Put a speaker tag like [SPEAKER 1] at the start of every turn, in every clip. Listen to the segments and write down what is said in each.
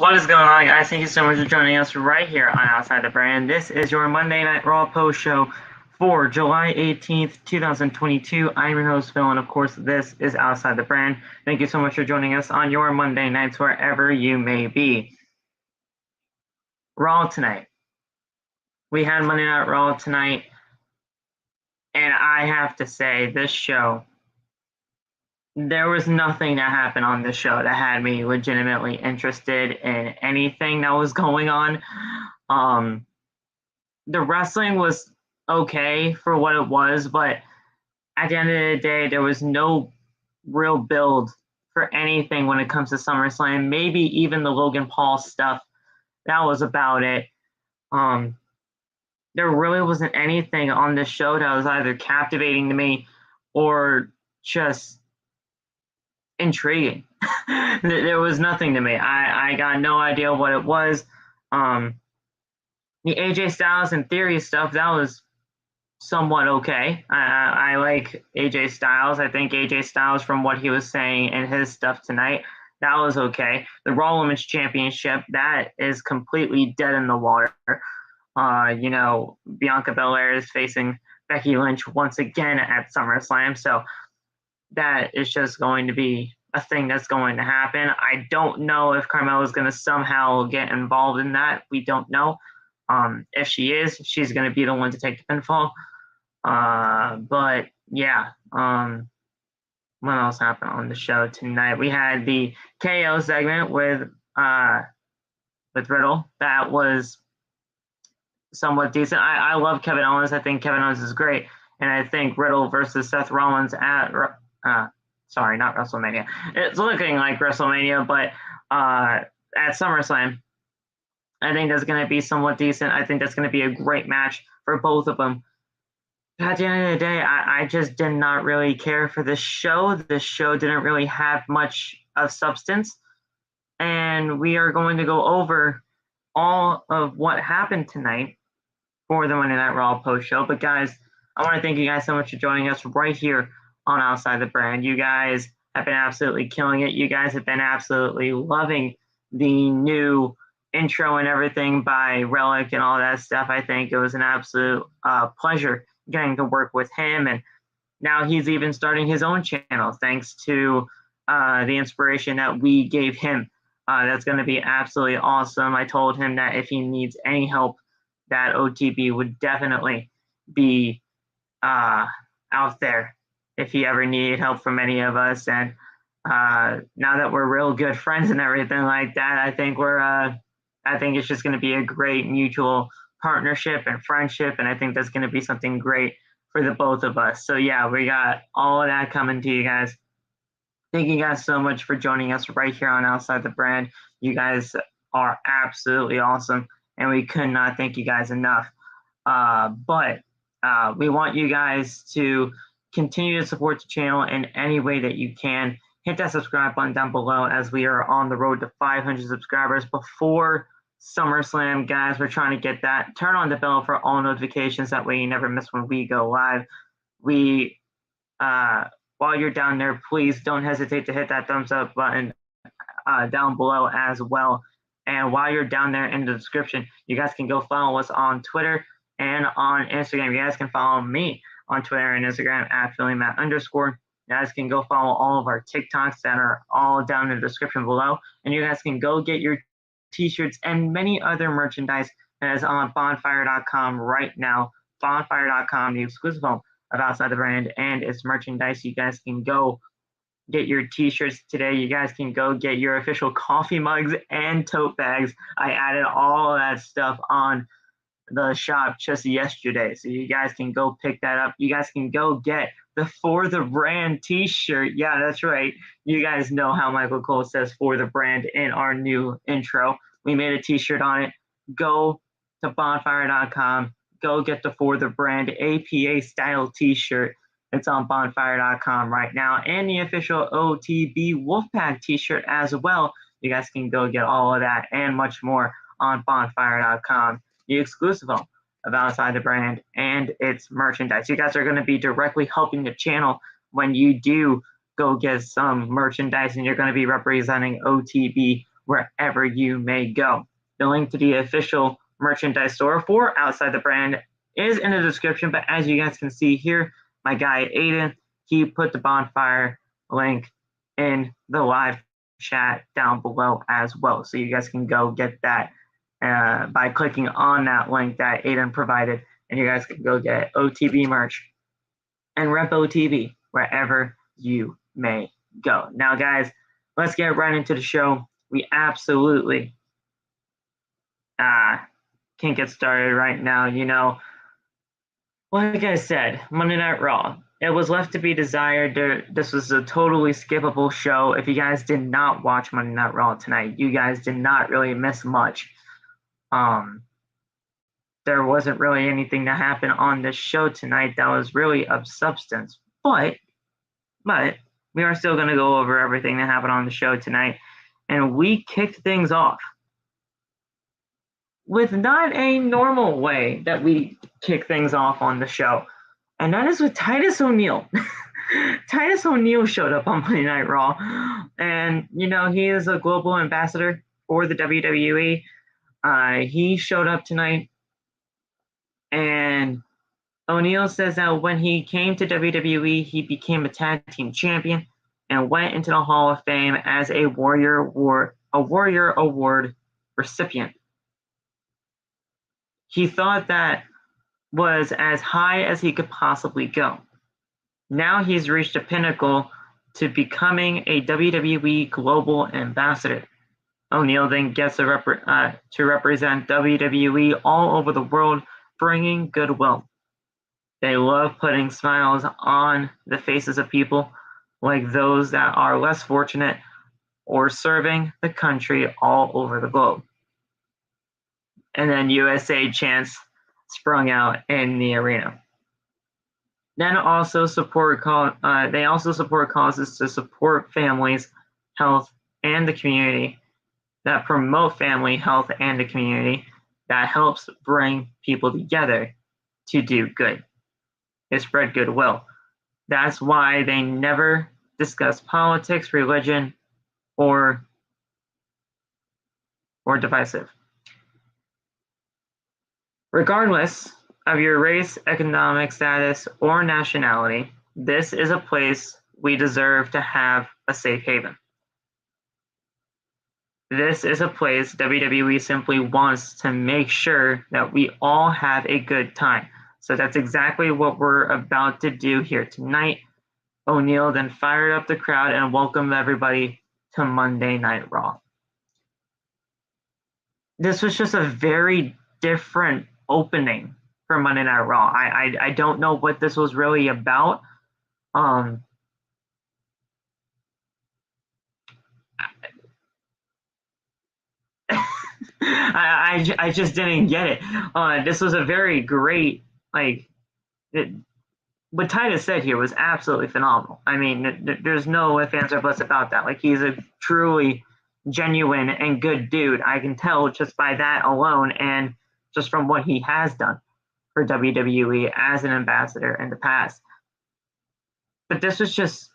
[SPEAKER 1] What is going on, guys? Thank you so much for joining us right here on Outside the Brand. This is your Monday Night Raw post show for July 18th, 2022. I'm your host, Phil, and of course, this is Outside the Brand. Thank you so much for joining us on your Monday nights, wherever you may be. Raw tonight. We had Monday Night Raw tonight, and I have to say, this show, there was nothing that happened on this show that had me legitimately interested in anything that was going on. The wrestling was okay for what it was, but at the end of the day, there was no real build for anything when it comes to SummerSlam. Maybe even the Logan Paul stuff. That was about it. There really wasn't anything on this show that was either captivating to me or just intriguing. There was nothing to me. I got no idea what it was. The AJ Styles and Theory stuff, that was somewhat okay. I like AJ Styles. I think AJ Styles, from what he was saying in his stuff tonight, that was okay. The Raw Women's Championship, that is completely dead in the water. Bianca Belair is facing Becky Lynch once again at SummerSlam, so that is just going to be a thing that's going to happen. I don't know if Carmella is going to somehow get involved in that. We don't know. If she is, she's going to be the one to take the pinfall. But yeah, what else happened on the show tonight? We had the KO segment with Riddle. That was somewhat decent. I love Kevin Owens. I think Kevin Owens is great. And I think Riddle versus Seth Rollins at not WrestleMania. It's looking like WrestleMania, but at SummerSlam, I think that's going to be somewhat decent. I think that's going to be a great match for both of them. At the end of the day, I just did not really care for this show. This show didn't really have much of substance. And we are going to go over all of what happened tonight for the Monday Night Raw post show. But guys, I want to thank you guys so much for joining us right here on Outside the Brand. You guys have been absolutely killing it. You guys have been absolutely loving the new intro and everything by Relic and all that stuff. I think it was an absolute pleasure getting to work with him. And now he's even starting his own channel thanks to the inspiration that we gave him. That's going to be absolutely awesome. I told him that if he needs any help, that OTB would definitely be out there if he ever needed help from any of us. And now that we're real good friends and everything like that, I think it's just going to be a great mutual partnership and friendship. And I think that's going to be something great for the both of us. So yeah, we got all of that coming to you guys. Thank you guys so much for joining us right here on Outside the Brand. You guys are absolutely awesome, and we could not thank you guys enough. But we want you guys to continue to support the channel in any way that you can. Hit that subscribe button down below as we are on the road to 500 subscribers before SummerSlam, guys. We're trying to get that. Turn on the bell for all notifications. That way you never miss when we go live. While you're down there, please don't hesitate to hit that thumbs up button down below as well. And while you're down there in the description, you guys can go follow us on Twitter and on Instagram. You guys can follow me on Twitter and Instagram at PhillyMatt_. You guys can go follow all of our TikToks that are all down in the description below. And you guys can go get your t-shirts and many other merchandise that is on bonfire.com right now. Bonfire.com, the exclusive home of Outside the Brand and its merchandise. You guys can go get your t-shirts today. You guys can go get your official coffee mugs and tote bags. I added all of that stuff on the shop just yesterday, so you guys can go pick that up. You guys can go get the For the Brand t-shirt. Yeah, that's right. You guys know how Michael Cole says For the Brand in our new intro. We made a t-shirt on it. Go to bonfire.com. Go get the For the Brand APA style t-shirt. It's on bonfire.com right now. And the official OTB Wolfpack t-shirt as well. You guys can go get all of that and much more on bonfire.com. The exclusive home of Outside the Brand and its merchandise. You guys are going to be directly helping the channel when you do go get some merchandise, and you're going to be representing OTB wherever you may go. The link to the official merchandise store for Outside the Brand is in the description, but as you guys can see here, my guy Aiden, he put the bonfire link in the live chat down below as well. So you guys can go get that by clicking on that link that Aiden provided, and you guys can go get OTB merch and rep OTB wherever you may go. Now, guys, let's get right into the show. We absolutely can't get started right now. You know, like I said, Monday Night Raw. It was left to be desired. This was a totally skippable show. If you guys did not watch Monday Night Raw tonight, you guys did not really miss much. There wasn't really anything to happen on this show tonight that was really of substance. But we are still going to go over everything that happened on the show tonight. And we kicked things off with not a normal way that we kick things off on the show. And that is with Titus O'Neil. Titus O'Neil showed up on Monday Night Raw. And, you know, he is a global ambassador for the WWE. He showed up tonight. And O'Neil says that when he came to WWE, he became a tag team champion and went into the Hall of Fame as a Warrior Award recipient. He thought that was as high as he could possibly go. Now he's reached a pinnacle to becoming a WWE Global Ambassador. O'Neil then gets to represent WWE all over the world, bringing goodwill. They love putting smiles on the faces of people like those that are less fortunate or serving the country all over the globe. And then USA chants sprung out in the arena. Then also they also support causes to support families, health, and the community, that promote family, health, and the community, that helps bring people together to do good, to spread goodwill. That's why they never discuss politics, religion, or divisive. Regardless of your race, economic status, or nationality, this is a place we deserve to have a safe haven. This is a place WWE simply wants to make sure that we all have a good time. So that's exactly what we're about to do here tonight. O'Neil then fired up the crowd and welcomed everybody to Monday Night Raw. This was just a very different opening for Monday Night Raw. I don't know what this was really about. I just didn't get it. This was a very great, what Titus said here was absolutely phenomenal. I mean, there's no ifs, ands, or buts about that. Like, he's a truly genuine and good dude. I can tell just by that alone, and just from what he has done for WWE as an ambassador in the past. But this was just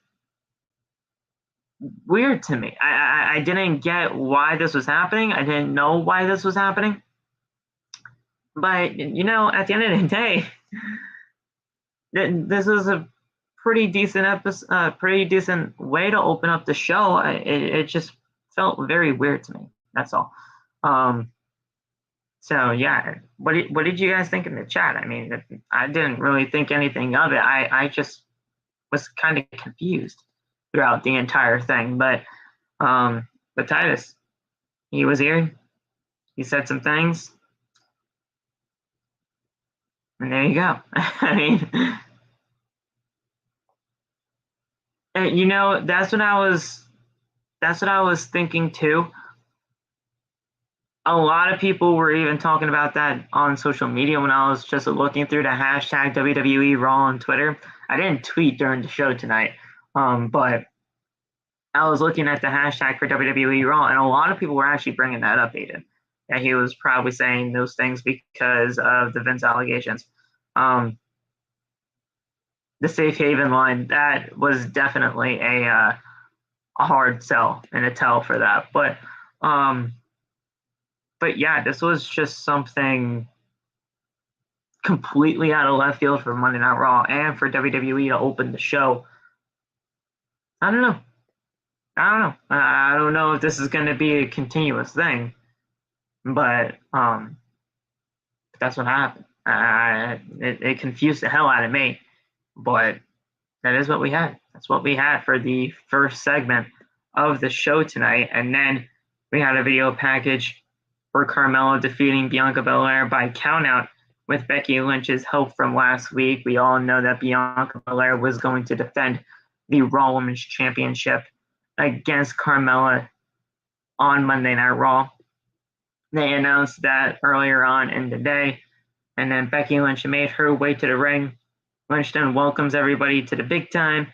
[SPEAKER 1] weird to me. I didn't get why this was happening. I didn't know why this was happening. But, you know, at the end of the day, this is a pretty decent episode, pretty decent way to open up the show. It just felt very weird to me. That's all. So yeah, what did you guys think in the chat? I mean, I didn't really think anything of it. I just was kind of confused throughout the entire thing. But Titus, he was here. He said some things. And there you go. I mean, and, you know, that's what I was thinking too. A lot of people were even talking about that on social media when I was just looking through the hashtag WWE Raw on Twitter. I didn't tweet during the show tonight, but I was looking at the hashtag for WWE Raw, and a lot of people were actually bringing that up, Aiden. That he was probably saying those things because of the Vince allegations. The safe haven line, that was definitely a hard sell and a tell for that. But But yeah, this was just something completely out of left field for Monday Night Raw and for WWE to open the show. I don't know. I don't know if this is going to be a continuous thing, but that's what happened. It confused the hell out of me, but that is what we had. That's what we had for the first segment of the show tonight, and then we had a video package for Carmella defeating Bianca Belair by countout with Becky Lynch's help from last week. We all know that Bianca Belair was going to defend the Raw Women's Championship against Carmella on Monday Night Raw. They announced that earlier on in the day, and then Becky Lynch made her way to the ring. Lynch then welcomes everybody to the big time.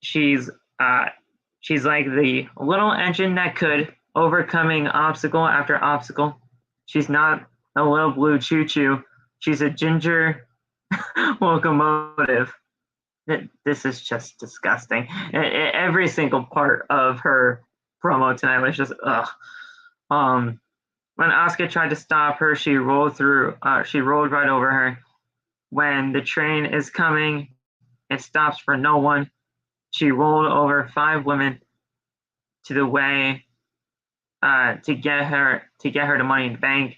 [SPEAKER 1] She's like the little engine that could, overcoming obstacle after obstacle. She's not a little blue choo-choo. She's a ginger locomotive. This is just disgusting. Every single part of her promo tonight was just ugh. When Asuka tried to stop her, she rolled right over her. When the train is coming, it stops for no one. She rolled over 5 women to the way to get her to Money in the Bank.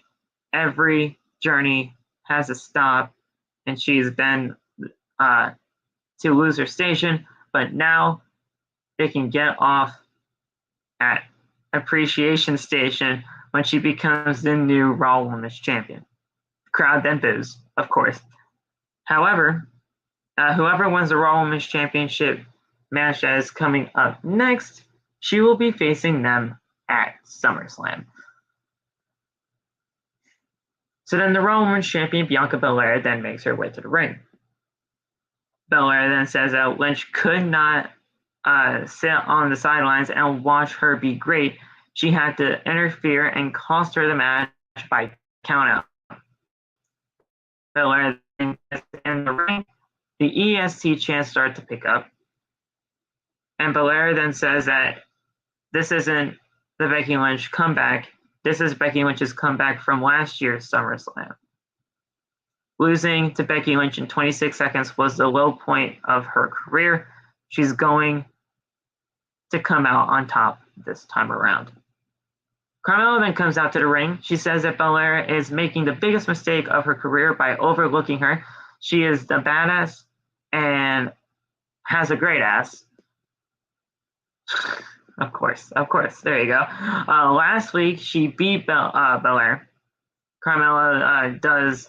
[SPEAKER 1] Every journey has a stop, and she's been to loser station, but now they can get off at Appreciation Station when she becomes the new Raw Women's Champion. Crowd then boos, of course. However, whoever wins the Raw Women's Championship match that is coming up next, she will be facing them at SummerSlam. So then the Raw Women's Champion, Bianca Belair, then makes her way to the ring. Belair then says that Lynch could not sit on the sidelines and watch her be great. She had to interfere and cost her the match by countout. Belair then gets in the ring. The EST chants start to pick up. And Belair then says that this isn't the Becky Lynch comeback. This is Becky Lynch's comeback from last year's SummerSlam. Losing to Becky Lynch in 26 seconds was the low point of her career. She's going to come out on top this time around. Carmella then comes out to the ring. She says that Belair is making the biggest mistake of her career by overlooking her. She is the badass and has a great ass. Of course. There you go. Last week, she beat Belair. Carmella does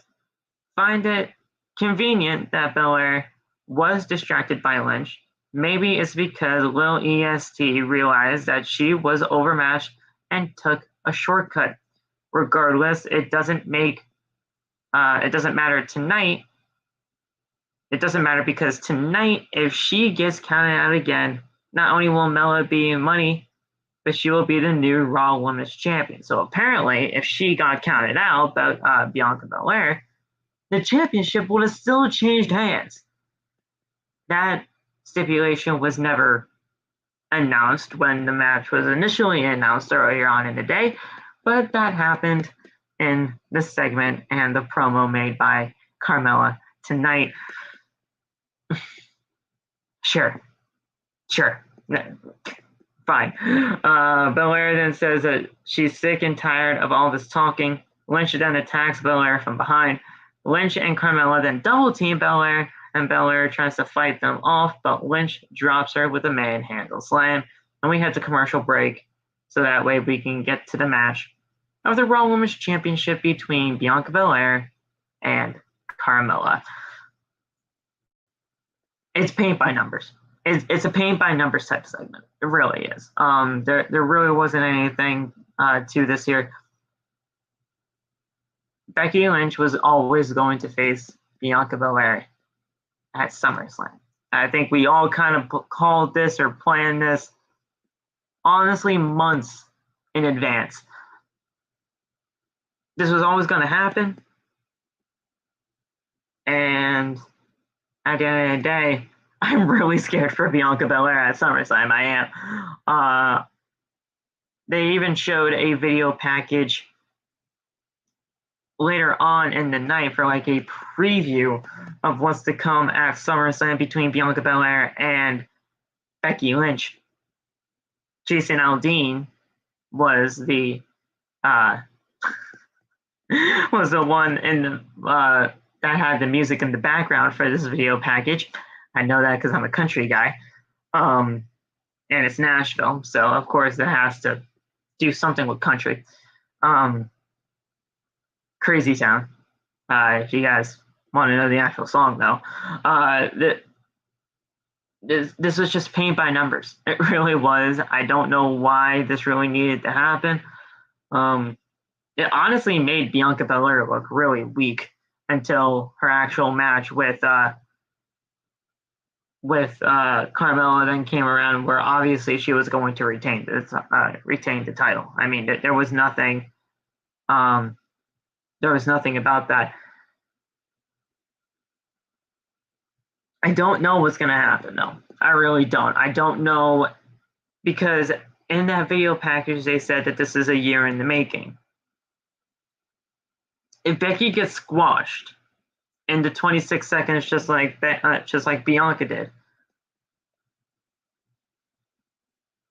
[SPEAKER 1] find it convenient that Belair was distracted by Lynch. Maybe it's because Lil EST realized that she was overmatched and took a shortcut. Regardless, it doesn't matter tonight. It doesn't matter because tonight, if she gets counted out again, not only will Mella be in money, but she will be the new Raw Women's Champion. So apparently, if she got counted out, Bianca Belair, the championship would have still changed hands. That stipulation was never announced when the match was initially announced earlier on in the day, but that happened in the segment and the promo made by Carmella tonight. Sure. Fine. Belair then says that she's sick and tired of all this talking. Lynch then attacks Belair from behind. Lynch and Carmella then double team Belair, and Belair tries to fight them off, but Lynch drops her with a manhandle slam, and we head to commercial break, so that way we can get to the match of the Raw Women's Championship between Bianca Belair and Carmella. It's paint by numbers. It's a paint by numbers type segment. It really is. There really wasn't anything to this here. Becky Lynch was always going to face Bianca Belair at SummerSlam. I think we all kind of called this or planned this honestly months in advance. This was always going to happen. And at the end of the day, I'm really scared for Bianca Belair at SummerSlam. I am. They even showed a video package later on in the night for like a preview of what's to come at SummerSlam between Bianca Belair and Becky Lynch. Jason Aldean was the was the one in the that had the music in the background for this video package. I know that because I'm a country guy, and it's Nashville, so of course it has to do something with country. Crazy Town. If you guys want to know the actual song, though, this was just paint by numbers. It really was. I don't know why this really needed to happen. It honestly made Bianca Belair look really weak until her actual match with Carmella then came around, where obviously she was going to retain the title. I mean, there was nothing. There was nothing about that. I don't know what's going to happen, though. I really don't. I don't know, because in that video package, they said that this is a year in the making. If Becky gets squashed into 26 seconds, just like Bianca did,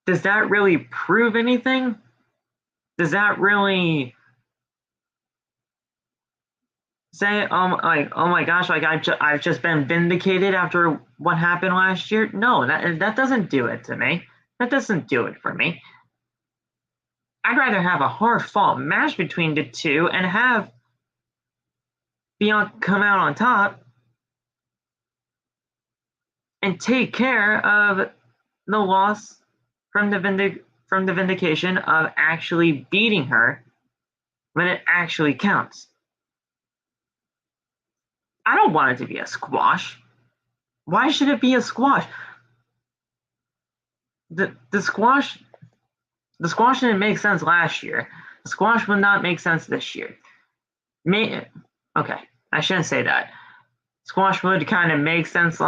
[SPEAKER 1] does that really prove anything? Does that really say, oh my gosh, like I've just been vindicated after what happened last year? No, that doesn't do it to me. That doesn't do it for me. I'd rather have a hard-fought match between the two and have Bianca come out on top and take care of the loss from the vindication of actually beating her when it actually counts. I don't want it to be a squash. Why should it be a squash? The squash didn't make sense last year. The squash would not make sense this year. Okay, I shouldn't say that. Squash would kind of make sense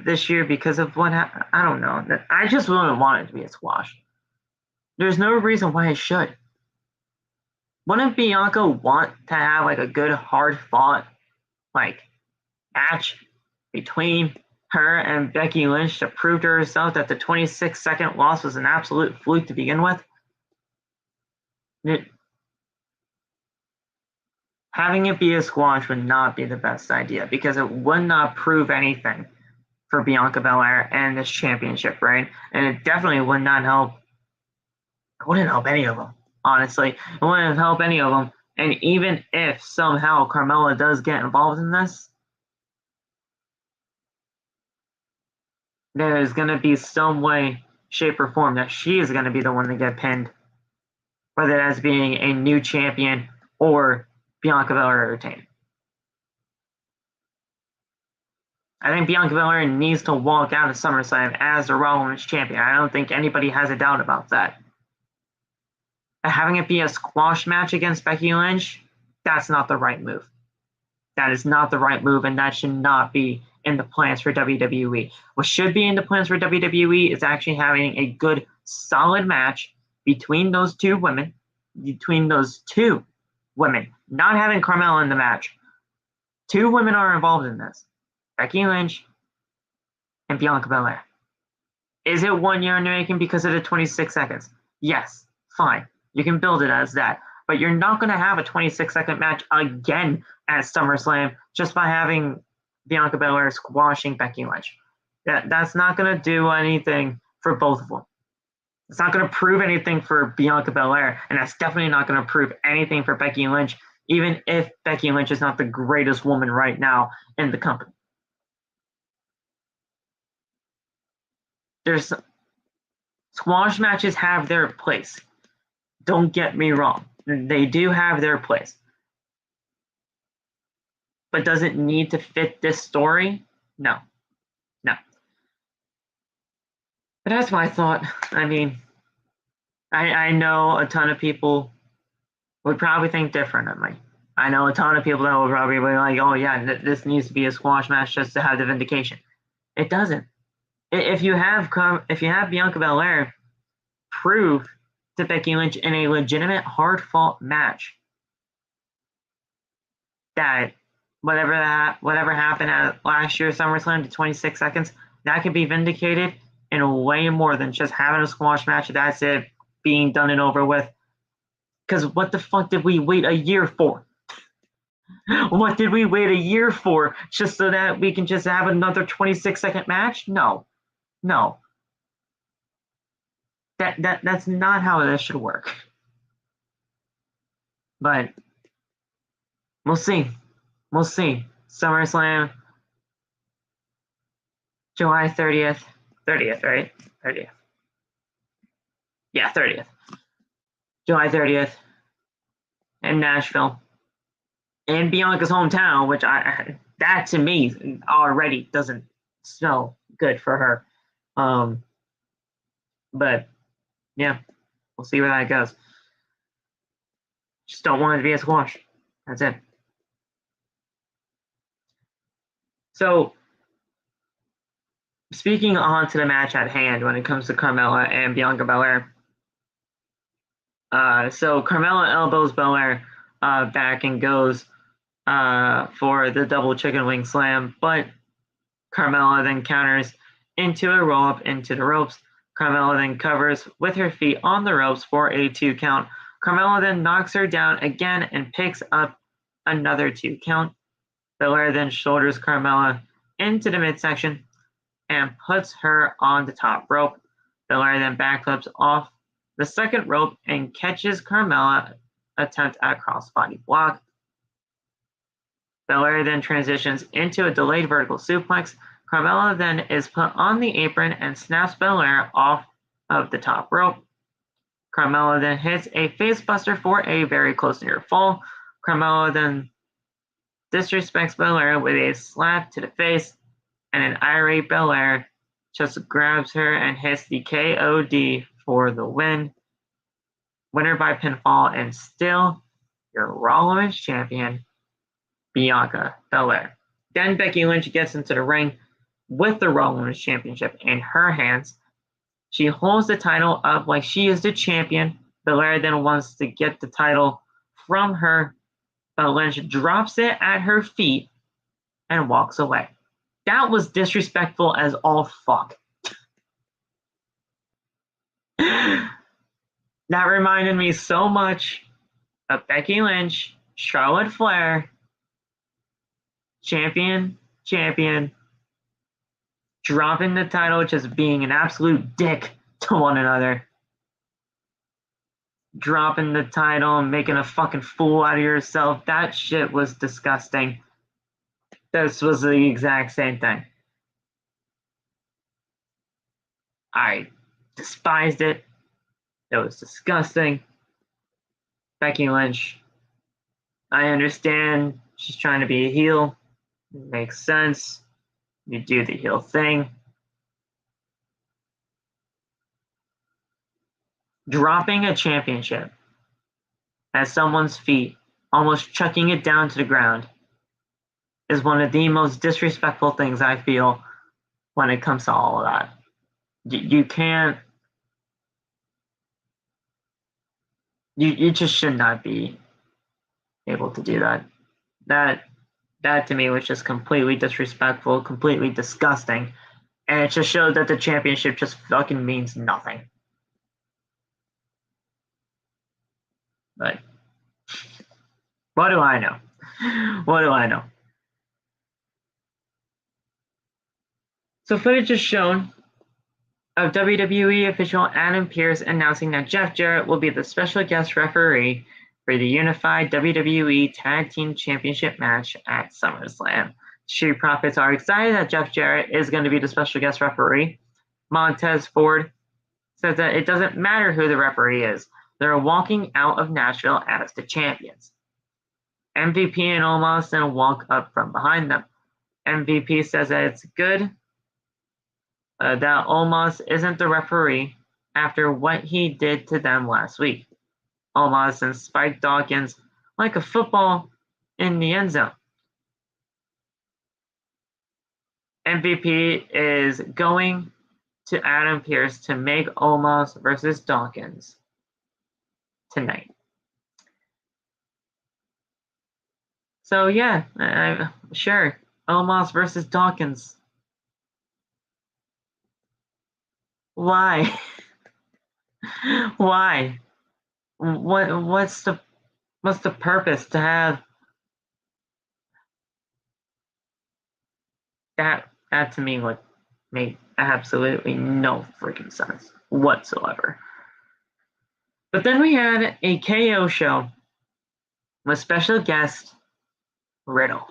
[SPEAKER 1] this year because of what happened. I don't know. I just wouldn't want it to be a squash. There's no reason why it should. Wouldn't Bianca want to have like a good hard fought like match between her and Becky Lynch to prove to herself that the 26-second loss was an absolute fluke to begin with? Having it be a squash would not be the best idea, because it would not prove anything for Bianca Belair and this championship reign, and it definitely would not help. It wouldn't help any of them, honestly. It wouldn't help any of them. And even if somehow Carmella does get involved in this, there is going to be some way, shape, or form that she is going to be the one to get pinned, whether that's being a new champion or Bianca Belair retained. I think Bianca Belair needs to walk out of SummerSlam as the Raw Women's Champion. I don't think anybody has a doubt about that. Having it be a squash match against Becky Lynch, that's not the right move. That is not the right move, and that should not be in the plans for WWE. What should be in the plans for WWE is actually having a good, solid match between those two women, not having Carmella in the match. Two women are involved in this. Becky Lynch and Bianca Belair. Is it 1 year in the making because of the 26 seconds? Yes, fine. You can build it as that. But you're not going to have a 26-second match again at SummerSlam just by having Bianca Belair squashing Becky Lynch. That's not going to do anything for both of them. It's not going to prove anything for Bianca Belair, and that's definitely not going to prove anything for Becky Lynch, even if Becky Lynch is not the greatest woman right now in the company. There's squash matches have their place. Don't get me wrong. They do have their place. But does it need to fit this story? No. But that's my thought. I mean, I know a ton of people would probably think different of me. I know a ton of people that would probably be like, oh yeah, this needs to be a squash match just to have the vindication. It doesn't. If you have Bianca Belair prove to Becky Lynch in a legitimate hard-fought match. That whatever happened at last year's SummerSlam to 26 seconds, that could be vindicated in way more than just having a squash match. That's it, being done and over with. Because what the fuck did we wait a year for? What did we wait a year for? Just so that we can just have another 26-second match? No. That's not how this should work. But we'll see. SummerSlam, July 30th. 30th, right? 30th. Yeah, 30th. July 30th in Nashville. In Bianca's hometown, which that to me already doesn't smell good for her. But yeah, we'll see where that goes. Just don't want it to be a squash. That's it. So, speaking on to the match at hand when it comes to Carmella and Bianca Belair. So Carmella elbows Belair back and goes for the double chicken wing slam, but Carmella then counters into a roll up into the ropes. Carmella then covers with her feet on the ropes for a 2 count. Carmella then knocks her down again and picks up another 2 count. Belair then shoulders Carmella into the midsection and puts her on the top rope. Belair then backflips off the second rope and catches Carmella attempt at crossbody block. Belair then transitions into a delayed vertical suplex. Carmella then is put on the apron and snaps Belair off of the top rope. Carmella then hits a facebuster for a very close near fall. Carmella then disrespects Belair with a slap to the face, and an irate Belair just grabs her and hits the KOD for the win. Winner by pinfall, and still your Raw Women's Champion, Bianca Belair. Then Becky Lynch gets into the ring with the Raw Women's Championship in her hands. She holds the title up like she is the champion. Belair then wants to get the title from her, but Lynch drops it at her feet and walks away. That was disrespectful as all fuck. That reminded me so much of Becky Lynch, Charlotte Flair, champion, dropping the title, just being an absolute dick to one another. Dropping the title and making a fucking fool out of yourself. That shit was disgusting. This was the exact same thing. I despised it. It was disgusting. Becky Lynch, I understand she's trying to be a heel. It makes sense. You do the heel thing. Dropping a championship at someone's feet, almost chucking it down to the ground, is one of the most disrespectful things I feel when it comes to all of that. You can't. You just should not be able to do that. That to me was just completely disrespectful, completely disgusting, and it just showed that the championship just fucking means nothing. But what do I know? What do I know? So footage is shown of WWE official Adam Pearce announcing that Jeff Jarrett will be the special guest referee for the unified WWE Tag Team Championship match at SummerSlam. Street Profits are excited that Jeff Jarrett is going to be the special guest referee. Montez Ford says that it doesn't matter who the referee is. They're walking out of Nashville as the champions. MVP and Omos then walk up from behind them. MVP says that it's good that Omos isn't the referee after what he did to them last week. Omos and spiked Dawkins like a football in the end zone. MVP is going to Adam Pearce to make Omos versus Dawkins tonight. So yeah, sure. Omos versus Dawkins. Why? Why? What's the purpose to have that? That to me would make absolutely no freaking sense whatsoever. But then we had a KO show with special guest Riddle.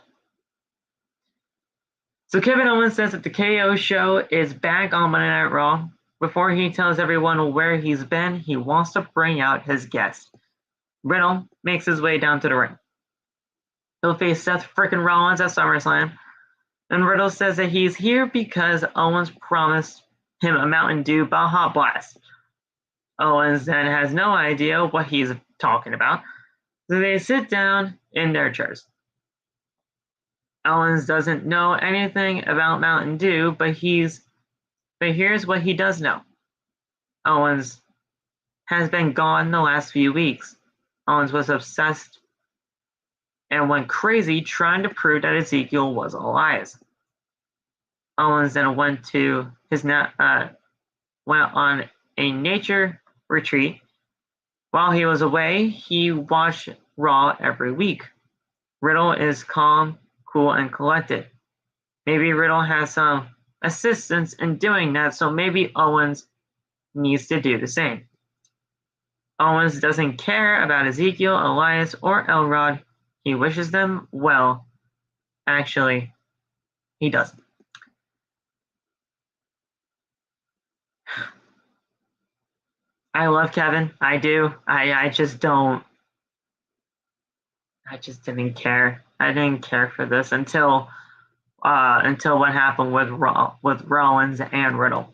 [SPEAKER 1] So Kevin Owens says that the KO show is back on Monday Night Raw. Before he tells everyone where he's been, he wants to bring out his guest. Riddle makes his way down to the ring. He'll face Seth freaking Rollins at SummerSlam. And Riddle says that he's here because Owens promised him a Mountain Dew Baja Blast. Owens then has no idea what he's talking about. So they sit down in their chairs. Owens doesn't know anything about Mountain Dew, but here's what he does know. Owens has been gone the last few weeks. Owens was obsessed and went crazy trying to prove that Ezekiel was Elias. Owens then went on a nature retreat. While he was away, he watched Raw every week. Riddle is calm, cool, and collected. Maybe Riddle has some assistance in doing that, so maybe Owens needs to do the same. Owens doesn't care about Ezekiel, Elias, or Elrod. He wishes them well. Actually, he doesn't. I love Kevin. I do. I just don't. I just didn't care. I didn't care for this until what happened with Rollins and Riddle.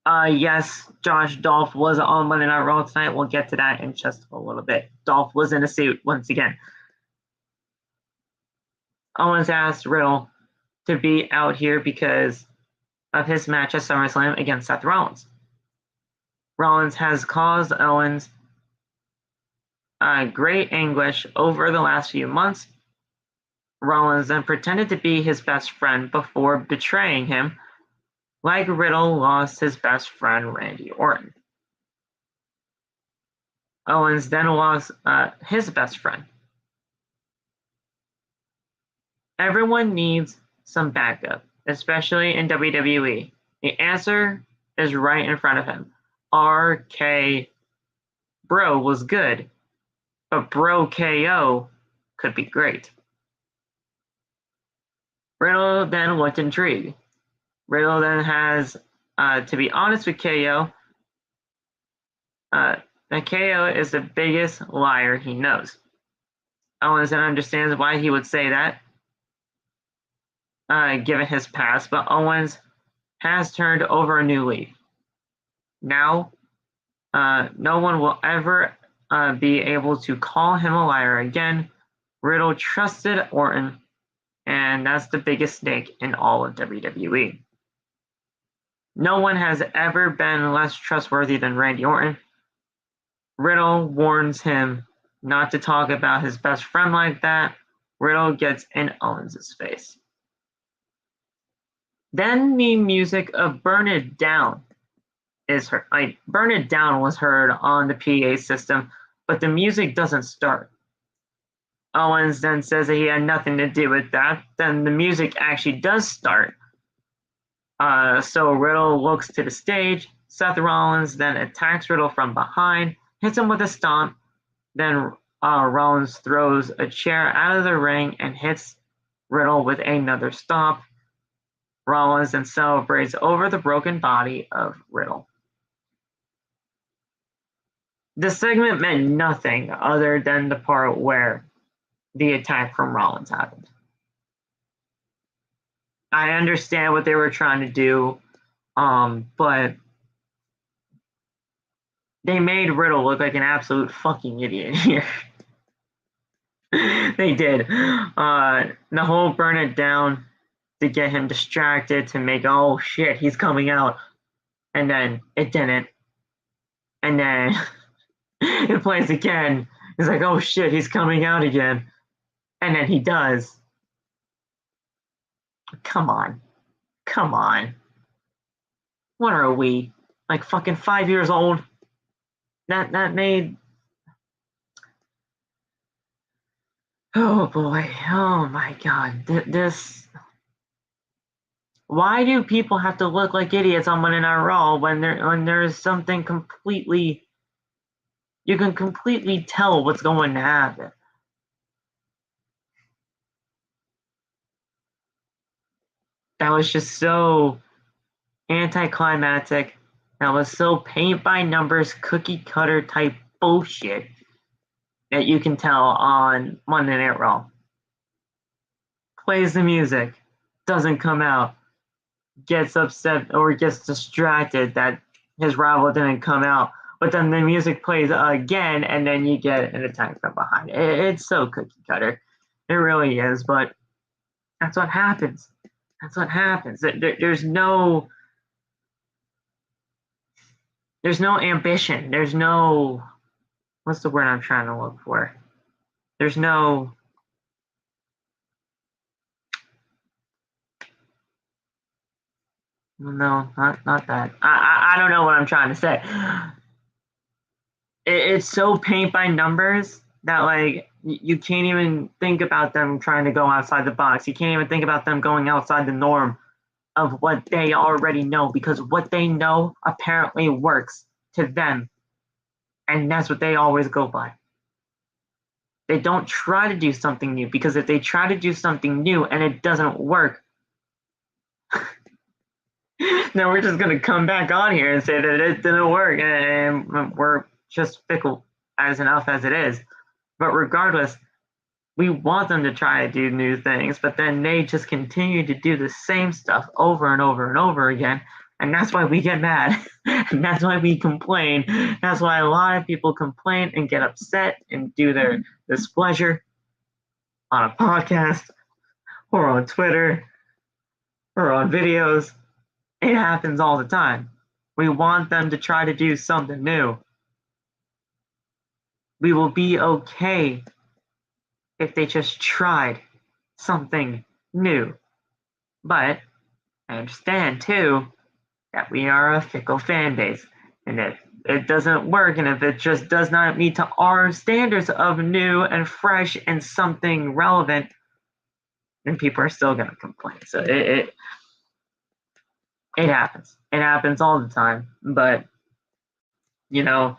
[SPEAKER 1] Yes, Josh Dolph was on Monday Night Raw tonight. We'll get to that in just a little bit. Dolph was in a suit once again. Owens asked Riddle to be out here because of his match at SummerSlam against Seth Rollins. Rollins has caused Owens great anguish over the last few months. Rollins then pretended to be his best friend before betraying him, like Riddle lost his best friend Randy Orton. Owens then lost his best friend. Everyone needs some backup, especially in WWE. The answer is right in front of him. RK Bro was good, but Bro KO could be great. Riddle then looked intrigued. Riddle then has, to be honest with KO, that KO is the biggest liar he knows. Owens then understands why he would say that, given his past, but Owens has turned over a new leaf. Now, no one will ever be able to call him a liar again. Riddle trusted Orton, and that's the biggest snake in all of WWE. No one has ever been less trustworthy than Randy Orton. Riddle warns him not to talk about his best friend like that. Riddle gets in Owens' face. Then the music of Burn It Down is heard. Burn It Down was heard on the PA system, but the music doesn't start. Owens then says that he had nothing to do with that. Then the music actually does start. So Riddle looks to the stage. Seth Rollins then attacks Riddle from behind, hits him with a stomp. Then Rollins throws a chair out of the ring and hits Riddle with another stomp. Rollins then celebrates over the broken body of Riddle. The segment meant nothing other than the part where the attack from Rollins happened. I understand what they were trying to do, but they made Riddle look like an absolute fucking idiot here. They did. The whole Burn It Down to get him distracted, to make, oh shit, he's coming out. And then it didn't. And then It plays again. He's like, oh shit, he's coming out again. And then he does. Come on. Come on. What are we? Like fucking 5 years old? That made. Oh boy. Oh my god. This. Why do people have to look like idiots on Monday Night Raw when there's something completely. You can completely tell what's going to happen. That was just so anticlimactic. That was so paint by numbers, cookie cutter type bullshit that you can tell on Monday Night Raw. Plays the music, doesn't come out, gets upset or gets distracted that his rival didn't come out, but then the music plays again, and then you get an attack from behind. It's so cookie cutter. It really is, but that's what happens. That's what happens. There's no ambition. There's no, what's the word I'm trying to look for? There's no, not that. I don't know what I'm trying to say. It's so paint by numbers that like you can't even think about them trying to go outside the box. You can't even think about them going outside the norm of what they already know, because what they know apparently works to them, and that's what they always go by. They don't try to do something new, because if they try to do something new and it doesn't work, then we're just going to come back on here and say that it didn't work, and we're just fickle as enough as it is. But regardless, we want them to try to do new things, but then they just continue to do the same stuff over and over and over again. And that's why we get mad. And that's why we complain. That's why a lot of people complain and get upset and do their displeasure on a podcast or on Twitter or on videos. It happens all the time. We want them to try to do something new. We will be okay if they just tried something new. But I understand too that we are a fickle fan base, and if it doesn't work, and if it just does not meet to our standards of new and fresh and something relevant, then people are still going to complain. So it happens. It happens all the time. But you know,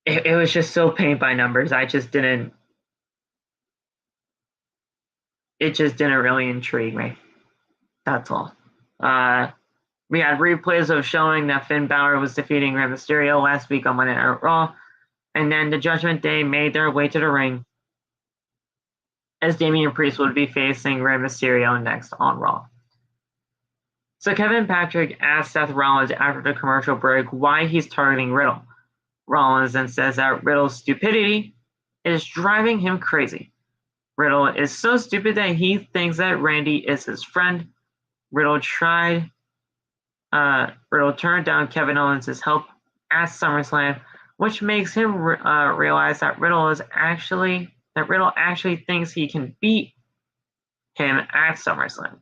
[SPEAKER 1] it was just so paint by numbers. It just didn't really intrigue me. That's all. We had replays of showing that Finn Balor was defeating Rey Mysterio last week on Monday Night Raw, and then the Judgment Day made their way to the ring as Damian Priest would be facing Rey Mysterio next on Raw. So Kevin Patrick asked Seth Rollins after the commercial break why he's targeting Riddle. Rollins then says that Riddle's stupidity is driving him crazy. Riddle is so stupid that he thinks that Randy is his friend. Riddle turned down Kevin Owens' help at SummerSlam, which makes him realize that Riddle actually thinks he can beat him at SummerSlam.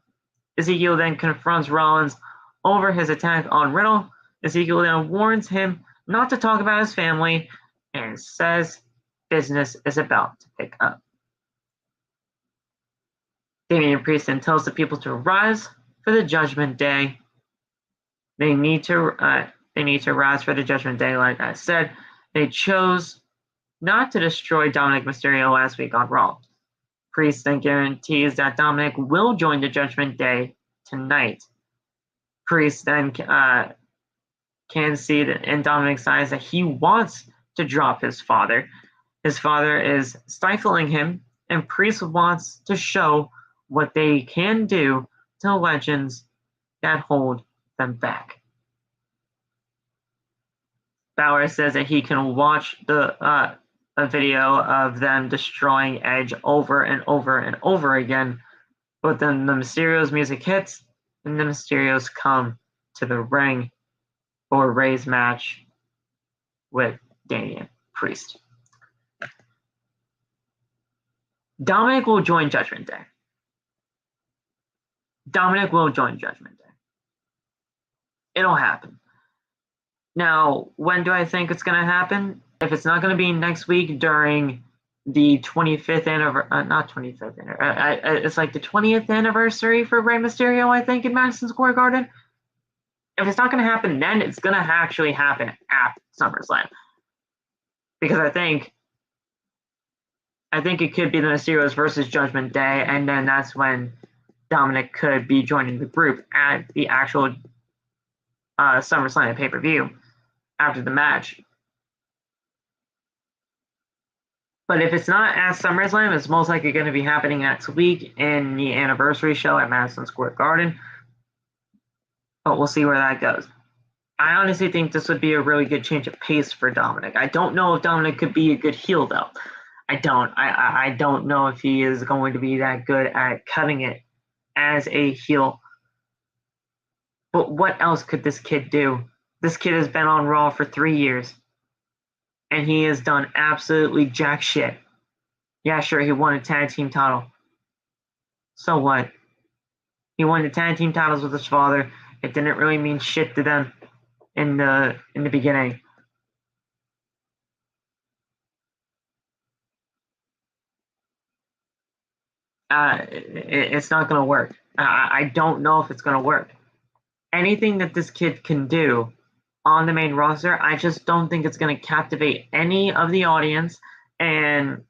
[SPEAKER 1] Ezekiel then confronts Rollins over his attack on Riddle. Ezekiel then warns him not to talk about his family and says business is about to pick up. Damian Priest then tells the people to rise for the Judgment Day. They need to rise for the Judgment Day, like I said. They chose not to destroy Dominic Mysterio last week on Raw. Priest then guarantees that Dominic will join the Judgment Day tonight. Priest then can see in Dominic's eyes that he wants to drop his father. His father is stifling him, and Priest wants to show what they can do to legends that hold them back. Balor says that he can watch a video of them destroying Edge over and over and over again, but then the Mysterio's music hits, and the Mysterios come to the ring for Rey's match with Damian Priest. Dominic will join Judgment Day. Dominic will join Judgment Day. It'll happen. Now, when do I think it's going to happen? If it's not going to be next week during the 25th anniversary, not 25th anniversary, it's like the 20th anniversary for Rey Mysterio, I think, in Madison Square Garden. If it's not going to happen then, it's going to actually happen at SummerSlam. Because I think it could be the Mysterios versus Judgment Day, and then that's when Dominic could be joining the group at the actual SummerSlam pay-per-view after the match. But if it's not at SummerSlam, it's most likely going to be happening next week in the anniversary show at Madison Square Garden. But we'll see where that goes. I honestly think this would be a really good change of pace for Dominic. I don't know if Dominic could be a good heel, though. I don't know if he is going to be that good at cutting it as a heel. But what else could this kid do? This kid has been on Raw for 3 years. And he has done absolutely jack shit. Yeah, sure, he won a tag team title. So what? He won the tag team titles with his father. It didn't really mean shit to them in the beginning. It's not going to work. I don't know if it's going to work. Anything that this kid can do on the main roster, I just don't think it's going to captivate any of the audience, and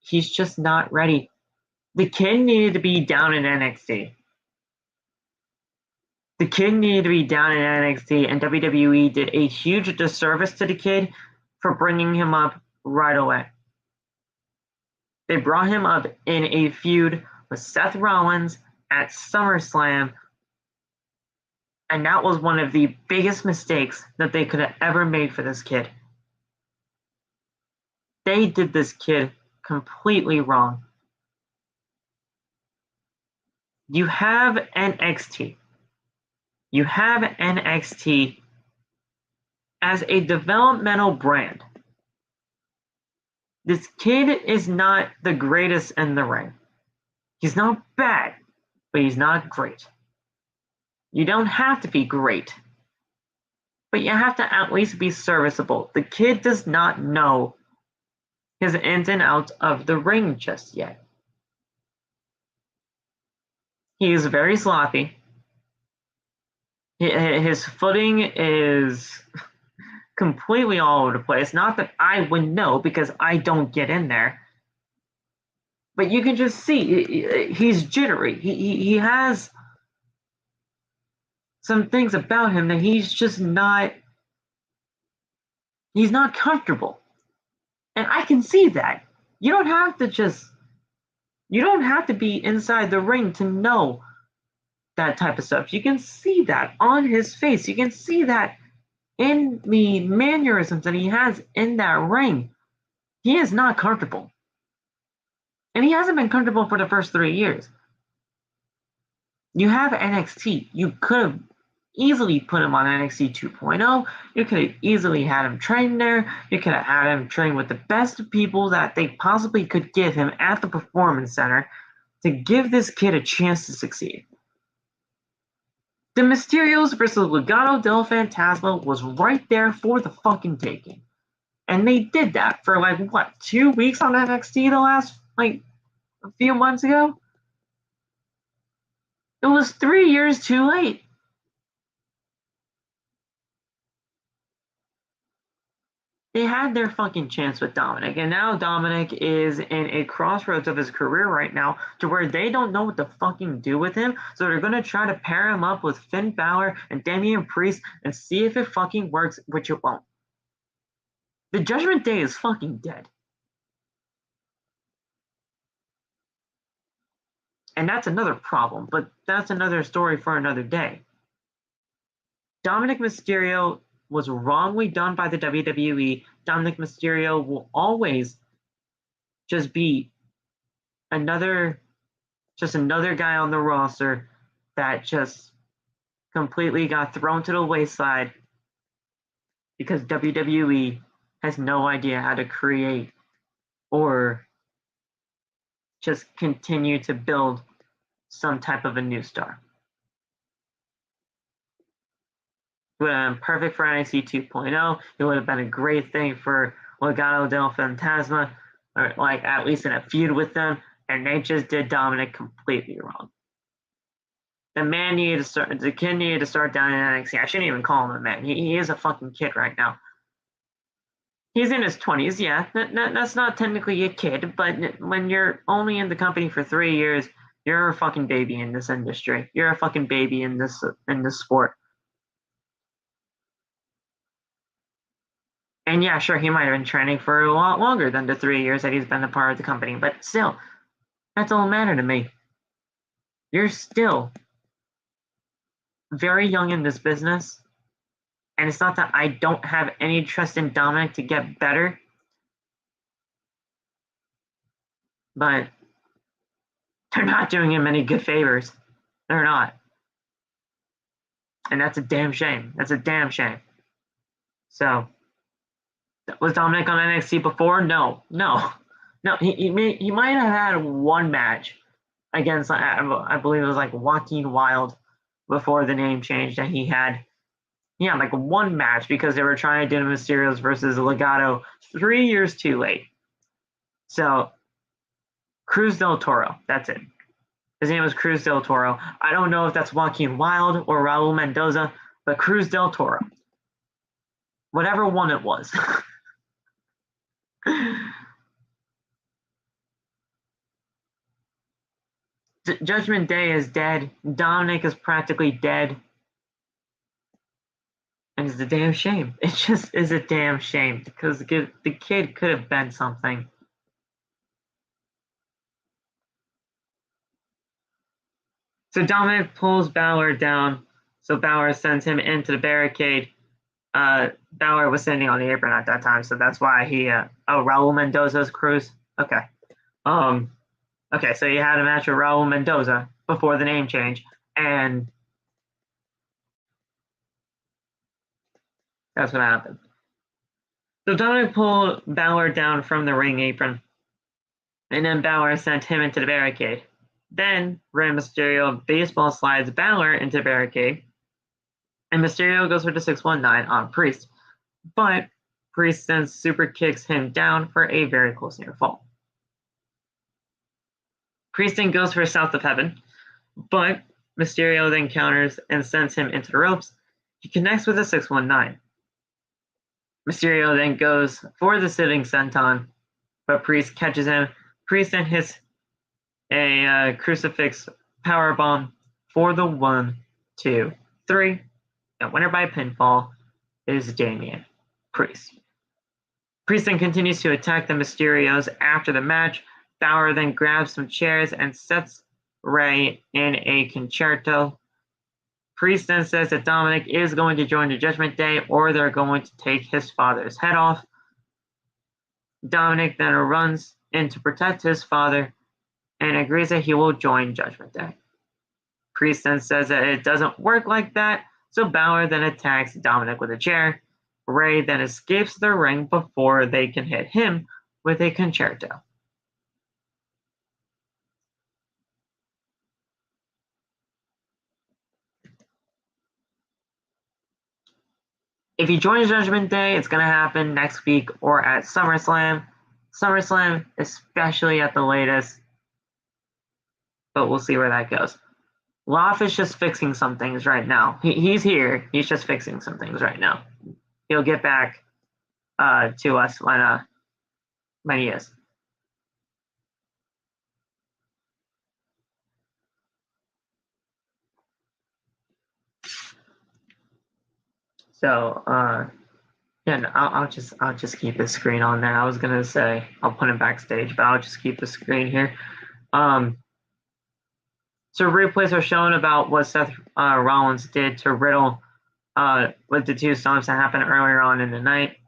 [SPEAKER 1] he's just not ready. The kid needed to be down in NXT. The kid needed to be down in NXT, and WWE did a huge disservice to the kid for bringing him up right away. They brought him up in a feud with Seth Rollins at SummerSlam, and that was one of the biggest mistakes that they could have ever made for this kid. They did this kid completely wrong. You have NXT. You have NXT as a developmental brand. This kid is not the greatest in the ring. He's not bad, but he's not great. You don't have to be great, but you have to at least be serviceable. The kid does not know his ins and outs of the ring just yet. He is very sloppy. His footing is completely all over the place. Not that I would know because I don't get in there. But you can just see he's jittery. He has some things about him that he's just not comfortable. And I can see that. You don't have to be inside the ring to know that type of stuff. You can see that on his face. You can see that in the mannerisms that he has in that ring. He is not comfortable. And he hasn't been comfortable for the first 3 years. You have NXT. You could have easily put him on NXT 2.0. You could have easily had him train there. You could have had him train with the best people that they possibly could give him at the Performance Center to give this kid a chance to succeed. The Mysterios versus Legado del Fantasma was right there for the fucking taking. And they did that for 2 weeks on NXT the last, a few months ago? It was 3 years too late. They had their fucking chance with Dominic, and now Dominic is in a crossroads of his career right now to where they don't know what to fucking do with him, so they're going to try to pair him up with Finn Balor and Damian Priest and see if it fucking works, which it won't. The Judgment Day is fucking dead. And that's another problem, but that's another story for another day. Dominic Mysterio was wrongly done by the WWE. Dominic Mysterio will always just be another guy on the roster that just completely got thrown to the wayside because WWE has no idea how to create or just continue to build some type of a new star. It would have been perfect for NXT 2.0. It would have been a great thing for Legado del Fantasma, or like at least in a feud with them, and they just did Dominic completely wrong. The man needed to start. The kid needed to start down in NXT. I shouldn't even call him a man. He is a fucking kid right now. He's in his 20s, yeah. That's not technically a kid, but when you're only in the company for 3 years, you're a fucking baby in this industry. You're a fucking baby in this sport. And yeah, sure, he might have been training for a lot longer than the 3 years that he's been a part of the company, but still, that don't matter to me. You're still very young in this business, and it's not that I don't have any trust in Dominic to get better, but they're not doing him any good favors. They're not. And that's a damn shame. That's a damn shame. So, was Dominic on NXT before? No. He might have had one match against, I believe it was like Joaquin Wilde before the name changed, and he had like one match because they were trying to do Mysterios versus Legado 3 years too late. So, Cruz del Toro, that's it. His name was Cruz del Toro. I don't know if that's Joaquin Wilde or Raul Mendoza, but Cruz del Toro. Whatever one it was. Judgment Day is dead. Dominic is practically dead. And it's a damn shame. It just is a damn shame because the kid could have been something. So Dominic pulls Balor down. So Balor sends him into the barricade. Balor was standing on the apron at that time, so that's why he. Raul Mendoza's Cruz. Okay. Okay, so you had a match with Raul Mendoza before the name change, and that's what happened. So Dominic pulled Balor down from the ring apron, and then Balor sent him into the barricade. Then Rey Mysterio baseball slides Balor into the barricade, and Mysterio goes for the 619 on Priest. But Priest then super kicks him down for a very close near fall. Priest then goes for South of Heaven, but Mysterio then counters and sends him into the ropes. He connects with a 619. Mysterio then goes for the sitting senton, but Priest catches him. Priest then hits a crucifix powerbomb for the 1, 2, 3. The winner by pinfall is Damian Priest. Priest then continues to attack the Mysterios after the match. Balor then grabs some chairs and sets Rey in a concerto. Priest then says that Dominic is going to join the Judgment Day or they're going to take his father's head off. Dominic then runs in to protect his father and agrees that he will join Judgment Day. Priest then says that it doesn't work like that, so Balor then attacks Dominic with a chair. Rey then escapes the ring before they can hit him with a concerto. If he joins Judgment Day, it's going to happen next week or at SummerSlam. SummerSlam, especially at the latest. But we'll see where that goes. Loff is just fixing some things right now. He's here. He's just fixing some things right now. He'll get back to us when he is. So yeah, I'll just keep the screen on there. I was gonna say I'll put him backstage, but I'll just keep the screen here. So replays are shown about what Seth Rollins did to Riddle with the 2 stomps that happened earlier on in the night.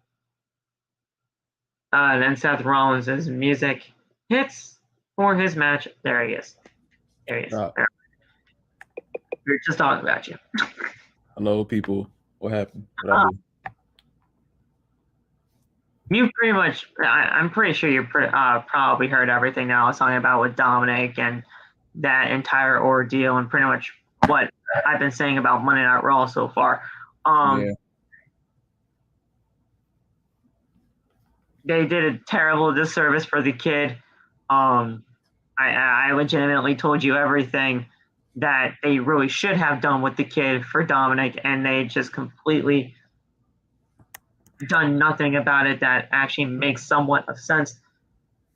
[SPEAKER 1] Then Seth Rollins' music hits for his match. There he is. There he is.
[SPEAKER 2] Oh.
[SPEAKER 1] We were just talking about you.
[SPEAKER 2] Hello, people. What happened? What I do?
[SPEAKER 1] You pretty much, I'm pretty sure you probably heard everything that I was talking about with Dominic and that entire ordeal and pretty much what I've been saying about Monday Night Raw so far.
[SPEAKER 2] Yeah.
[SPEAKER 1] They did a terrible disservice for the kid. I legitimately told you everything that they really should have done with the kid for Dominic, and they just completely done nothing about it that actually makes somewhat of sense.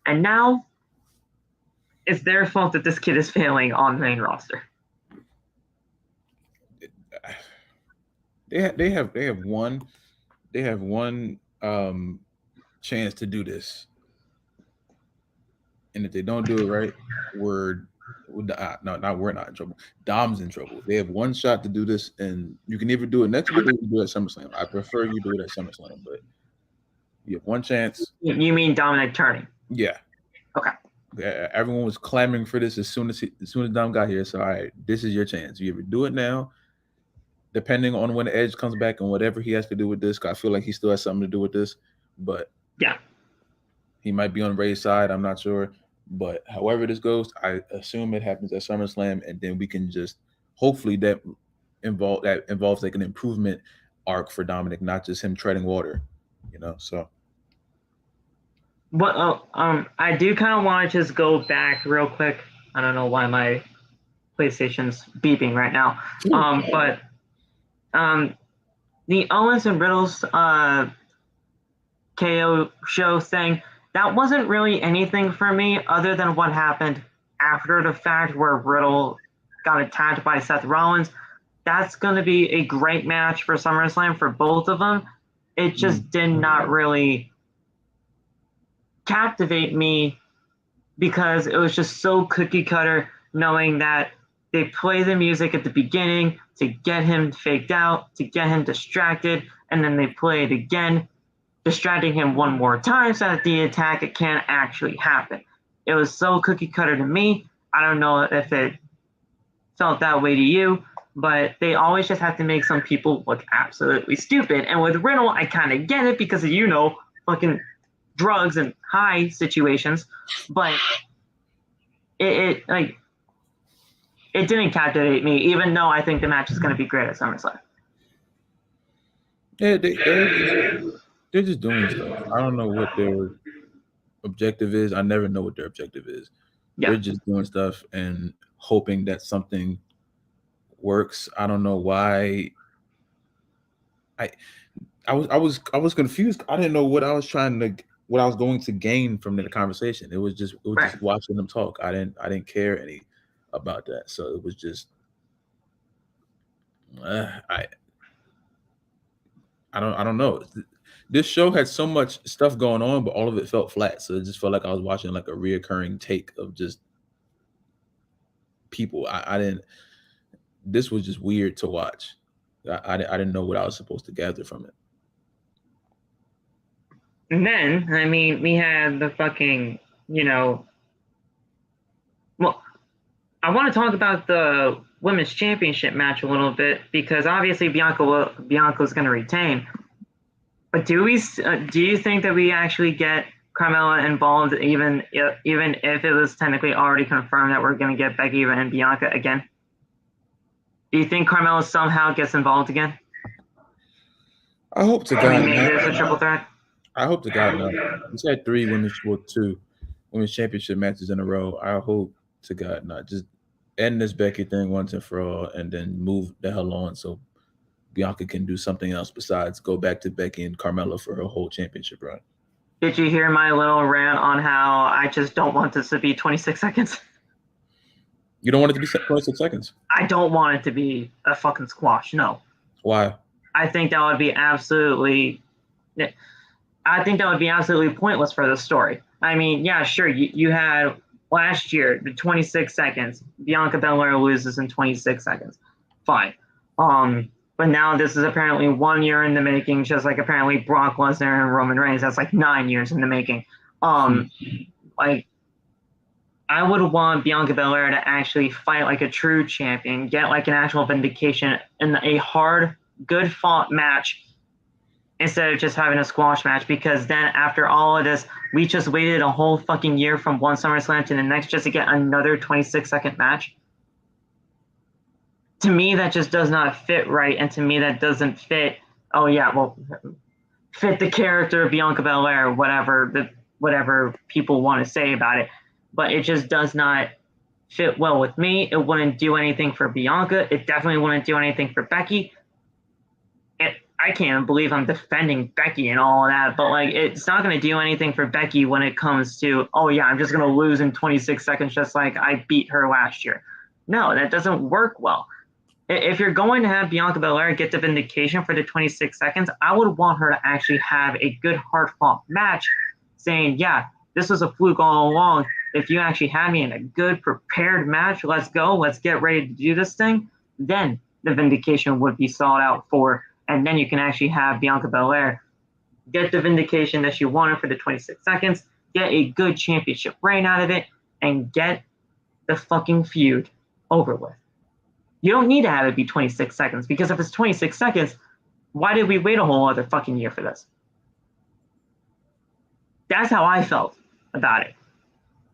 [SPEAKER 1] And now it's their fault that this kid is failing on the main roster.
[SPEAKER 2] They have one chance to do this, and if they don't do it right, we're not in trouble. Dom's in trouble. They have one shot to do this, and you can either do it next week or you can do it at SummerSlam. I prefer you do it at SummerSlam, but you have one chance.
[SPEAKER 1] You mean Dominic turning?
[SPEAKER 2] Yeah.
[SPEAKER 1] Okay.
[SPEAKER 2] Yeah, everyone was clamoring for this as soon as Dom got here. So, all right, this is your chance. You either do it now, depending on when Edge comes back and whatever he has to do with this. Cause I feel like he still has something to do with this, but
[SPEAKER 1] yeah,
[SPEAKER 2] he might be on Ray's side. I'm not sure, but however this goes, I assume it happens at SummerSlam, and then we can just hopefully that involves like an improvement arc for Dominic, not just him treading water, So.
[SPEAKER 1] But I do kind of want to just go back real quick. I don't know why my PlayStation's beeping right now. But the Owens and Riddle's KO show thing, that wasn't really anything for me other than what happened after the fact where Riddle got attacked by Seth Rollins. That's going to be a great match for SummerSlam for both of them. It just did not really captivate me because it was just so cookie cutter, knowing that they play the music at the beginning to get him faked out, to get him distracted, and then they play it again, distracting him one more time so that the attack can't actually happen. It was so cookie cutter to me. I don't know if it felt that way to you, but they always just have to make some people look absolutely stupid. And with Riddle, I kind of get it because of, fucking drugs and high situations, but it didn't captivate me, even though I think the match is going to be great at SummerSlam.
[SPEAKER 2] Yeah, they're just doing stuff. I don't know what their objective is. I never know what their objective is. Yeah. They're just doing stuff and hoping that something works. I don't know why. I was confused. I didn't know what I was going to gain from the conversation. It was just watching them talk. I didn't care any about that. So it was just I don't know. This show had so much stuff going on, but all of it felt flat. So it just felt like I was watching like a reoccurring take of just people. This was just weird to watch. I didn't know what I was supposed to gather from it.
[SPEAKER 1] And then, we had the fucking, well, I want to talk about the women's championship match a little bit because obviously Bianca's going to retain. But do you think that we actually get Carmella involved, even if it was technically already confirmed that we're going to get Becky and Bianca again? Do you think Carmella somehow gets involved again?
[SPEAKER 2] I hope to God.
[SPEAKER 1] Maybe there's a triple threat.
[SPEAKER 2] I hope to God no. He's had 2 women's championship matches in a row. I hope to God not. Just end this Becky thing once and for all, and then move the hell on so Bianca can do something else besides go back to Becky and Carmella for her whole championship run.
[SPEAKER 1] Did you hear my little rant on how I just don't want this to be 26 seconds?
[SPEAKER 2] You don't want it to be 26 seconds?
[SPEAKER 1] I don't want it to be a fucking squash, no.
[SPEAKER 2] Why?
[SPEAKER 1] I think that would be absolutely pointless for the story. Yeah, sure, you had last year, the 26 seconds. Bianca Belair loses in 26 seconds. Fine. But now this is apparently 1 year in the making, just like apparently Brock Lesnar and Roman Reigns. That's like 9 years in the making. I would want Bianca Belair to actually fight like a true champion, get like an actual vindication in a hard, good fought match instead of just having a squash match, because then after all of this, we just waited a whole fucking year from one SummerSlam to the next just to get another 26-second match. To me, that just does not fit right, and to me, that doesn't fit. Oh yeah, well, fit the character of Bianca Belair, whatever people want to say about it, but it just does not fit well with me. It wouldn't do anything for Bianca. It definitely wouldn't do anything for Becky. I can't believe I'm defending Becky and all of that, but like, it's not going to do anything for Becky when it comes to, oh yeah, I'm just going to lose in 26 seconds just like I beat her last year. No, that doesn't work well. If you're going to have Bianca Belair get the vindication for the 26 seconds, I would want her to actually have a good hard-fought match saying, yeah, this was a fluke all along. If you actually had me in a good prepared match, let's go, let's get ready to do this thing, then the vindication would be sought out for. And then you can actually have Bianca Belair get the vindication that she wanted for the 26 seconds, get a good championship reign out of it, and get the fucking feud over with. You don't need to have it be 26 seconds, because if it's 26 seconds, why did we wait a whole other fucking year for this? That's how I felt about it.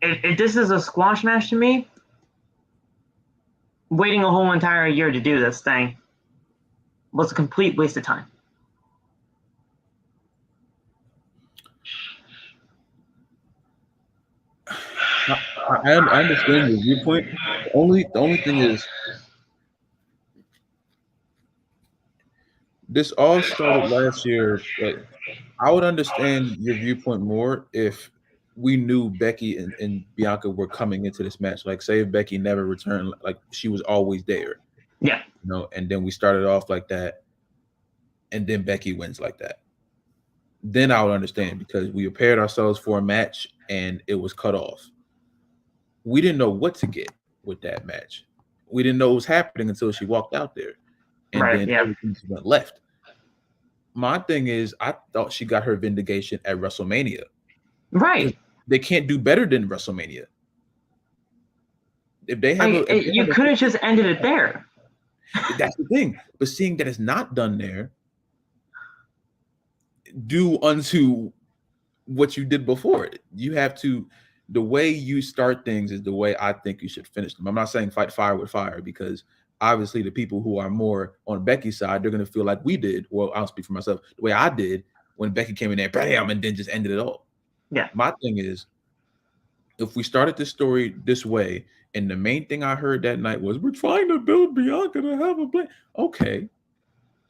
[SPEAKER 1] If this is a squash match to me, waiting a whole entire year to do this thing was a complete waste of time.
[SPEAKER 2] I understand your viewpoint. The only thing is, this all started last year. Like, I would understand your viewpoint more if we knew Becky and Bianca were coming into this match. Like, say if Becky never returned, like she was always there.
[SPEAKER 1] Yeah.
[SPEAKER 2] You know, and then we started off like that, and then Becky wins like that. Then I would understand, because we prepared ourselves for a match and it was cut off. We didn't know what to get with that match. We didn't know what was happening until she walked out there, and then everything went left. My thing is, I thought she got her vindication at WrestleMania.
[SPEAKER 1] Right.
[SPEAKER 2] They can't do better than WrestleMania. If they have,
[SPEAKER 1] you could have just ended it there.
[SPEAKER 2] That's the thing. But seeing that it's not done there, do unto what you did before. You have to. The way you start things is the way I think you should finish them. I'm not saying fight fire with fire, because obviously the people who are more on Becky's side, they're going to feel like we did. Well, I'll speak for myself. The way I did when Becky came in there, bam, and then just ended it all.
[SPEAKER 1] Yeah.
[SPEAKER 2] My thing is, if we started this story this way, and the main thing I heard that night was, we're trying to build Bianca to have a blame. Okay.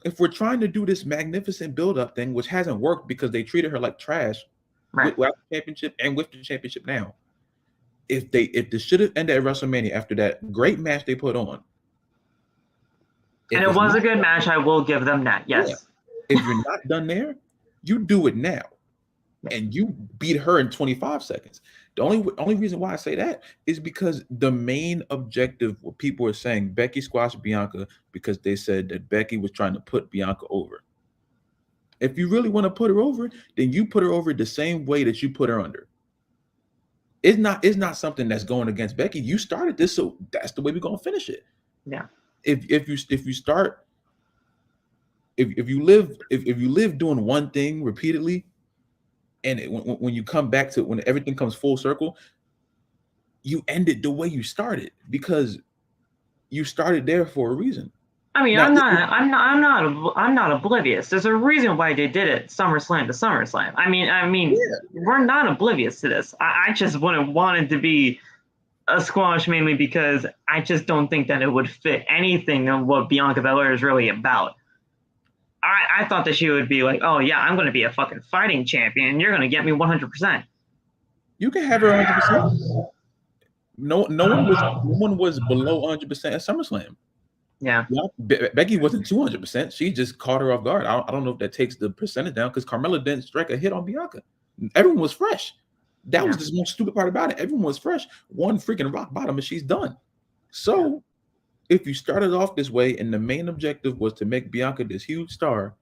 [SPEAKER 2] If we're trying to do this magnificent build-up thing, which hasn't worked because they treated her like trash,
[SPEAKER 1] right,
[SPEAKER 2] without the championship and with the championship now, if this should have ended at WrestleMania after that great match they put on,
[SPEAKER 1] and it was a good match, I will give them that. Yes.
[SPEAKER 2] Yeah. If you're not done there, you do it now, and you beat her in 25 seconds. The only reason why I say that is because the main objective, what people are saying, Becky squashed Bianca because they said that Becky was trying to put Bianca over. If you really want to put her over, then you put her over the same way that you put her under. It's not something that's going against Becky. You started this, so that's the way we're gonna finish it.
[SPEAKER 1] Yeah.
[SPEAKER 2] If you live doing one thing repeatedly, and when you come back to, when everything comes full circle, you end it the way you started, because you started there for a reason.
[SPEAKER 1] I mean, now, I'm not oblivious. There's a reason why they did it SummerSlam to SummerSlam. I mean, we're not oblivious to this. I just wouldn't want it to be a squash, mainly because I just don't think that it would fit anything of what Bianca Belair is really about. I thought that she would be like, oh yeah, I'm going to be a fucking fighting champion, and you're going to get me 100%.
[SPEAKER 2] You can have her 100%. No one was below 100% at SummerSlam.
[SPEAKER 1] Yeah.
[SPEAKER 2] Becky wasn't 200%. She just caught her off guard. I don't know if that takes the percentage down, because Carmella didn't strike a hit on Bianca. Everyone was fresh. That was the most stupid part about it. Everyone was fresh. One freaking rock bottom, and she's done. So if you started off this way, and the main objective was to make Bianca this huge star,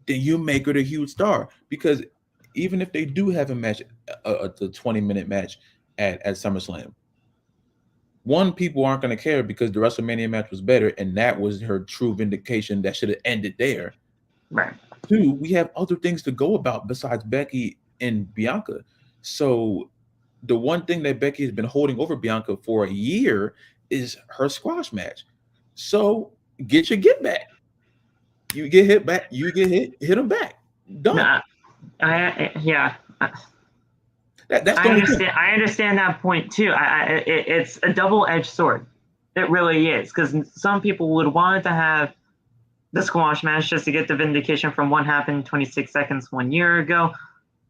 [SPEAKER 2] then you make her the huge star. Because even if they do have a match, a 20-minute match at SummerSlam, people aren't going to care, because the WrestleMania match was better, and that was her true vindication that should have ended there.
[SPEAKER 1] Right.
[SPEAKER 2] Two, we have other things to go about besides Becky and Bianca. So the one thing that Becky has been holding over Bianca for a year is her squash match. So get your get back. You get hit back. You get hit them back. Done.
[SPEAKER 1] Nah, yeah.
[SPEAKER 2] That's the only thing.
[SPEAKER 1] I understand that point too. It's a double-edged sword. It really is, because some people would want to have the squash match just to get the vindication from what happened 26 seconds 1 year ago.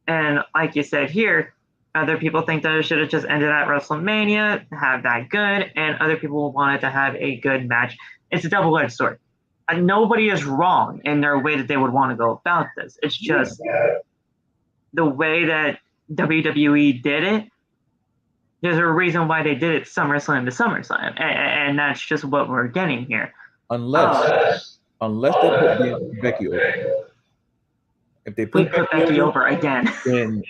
[SPEAKER 1] And like you said here, other people think that it should have just ended at WrestleMania, have that good, and other people wanted to have a good match. It's a double-edged sword. And nobody is wrong in their way that they would want to go about this. It's just the way that WWE did it. There's a reason why they did it SummerSlam to SummerSlam, and that's just what we're getting here.
[SPEAKER 2] Unless they put Becky over. If they put
[SPEAKER 1] Becky over again,
[SPEAKER 2] then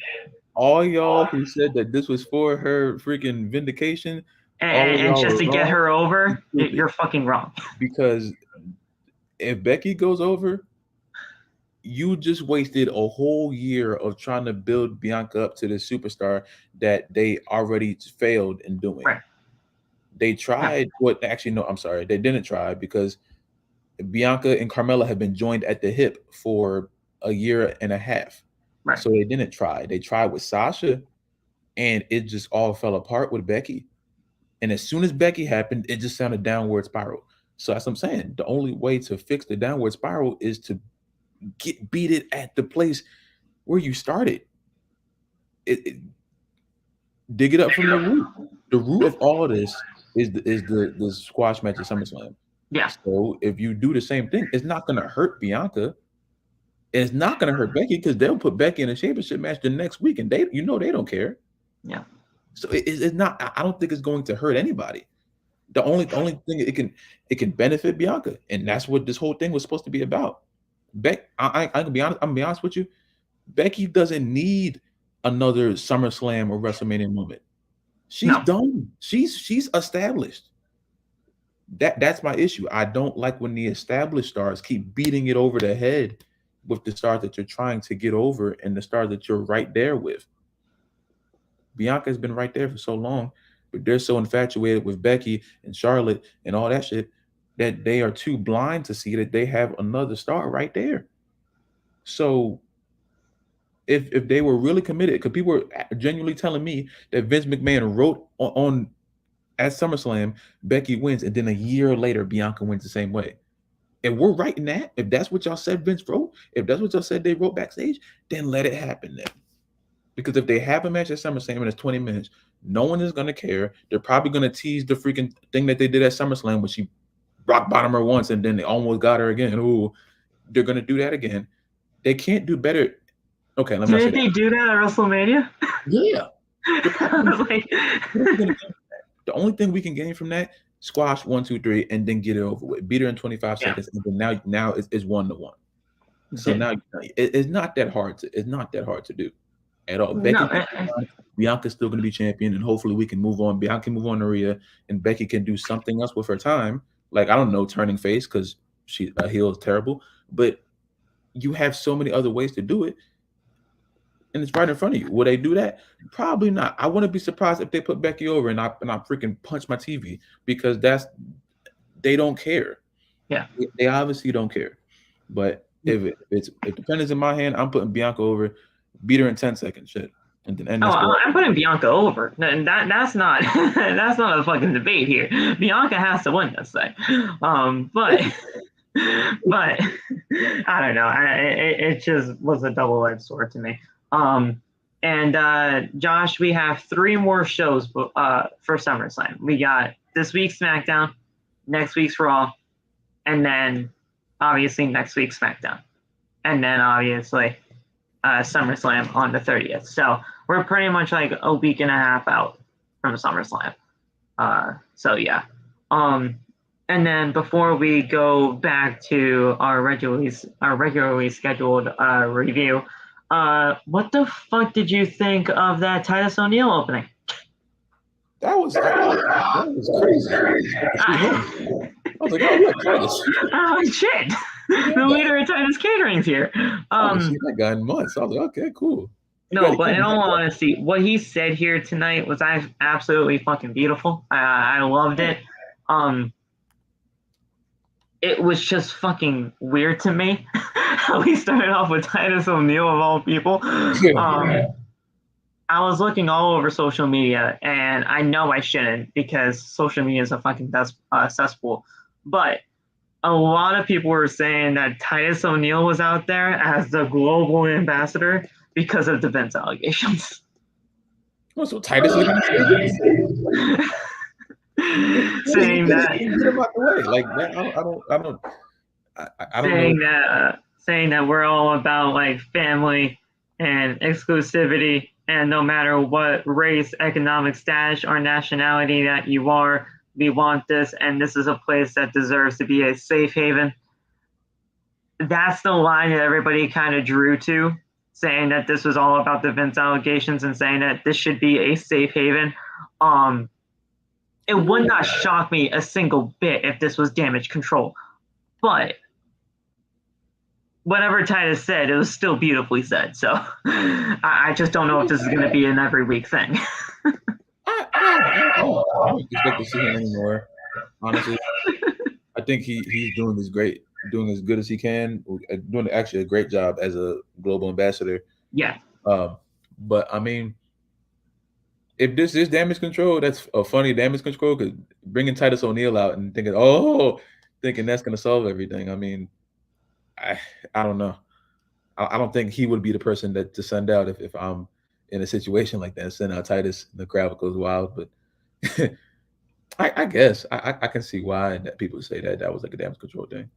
[SPEAKER 2] all y'all who said that this was for her freaking vindication
[SPEAKER 1] and just to get her over, you're fucking wrong.
[SPEAKER 2] Because if Becky goes over, you just wasted a whole year of trying to build Bianca up to the superstar that they already failed in doing.
[SPEAKER 1] Right.
[SPEAKER 2] They tried they didn't try, because Bianca and Carmella have been joined at the hip for a year and a half.
[SPEAKER 1] Right.
[SPEAKER 2] So they didn't try. They tried with Sasha, and it just all fell apart with Becky. And as soon as Becky happened, it just sounded downward spiral. So that's what I'm saying. The only way to fix the downward spiral is to beat it at the place where you started. Dig it up from the root. The root of all of this is the squash match at SummerSlam.
[SPEAKER 1] Yeah.
[SPEAKER 2] So if you do the same thing, it's not going to hurt Bianca. It's not going to hurt Becky, because they'll put Becky in a championship match the next week, and they don't care.
[SPEAKER 1] Yeah. So
[SPEAKER 2] it's not. I don't think it's going to hurt anybody. The only thing it can benefit Bianca, and that's what this whole thing was supposed to be about. I can be honest. I'm gonna be honest with you. Becky doesn't need another SummerSlam or WrestleMania moment. She's done. She's established. That's my issue. I don't like when the established stars keep beating it over the head with the stars that you're trying to get over and the stars that you're right there with. Bianca's been right there for so long, but they're so infatuated with Becky and Charlotte and all that shit that they are too blind to see that they have another star right there. So if they were really committed, because people were genuinely telling me that Vince McMahon wrote on at SummerSlam, Becky wins, and then a year later, Bianca wins the same way. And we're writing that. If that's what y'all said Vince wrote, if that's what y'all said they wrote backstage, then let it happen then. Because if they have a match at SummerSlam and it's 20 minutes, no one is going to care. They're probably going to tease the freaking thing that they did at SummerSlam when she rock bottom her once and then they almost got her again. Ooh, they're going to do that again. They can't do better. Okay, let me
[SPEAKER 1] Did they do that at WrestleMania?
[SPEAKER 2] Yeah.
[SPEAKER 1] Like...
[SPEAKER 2] The only thing we can gain from that, squash 1, 2, 3, and then get it over with. Beat her in 25 seconds, and then now it's 1-1. So now it's not that hard to do at all. Bianca's still going to be champion, and hopefully we can move on. Bianca can move on to Rhea, and Becky can do something else with her time. Like, I don't know, turning face, because a heel is terrible. But you have so many other ways to do it, and it's right in front of you. Will they do that? Probably not. I wouldn't be surprised if they put Becky over and I freaking punch my TV, because they don't care.
[SPEAKER 1] Yeah,
[SPEAKER 2] they obviously don't care. But if the pen is in my hand, I'm putting Bianca over, beat her in 10 seconds, shit. And then
[SPEAKER 1] I'm putting Bianca over. And that's not that's not a fucking debate here. Bianca has to win this thing. But I don't know. It just was a double-edged sword to me. And Josh, we have 3 more shows for SummerSlam. We got this week's SmackDown, next week's Raw, and then obviously next week's SmackDown, and then obviously SummerSlam on the 30th. So we're pretty much like a week and a half out from SummerSlam. So yeah. And then before we go back to our regularly scheduled review, what the fuck did you think of that Titus O'Neil opening?
[SPEAKER 2] That was crazy. I was like, oh, look, Titus.
[SPEAKER 1] Oh, shit. The leader of Titus Catering's here.
[SPEAKER 2] I haven't seen that guy in months. I was like, okay, cool.
[SPEAKER 1] No, but in all honesty, what he said here tonight was absolutely fucking beautiful. I loved it. It was just fucking weird to me how he started off with Titus O'Neil of all people. I was looking all over social media, and I know I shouldn't because social media is a fucking cesspool. But a lot of people were saying that Titus O'Neil was out there as the global ambassador because of the Vince allegations.
[SPEAKER 2] Oh, so Titus is going to
[SPEAKER 1] saying that.
[SPEAKER 2] Get him out the way. Like I don't know.
[SPEAKER 1] Saying that we're all about like family and exclusivity, and no matter what race, economic status, or nationality that you are, we want this, and this is a place that deserves to be a safe haven. That's the line that everybody kind of drew to, saying that this was all about the Vince allegations and saying that this should be a safe haven. It would not shock me a single bit if this was Damage Control. But whatever Titus said, it was still beautifully said. So I just don't know if this is going to be an every week thing.
[SPEAKER 2] I don't expect to see him anymore, honestly. I think he's doing as good as he can, doing actually a great job as a global ambassador.
[SPEAKER 1] Yeah.
[SPEAKER 2] But I mean, if this is Damage Control, that's a funny Damage Control, because bringing Titus O'Neil out and thinking that's going to solve everything. I mean, I don't know. I don't think he would be the person to send out if I'm in a situation like that. Send out Titus, and the crowd goes wild. But I guess I can see why that people say that was like a Damage Control thing.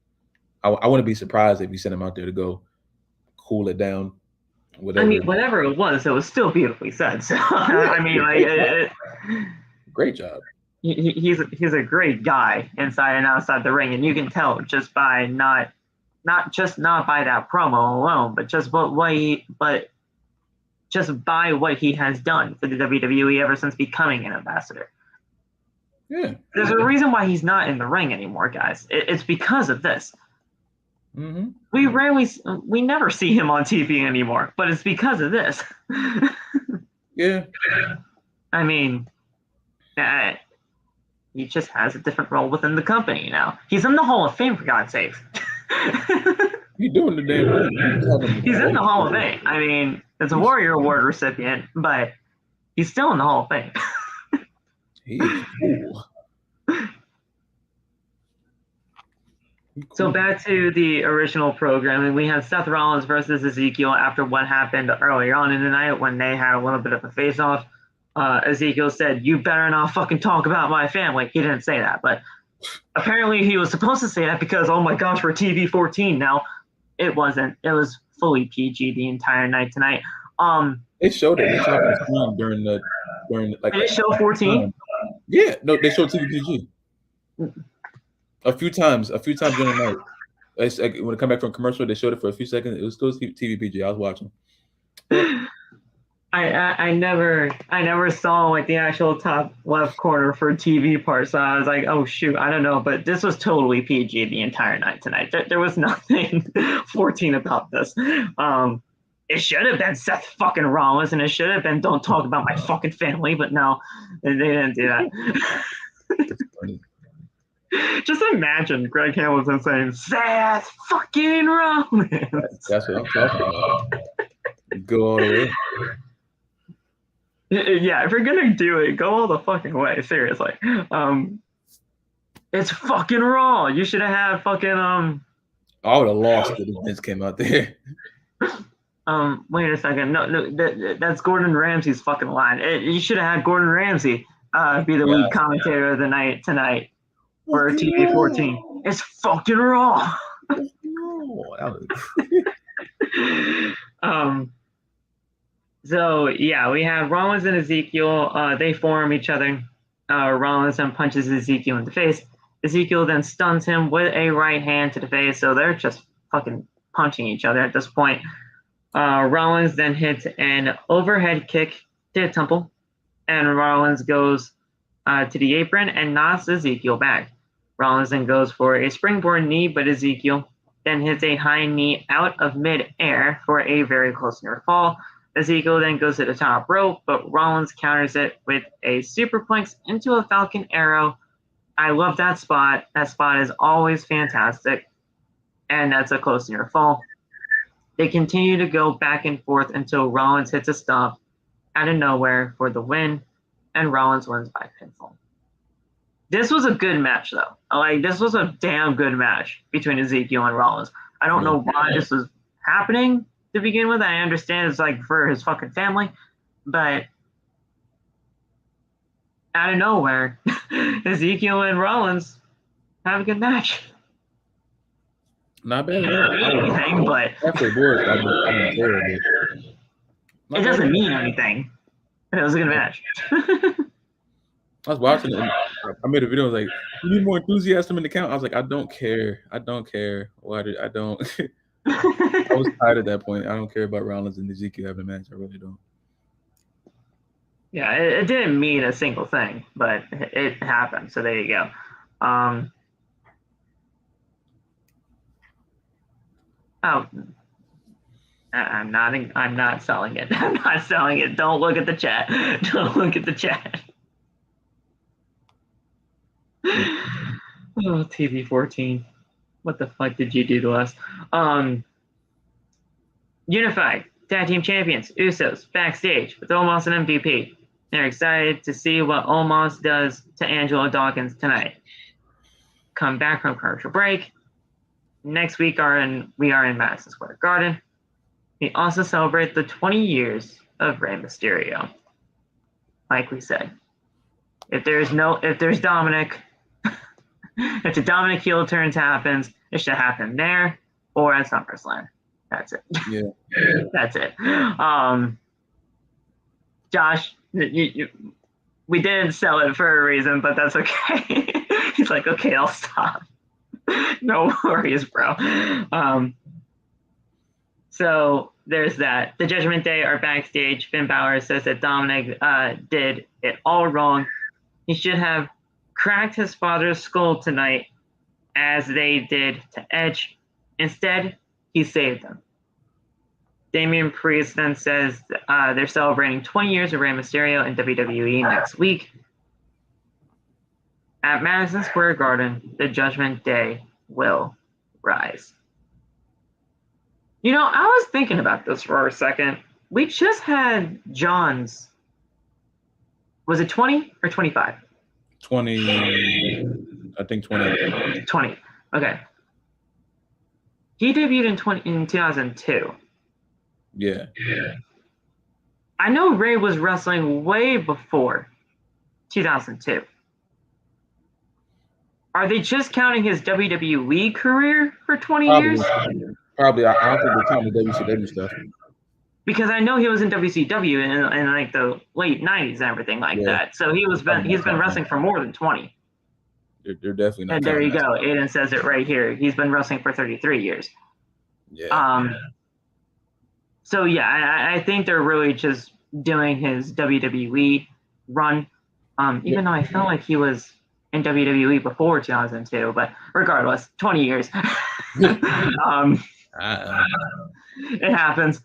[SPEAKER 2] I wouldn't be surprised if you sent him out there to go cool it down. Whatever.
[SPEAKER 1] I mean, whatever it was still beautifully said. So I mean, like,
[SPEAKER 2] great job.
[SPEAKER 1] He's a great guy inside and outside the ring, and you can tell just by not by that promo alone, but just just by what he has done for the WWE ever since becoming an ambassador.
[SPEAKER 2] Yeah.
[SPEAKER 1] There's a reason why he's not in the ring anymore, guys. It's because of this.
[SPEAKER 2] Mm-hmm.
[SPEAKER 1] We never see him on TV anymore, but it's because of this.
[SPEAKER 2] Yeah.
[SPEAKER 1] I mean, he just has a different role within the company now. He's in the Hall of Fame, for God's sake.
[SPEAKER 2] He's doing the damn thing.
[SPEAKER 1] He's in the Hall of Fame. I mean, it's a Warrior Award recipient, but he's still in the Hall of Fame.
[SPEAKER 2] He is cool.
[SPEAKER 1] So back to the original programming, we had Seth Rollins versus Ezekiel after what happened earlier on in the night when they had a little bit of a face-off. Ezekiel said, "You better not fucking talk about my family." He didn't say that, but apparently he was supposed to say that because, oh my gosh, we're TV 14 now. It wasn't. It was fully PG the entire night tonight.
[SPEAKER 2] They showed it. They showed the screen during like.
[SPEAKER 1] Did it show 14?
[SPEAKER 2] Yeah, no, they showed TV PG. A few times during the night. It's like when it come back from commercial, they showed it for a few seconds. It was still TV PG. I was watching.
[SPEAKER 1] I never saw like the actual top left corner for TV part, so I was like, oh shoot, I don't know, but this was totally PG the entire night tonight. There was nothing 14 about this. It should have been Seth fucking Rollins, and it should have been don't talk about my fucking family, but no, they didn't do that.
[SPEAKER 2] That's funny.
[SPEAKER 1] Just imagine Greg Hamilton saying, Seth fucking Rollins.
[SPEAKER 2] That's what I'm talking about. Go all the way.
[SPEAKER 1] Yeah, if you're gonna do it, go all the fucking way. Seriously. It's fucking Raw. You should have had fucking
[SPEAKER 2] I would have lost if Vince came out there.
[SPEAKER 1] Wait a second. No, that's Gordon Ramsay's fucking line. You should have had Gordon Ramsay be the lead commentator of the night tonight for TV 14. It's fucking Raw. So yeah, we have Rollins and Ezekiel. They forearm each other. Rollins then punches Ezekiel in the face. Ezekiel then stuns him with a right hand to the face. So they're just fucking punching each other at this point. Rollins then hits an overhead kick to the temple, and Rollins goes to the apron and knocks Ezekiel back. Rollins then goes for a springboard knee, but Ezekiel then hits a high knee out of mid-air for a very close near fall. Ezekiel then goes to the top rope, but Rollins counters it with a superplex into a Falcon Arrow. I love that spot. That spot is always fantastic. And that's a close near fall. They continue to go back and forth until Rollins hits a stop out of nowhere for the win, and Rollins wins by pinfall. This was a good match, though. Like, this was a damn good match between Ezekiel and Rollins. I don't know why this was happening to begin with. I understand it's like for his fucking family, but out of nowhere, Ezekiel and Rollins have a good match.
[SPEAKER 2] Not bad.
[SPEAKER 1] Anything, but
[SPEAKER 2] After work, I didn't care of it.
[SPEAKER 1] It doesn't mean anything. It was a good match.
[SPEAKER 2] I was watching it. And I made a video. I was like, "You need more enthusiasm in the count." I was like, "I don't care. I don't care. Why did I don't?" I was tired at that point. I don't care about Rollins and Ezekiel having a match. I really don't.
[SPEAKER 1] Yeah, it didn't mean a single thing, but it happened. So there you go. I'm not selling it. I'm not selling it. Don't look at the chat. Don't look at the chat. Oh, TV14. What the fuck did you do to us? Unified Tag Team Champions, Usos, backstage with Omos and MVP. They're excited to see what Omos does to Angelo Dawkins tonight. Come back from commercial break. Next week we are in Madison Square Garden. We also celebrate the 20 years of Rey Mysterio. Like we said, if there's Dominic, if the Dominic heel turns happens, it should happen there or at SummerSlam. That's it.
[SPEAKER 2] Yeah.
[SPEAKER 1] That's it. Josh, we didn't sell it for a reason, but that's okay. He's like, okay, I'll stop. No worries, bro. So there's that. The Judgment Day are backstage. Finn Balor says that Dominic did it all wrong. He should have cracked his father's skull tonight as they did to Edge. Instead, he saved them. Damian Priest then says they're celebrating 20 years of Rey Mysterio in WWE next week. At Madison Square Garden, the Judgment Day will rise. You know, I was thinking about this for a second. We just had John's. Was it 20 or 25?
[SPEAKER 2] 20. I think 20.
[SPEAKER 1] 20. Okay. He debuted in 2002.
[SPEAKER 2] Yeah.
[SPEAKER 1] I know Ray was wrestling way before 2002. Are they just counting his WWE career for 20 years?
[SPEAKER 2] Probably. I don't think they count the WCW stuff.
[SPEAKER 1] Because I know he was in WCW in like the late 90s and everything like that. So he's been wrestling for more than 20.
[SPEAKER 2] They're definitely not.
[SPEAKER 1] And there you go. Aiden says it right here. He's been wrestling for 33 years.
[SPEAKER 2] Yeah.
[SPEAKER 1] So yeah, I think they're really just doing his WWE run. Even though I felt like he was in WWE before 2002, but regardless, 20 years. It happens.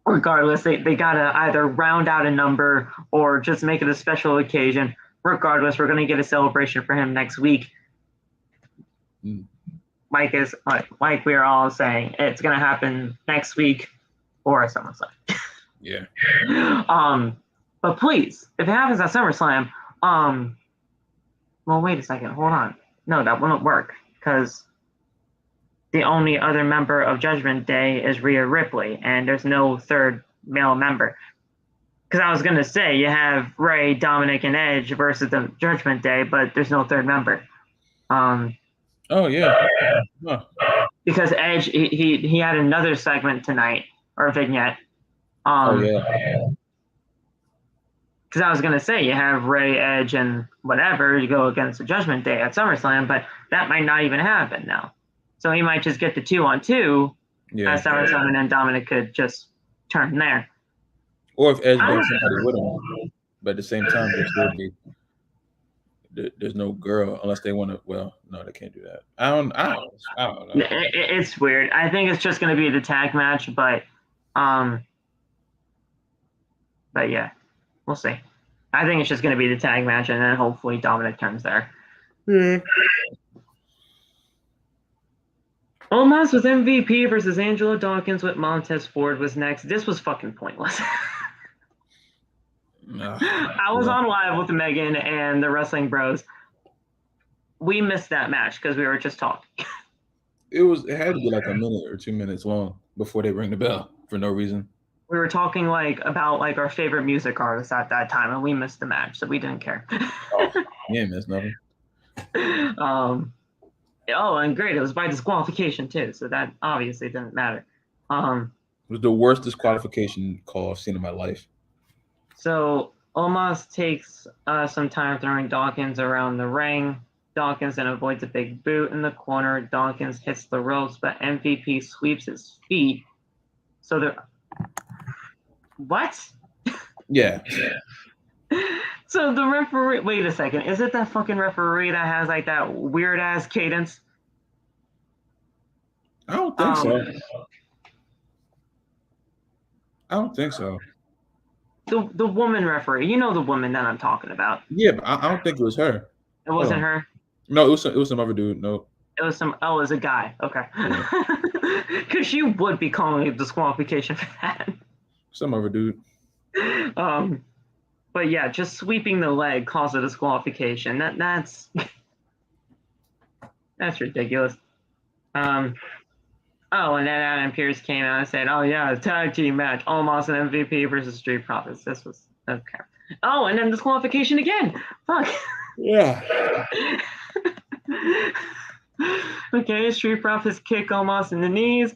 [SPEAKER 1] Regardless, they gotta either round out a number or just make it a special occasion. Regardless, we're gonna get a celebration for him next week. Like we are all saying, it's gonna happen next week or at SummerSlam.
[SPEAKER 2] Yeah.
[SPEAKER 1] But please, if it happens at SummerSlam, well, wait a second, hold on. No, that wouldn't work because the only other member of Judgment Day is Rhea Ripley, and there's no third male member. Because I was going to say, you have Ray, Dominic, and Edge versus the Judgment Day, but there's no third member.
[SPEAKER 2] Oh, yeah. Huh.
[SPEAKER 1] Because Edge, he had another segment tonight, or vignette.
[SPEAKER 2] Oh, yeah.
[SPEAKER 1] Because I was going to say, you have Ray, Edge, and whatever, you go against the Judgment Day at SummerSlam, but that might not even happen now. So he might just get the 2-on-2 at SummerSlam, and then Dominic could just turn there.
[SPEAKER 2] Or if Edge brings somebody with him, but at the same time, there's no girl unless they want to. Well, no, they can't do that. I don't know.
[SPEAKER 1] It's weird. I think it's just going to be the tag match, but yeah, we'll see. I think it's just going to be the tag match, and then hopefully Dominic turns there.
[SPEAKER 2] Yeah.
[SPEAKER 1] Omos with MVP versus Angelo Dawkins with Montez Ford was next. This was fucking pointless. I was on live with Megan and the Wrestling Bros. We missed that match because we were just talking.
[SPEAKER 2] It had to be like a minute or 2 minutes long before they ring the bell for no reason.
[SPEAKER 1] We were talking about our favorite music artists at that time, and we missed the match, so we didn't care.
[SPEAKER 2] Yeah, missed nothing.
[SPEAKER 1] And great, it was by disqualification too, so that obviously didn't matter.
[SPEAKER 2] It was the worst disqualification call I've seen in my life.
[SPEAKER 1] So Omos takes some time throwing Dawkins around the ring. Dawkins then avoids a big boot in the corner. Dawkins hits the ropes, but MVP sweeps his feet. So they're... What?
[SPEAKER 2] Yeah.
[SPEAKER 1] So the referee... Wait a second. Is it that fucking referee that has like that weird-ass cadence?
[SPEAKER 2] I don't think so. I don't think so.
[SPEAKER 1] The woman referee. You know the woman that I'm talking about.
[SPEAKER 2] Yeah, but I don't think it was her.
[SPEAKER 1] It wasn't her?
[SPEAKER 2] No, it was some other dude. No.
[SPEAKER 1] It was it was a guy. Okay. Because you would be calling a disqualification for that.
[SPEAKER 2] Some other dude.
[SPEAKER 1] But yeah, just sweeping the leg caused a disqualification. That's ridiculous. And then Adam Pearce came out and said, "Oh yeah, tag team match, Omos and MVP versus Street Profits." This was okay. Oh, and then disqualification again. Fuck.
[SPEAKER 2] Yeah.
[SPEAKER 1] Okay, Street Profits kick Omos in the knees.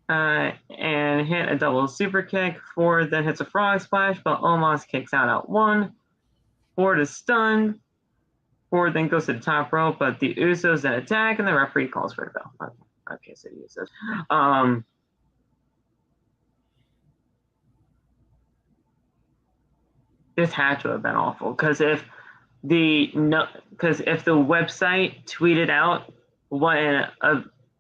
[SPEAKER 1] And hit a double super kick. Ford then hits a frog splash, but Omos kicks out at 1. Ford is stunned. Ford then goes to the top rope, but the Usos then attack, and the referee calls for a bell. Okay, so the Usos. This had to have been awful because if the website tweeted out what an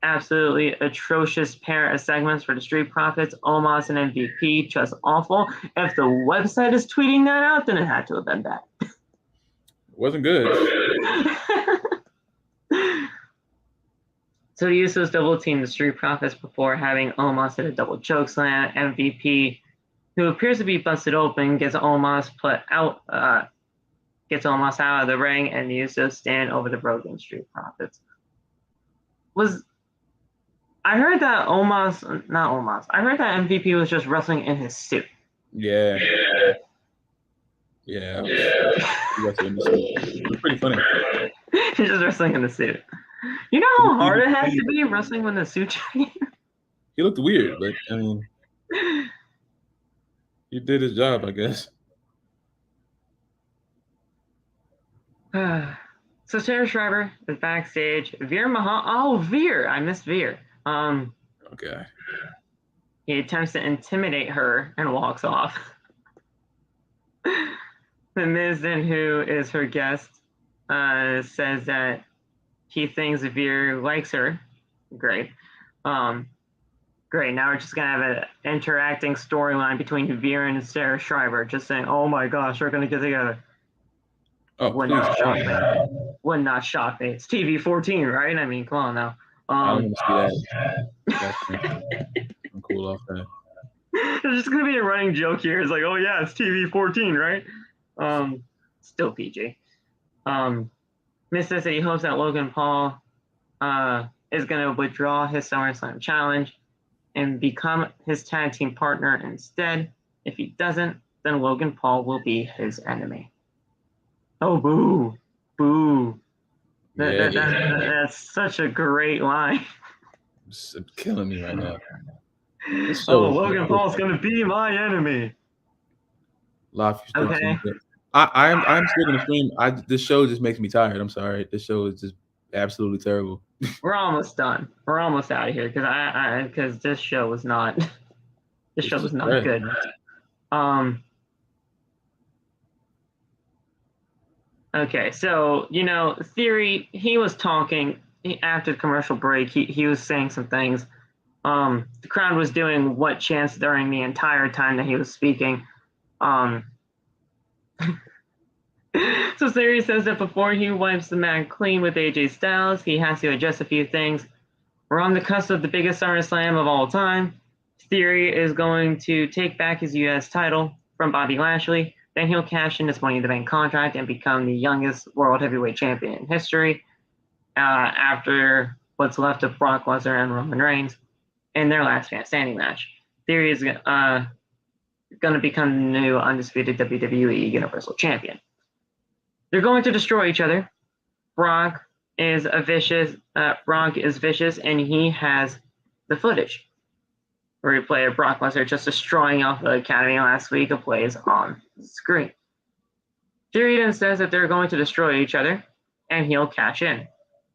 [SPEAKER 1] absolutely atrocious pair of segments for the Street Profits, Omos and MVP, just awful. If the website is tweeting that out, then it had to have been bad.
[SPEAKER 2] It wasn't good.
[SPEAKER 1] So the Usos double team the Street Profits before having Omos hit a double chokeslam. MVP, who appears to be busted open, gets Omos out of the ring, and the Usos stand over the broken Street Profits. I heard that I heard that MVP was just wrestling in his suit.
[SPEAKER 2] Yeah. It was pretty funny.
[SPEAKER 1] He's just wrestling in the suit. You know how hard it has to be wrestling with a suit?
[SPEAKER 2] He looked weird, but I mean, he did his job, I guess.
[SPEAKER 1] So Sarah Schreiber is backstage. Veer Mahan. Oh, Veer. I missed Veer.
[SPEAKER 2] Okay.
[SPEAKER 1] He attempts to intimidate her and walks off. The Miz, then, who is her guest, says that he thinks Veer likes her. Great. Great. Now we're just going to have an interacting storyline between Veer and Sarah Schreiber, just saying, "Oh my gosh, we're going to get together."
[SPEAKER 2] Oh,
[SPEAKER 1] Would not shock me. Would not shock me. It's TV 14, right? I mean, come on now.
[SPEAKER 2] I don't want to see that. I'm cool off that.
[SPEAKER 1] There's just going to be a running joke here. It's like, oh yeah, it's TV 14, right? Still PG. Miz says that he hopes that Logan Paul is going to withdraw his SummerSlam challenge and become his tag team partner instead. If he doesn't, then Logan Paul will be his enemy. Oh, boo. Boo. That's such a great line.
[SPEAKER 2] It's killing me right now.
[SPEAKER 1] Logan Paul's going to be my enemy.
[SPEAKER 2] Okay. I'm still going to stream. This show just makes me tired. I'm sorry. This show is just absolutely terrible.
[SPEAKER 1] We're almost done. We're almost out of here because this show was not good. Okay, so Theory, he was talking after the commercial break. He was saying some things. The crowd was doing what chants during the entire time that he was speaking. So Theory says that before he wipes the mat clean with AJ Styles, he has to adjust a few things. We're on the cusp of the biggest SummerSlam of all time. Theory is going to take back his U.S. title from Bobby Lashley. Then he'll cash in his Money in the Bank contract and become the youngest World Heavyweight Champion in history after what's left of Brock Lesnar and Roman Reigns in their last man standing match. Theory is going to become the new undisputed WWE Universal Champion. They're going to destroy each other. Brock is vicious, and he has the footage. A replay of Brock Lesnar just destroying Alpha Academy last week plays on the screen. Theory then says that they're going to destroy each other, and he'll cash in.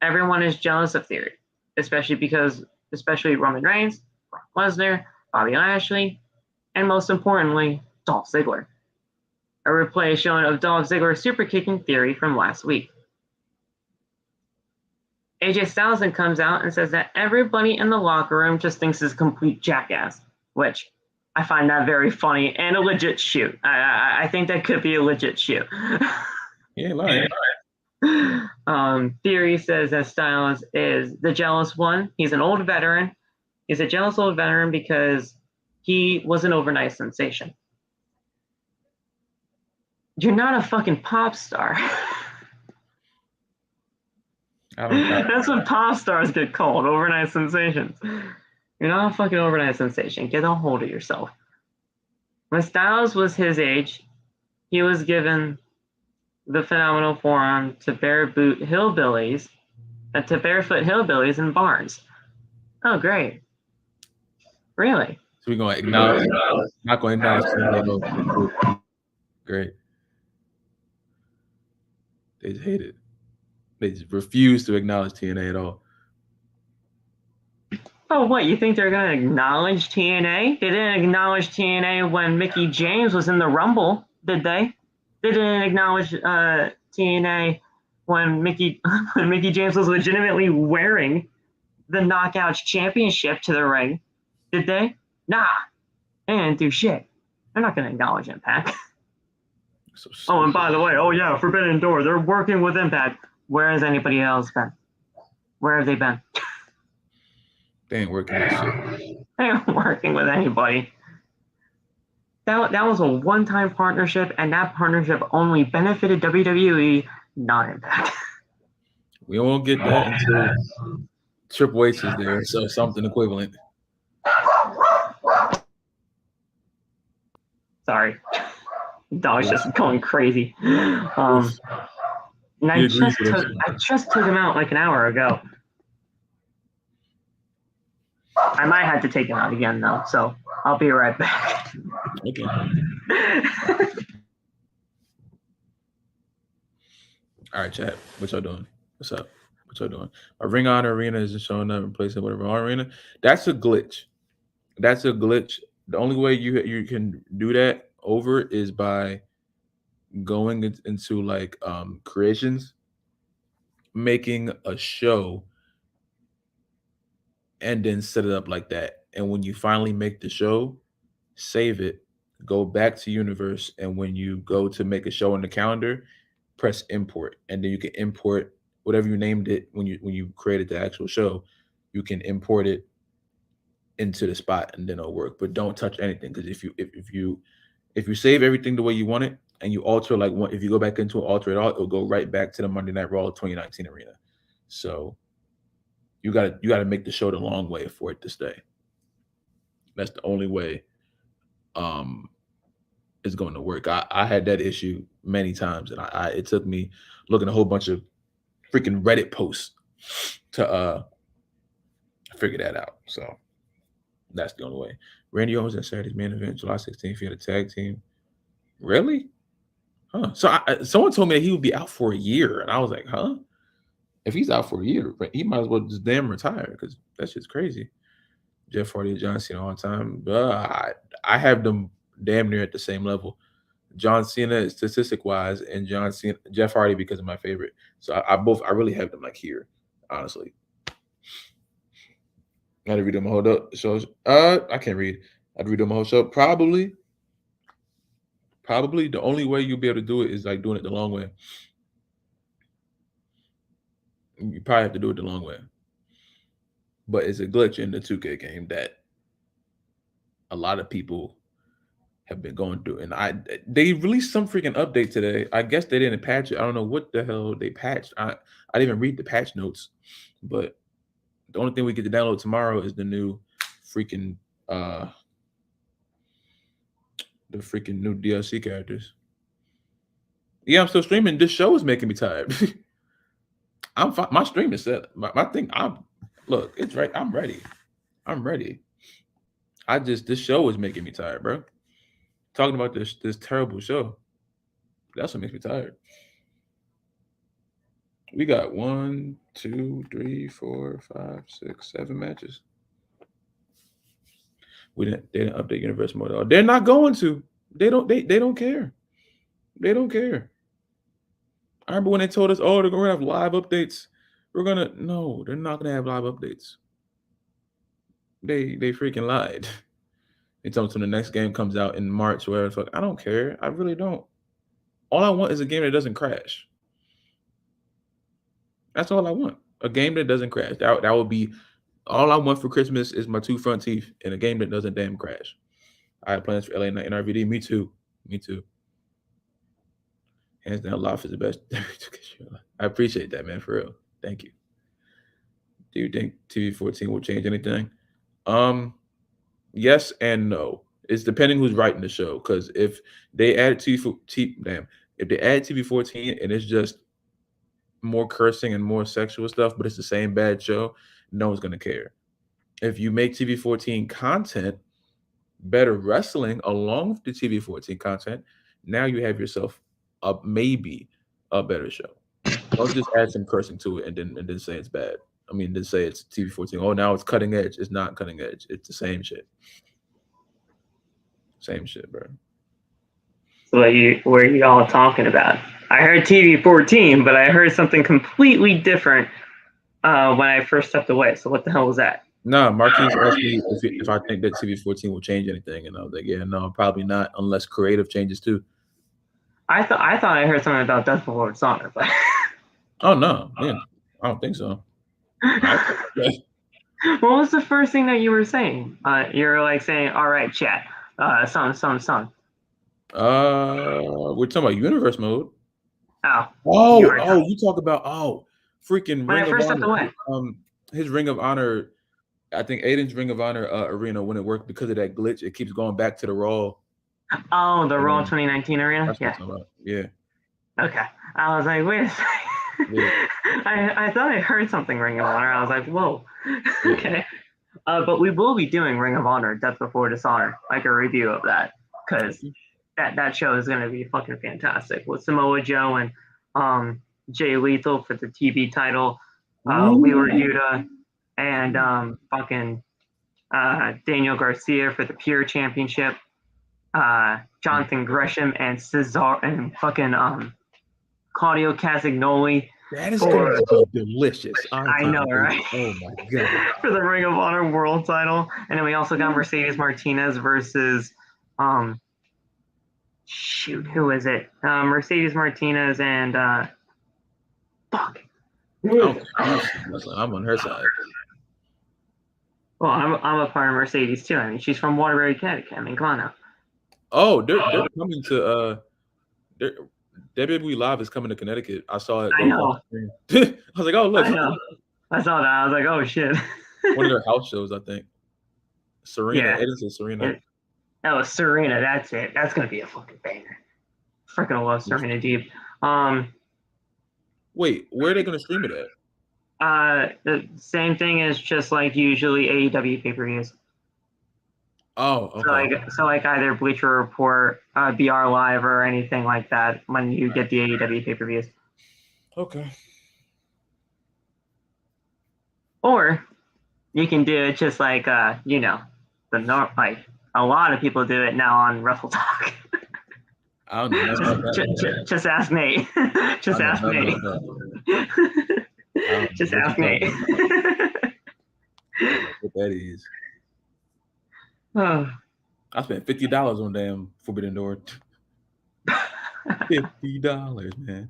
[SPEAKER 1] Everyone is jealous of Theory, especially Roman Reigns, Brock Lesnar, Bobby Lashley, and most importantly, Dolph Ziggler. A replay is shown of Dolph Ziggler super kicking Theory from last week. AJ Styles then comes out and says that everybody in the locker room just thinks he's a complete jackass, which I find that very funny and a legit shoot. I think that could be a legit shoot.
[SPEAKER 2] Yeah, lying.
[SPEAKER 1] Theory says that Styles is the jealous one. He's an old veteran. He's a jealous old veteran because he was an overnight sensation. You're not a fucking pop star. That's what pop stars get called, overnight sensations. You're not a fucking overnight sensation. Get a hold of yourself. When Styles was his age, he was given the phenomenal forearm to barefoot hillbillies in bars. Oh, great. Really?
[SPEAKER 2] So we're going to acknowledge, not going to acknowledge. Great. They just hate it. They just refuse to acknowledge TNA at all.
[SPEAKER 1] Oh, what? You think they're going to acknowledge TNA? They didn't acknowledge TNA when Mickie James was in the Rumble, did they? They didn't acknowledge TNA when Mickie James was legitimately wearing the Knockouts Championship to the ring, did they? Nah. They didn't do shit. They're not going to acknowledge Impact. Oh, and by the way, Forbidden Door. They're working with Impact. Where has anybody else been? Where have they been?
[SPEAKER 2] They ain't working with shit.
[SPEAKER 1] They aren't working with anybody. That was a one-time partnership, and that partnership only benefited WWE, not Impact.
[SPEAKER 2] We won't get that until Triple H is there, so something equivalent. Sorry. Dog's just going crazy. And I just took him out like an hour ago. I might have to take him out again, though, so I'll be right back. Okay. All right, chat. What y'all doing? What's up? What y'all doing? A Ring Honor Arena isn't showing up in place of whatever arena. That's a glitch. The only way you can do that over is by going into like creations, making a show, and then set it up like that. And when you finally make the show, save it, go back to Universe, and when you go to make a show in the calendar, press import, and then you can import whatever you named it when you created the actual show. You can import it into the spot, and then it'll work. But don't touch anything, because if you save everything the way you want it, and you alter if you go back into it, alter it all, it'll go right back to the Monday Night Raw 2019 arena. So you gotta make the show the long way for it to stay. That's the only way it's going to work. I had that issue many times, and it took me looking at a whole bunch of freaking Reddit posts to figure that out. So that's the only way. Randy Owens at Saturday's main event, July 16th, he had a tag team. Really? Huh. So someone told me that he would be out for a year, and I was like, huh? If he's out for a year, he might as well just damn retire, because that shit's crazy. Jeff Hardy and John Cena all the time. I have them damn near at the same level. John Cena statistic wise, and Jeff Hardy because of my favorite. So I really have them like here, honestly. I had to read them a whole show. I can't read. I'd read them a whole show. Probably the only way you'll be able to do it is like doing it the long way. You probably have to do it the long way. But it's a glitch in the 2K game that a lot of people have been going through. And they released some freaking update today. I guess they didn't patch it. I don't know what the hell they patched. I didn't even read the patch notes. But the only thing we get to download tomorrow is the new freaking new DLC characters. Yeah, I'm still streaming. This show is making me tired. I'm fine. My stream is set. My thing. Look. It's right. I'm ready. This show is making me tired, bro. Talking about this terrible show. That's what makes me tired. We got 1, 2, 3, 4, 5, 6, 7 matches. They didn't update Universe Mode at all. They're not going to. They don't care. They don't care. I remember when they told us, oh, they're gonna have live updates. No, they're not gonna have live updates. They freaking lied. They told us when the next game comes out in March, where it's like, I don't care. I really don't. All I want is a game that doesn't crash. That's all I want. A game that doesn't crash. That would be all I want for Christmas is my 2 front teeth and a game that doesn't damn crash. I have plans for LA Night and RVD. Me too. Hands down, Loft is the best. I appreciate that, man, for real. Thank you. Do you think TV 14 will change anything? Yes and no. It's depending who's writing the show. Because if they add if they add TV 14 and it's just more cursing and more sexual stuff, but it's the same bad show, no one's gonna care. If you make TV 14 content, better wrestling along with the TV 14 content, now you have yourself maybe a better show. Don't just add some cursing to it and then say it's bad. I mean, then say it's TV 14. Oh, now it's cutting edge. It's not cutting edge. It's the same shit. Same shit, bro.
[SPEAKER 1] So what are you all talking about? I heard TV 14, but I heard something completely different when I first stepped away. So what the hell was that?
[SPEAKER 2] No, Marquise asked me if I think that TV 14 will change anything, and I was like, yeah, no, probably not, unless creative changes too.
[SPEAKER 1] I thought I heard something about Death Before Dishonor, but
[SPEAKER 2] oh no, man, I don't think so.
[SPEAKER 1] What was the first thing that you were saying? You were like saying, "All right, chat, son."
[SPEAKER 2] We're talking about Universe Mode.
[SPEAKER 1] Oh,
[SPEAKER 2] you talk about freaking
[SPEAKER 1] when
[SPEAKER 2] Ring
[SPEAKER 1] I first
[SPEAKER 2] of
[SPEAKER 1] stepped
[SPEAKER 2] Honor.
[SPEAKER 1] away.
[SPEAKER 2] His Ring of Honor. I think Aiden's Ring of Honor arena, when it worked because of that glitch, it keeps going back to the Raw.
[SPEAKER 1] Oh, the Raw 2019 arena?
[SPEAKER 2] Yeah.
[SPEAKER 1] Okay. I was like, wait a second. Yeah. I thought I heard something Ring of Honor. I was like, whoa. Okay. But we will be doing Ring of Honor, Death Before Dishonor, like a review of that, because that show is going to be fucking fantastic with Samoa Joe and Jay Lethal for the TV title, Wheeler Yuta, and Daniel Garcia for the Pure Championship, Jonathan Gresham and Cesaro and fucking Claudio Castagnoli.
[SPEAKER 2] That is going to be delicious.
[SPEAKER 1] I know, right?
[SPEAKER 2] Oh my god!
[SPEAKER 1] For the Ring of Honor World Title, and then we also got Mercedes Martinez versus who is it? Mercedes Martinez and fuck.
[SPEAKER 2] I'm on her side.
[SPEAKER 1] Well, I'm a part of Mercedes too. I mean, she's from Waterbury, Connecticut. I mean, come on now.
[SPEAKER 2] Oh, they're coming to WWE Live is coming to Connecticut. I saw it.
[SPEAKER 1] I know.
[SPEAKER 2] I was like, oh look.
[SPEAKER 1] I know. I saw that. I was like, oh shit.
[SPEAKER 2] One of their house shows, I think. Serena. Yeah. It is Serena.
[SPEAKER 1] Serena. That's it. That's gonna be a fucking banger. Freaking love Serena Deep.
[SPEAKER 2] Wait, where are they gonna stream it at?
[SPEAKER 1] The same thing as just like usually AEW pay-per-views.
[SPEAKER 2] Oh, okay.
[SPEAKER 1] So like either Bleacher Report, BR Live, or anything like that when you get the AEW pay-per-views.
[SPEAKER 2] Okay.
[SPEAKER 1] Or you can do it just like like a lot of people do it now on Wrestle Talk.
[SPEAKER 2] I don't know nothing about that.
[SPEAKER 1] Just ask Nate. Just ask Nate. Just ask Nate.
[SPEAKER 2] What that is.
[SPEAKER 1] Oh.
[SPEAKER 2] I spent $50 on damn Forbidden Door. $50, man.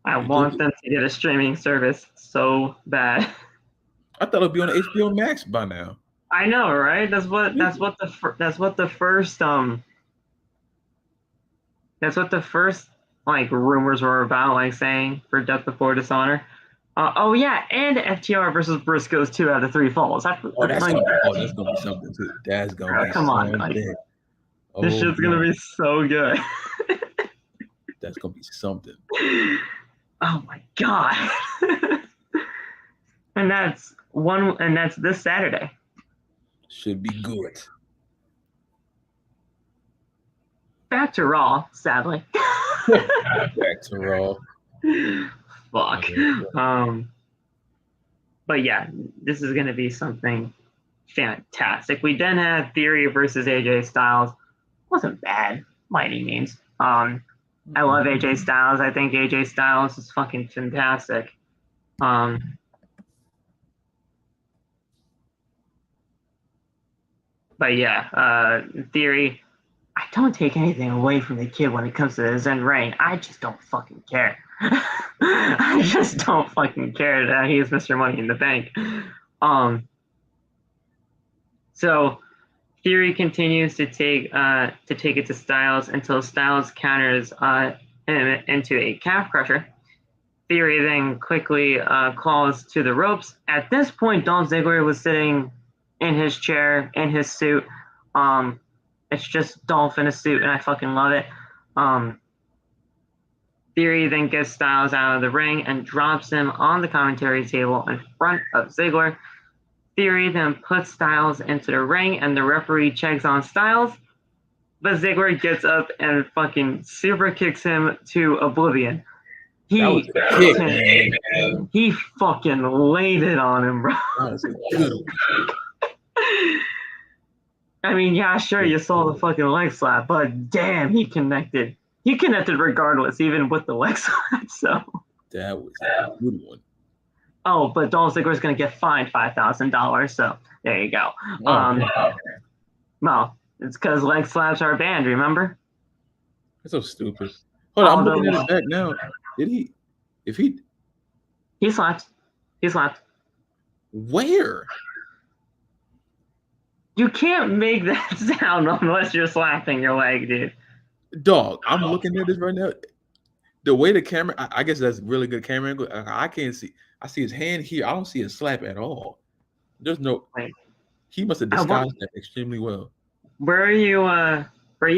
[SPEAKER 1] I want them to get a streaming service so bad.
[SPEAKER 2] I thought it'd be on HBO Max by now.
[SPEAKER 1] I know, right? That's what the first like rumors were about, like saying for Death Before Dishonor. Oh yeah, and FTR versus Briscoes 2 out of 3 falls.
[SPEAKER 2] That's gonna be something too. That's gonna be
[SPEAKER 1] come on, like, this shit's gonna be so good.
[SPEAKER 2] That's gonna be something.
[SPEAKER 1] Oh my god. and that's this Saturday.
[SPEAKER 2] Should be good.
[SPEAKER 1] Back to Raw, sadly.
[SPEAKER 2] Back to Raw.
[SPEAKER 1] Fuck. But yeah, this is gonna be something fantastic. We then had Theory versus AJ Styles. Wasn't bad by any means. I love AJ Styles. I think AJ Styles is fucking fantastic. But yeah, Theory, I don't take anything away from the kid when it comes to his end reign. I just don't fucking care. I just don't fucking care that he's Mr. Money in the Bank. So Theory continues to take it to Styles until Styles counters him into a calf crusher. Theory then quickly calls to the ropes. At this point, Dolph Ziggler was sitting in his chair, in his suit. It's just Dolph in a suit, and I fucking love it. Theory then gets Styles out of the ring and drops him on the commentary table in front of Ziggler. Theory then puts Styles into the ring, and the referee checks on Styles. But Ziggler gets up and fucking super kicks him to oblivion. He fucking laid it on him, bro. I mean, yeah, sure, you saw the fucking leg slap, but damn, he connected. He connected regardless, even with the leg slap. So
[SPEAKER 2] that was a good one.
[SPEAKER 1] Oh, but Dolph Ziggler's going to get fined $5,000. So there you go. Well, it's because leg slaps are banned. Remember?
[SPEAKER 2] That's so stupid. Hold on, I'm looking at it back now. Did he? He
[SPEAKER 1] slapped. He slapped.
[SPEAKER 2] Where?
[SPEAKER 1] You can't make that sound unless you're slapping your leg, dude.
[SPEAKER 2] Dog, I'm looking at this right now. The way the camera, I guess that's really good camera angle. I can't see. I see his hand here. I don't see a slap at all. There's no. He must have disguised that extremely well.
[SPEAKER 1] Where are you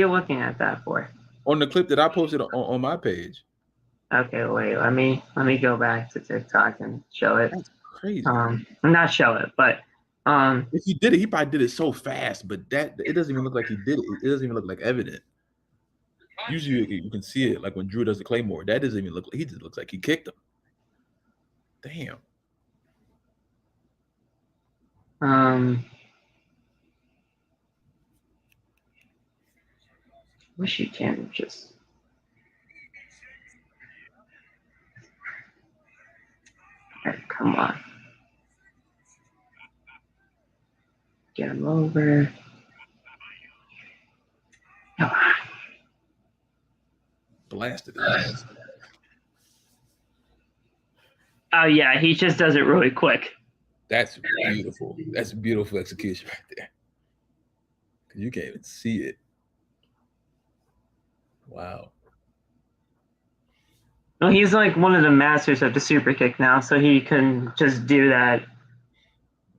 [SPEAKER 1] looking at that for?
[SPEAKER 2] On the clip that I posted on my page.
[SPEAKER 1] Okay, wait. Let me go back to TikTok and show it.
[SPEAKER 2] That's crazy.
[SPEAKER 1] Not show it, but
[SPEAKER 2] if he did it, he probably did it so fast. But that it doesn't even look like he did it. It doesn't even look like evident. Usually you can see it like when Drew does the Claymore. That doesn't even look like he just looks like he kicked him. Damn.
[SPEAKER 1] Wish you can just. Right, come on. Get him over. Come on.
[SPEAKER 2] Blasted it.
[SPEAKER 1] Oh yeah, he just does it really quick.
[SPEAKER 2] That's beautiful. That's beautiful execution right there. Because you can't even see it. Wow.
[SPEAKER 1] Well, he's like one of the masters of the super kick now, so he can just do that.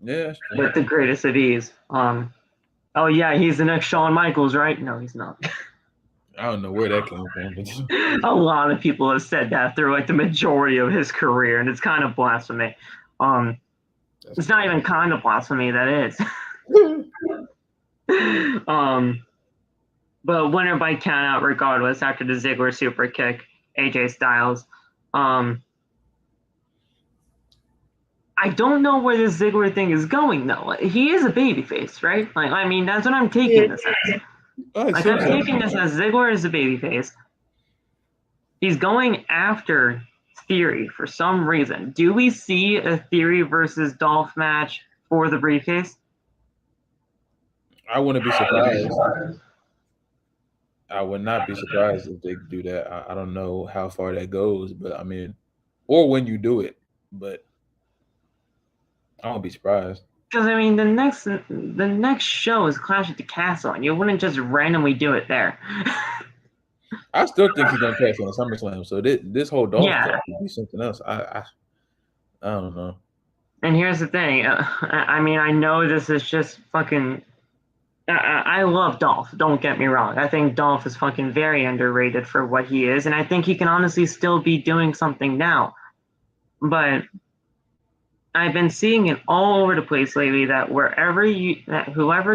[SPEAKER 2] Yeah.
[SPEAKER 1] With the greatest of ease. Oh yeah, he's the next Shawn Michaels, right? No, he's not.
[SPEAKER 2] I don't know where that came from.
[SPEAKER 1] A lot of people have said that through like the majority of his career, and it's kind of blasphemy. It's not even kind of blasphemy, that is. But winner by countout regardless after the Ziggler super kick, AJ Styles. I don't know where this Ziggler thing is going though. He is a babyface, right? Like, I mean, that's what I'm taking this as. Like, I'm taking this as Ziggler is a babyface. He's going after Theory for some reason. Do we see a Theory versus Dolph match for the briefcase?
[SPEAKER 2] I wouldn't be surprised. I would not be surprised if they do that. I don't know how far that goes, but I mean, or when you do it, but I won't be surprised.
[SPEAKER 1] Because I mean, the next show is Clash at the Castle, and you wouldn't just randomly do it there.
[SPEAKER 2] I still think he's gonna cash on SummerSlam. So this whole Dolph stuff could be something else. I don't know.
[SPEAKER 1] And here's the thing. I mean, I know this is just fucking. I love Dolph. Don't get me wrong. I think Dolph is fucking very underrated for what he is, and I think he can honestly still be doing something now. But I've been seeing it all over the place lately that whoever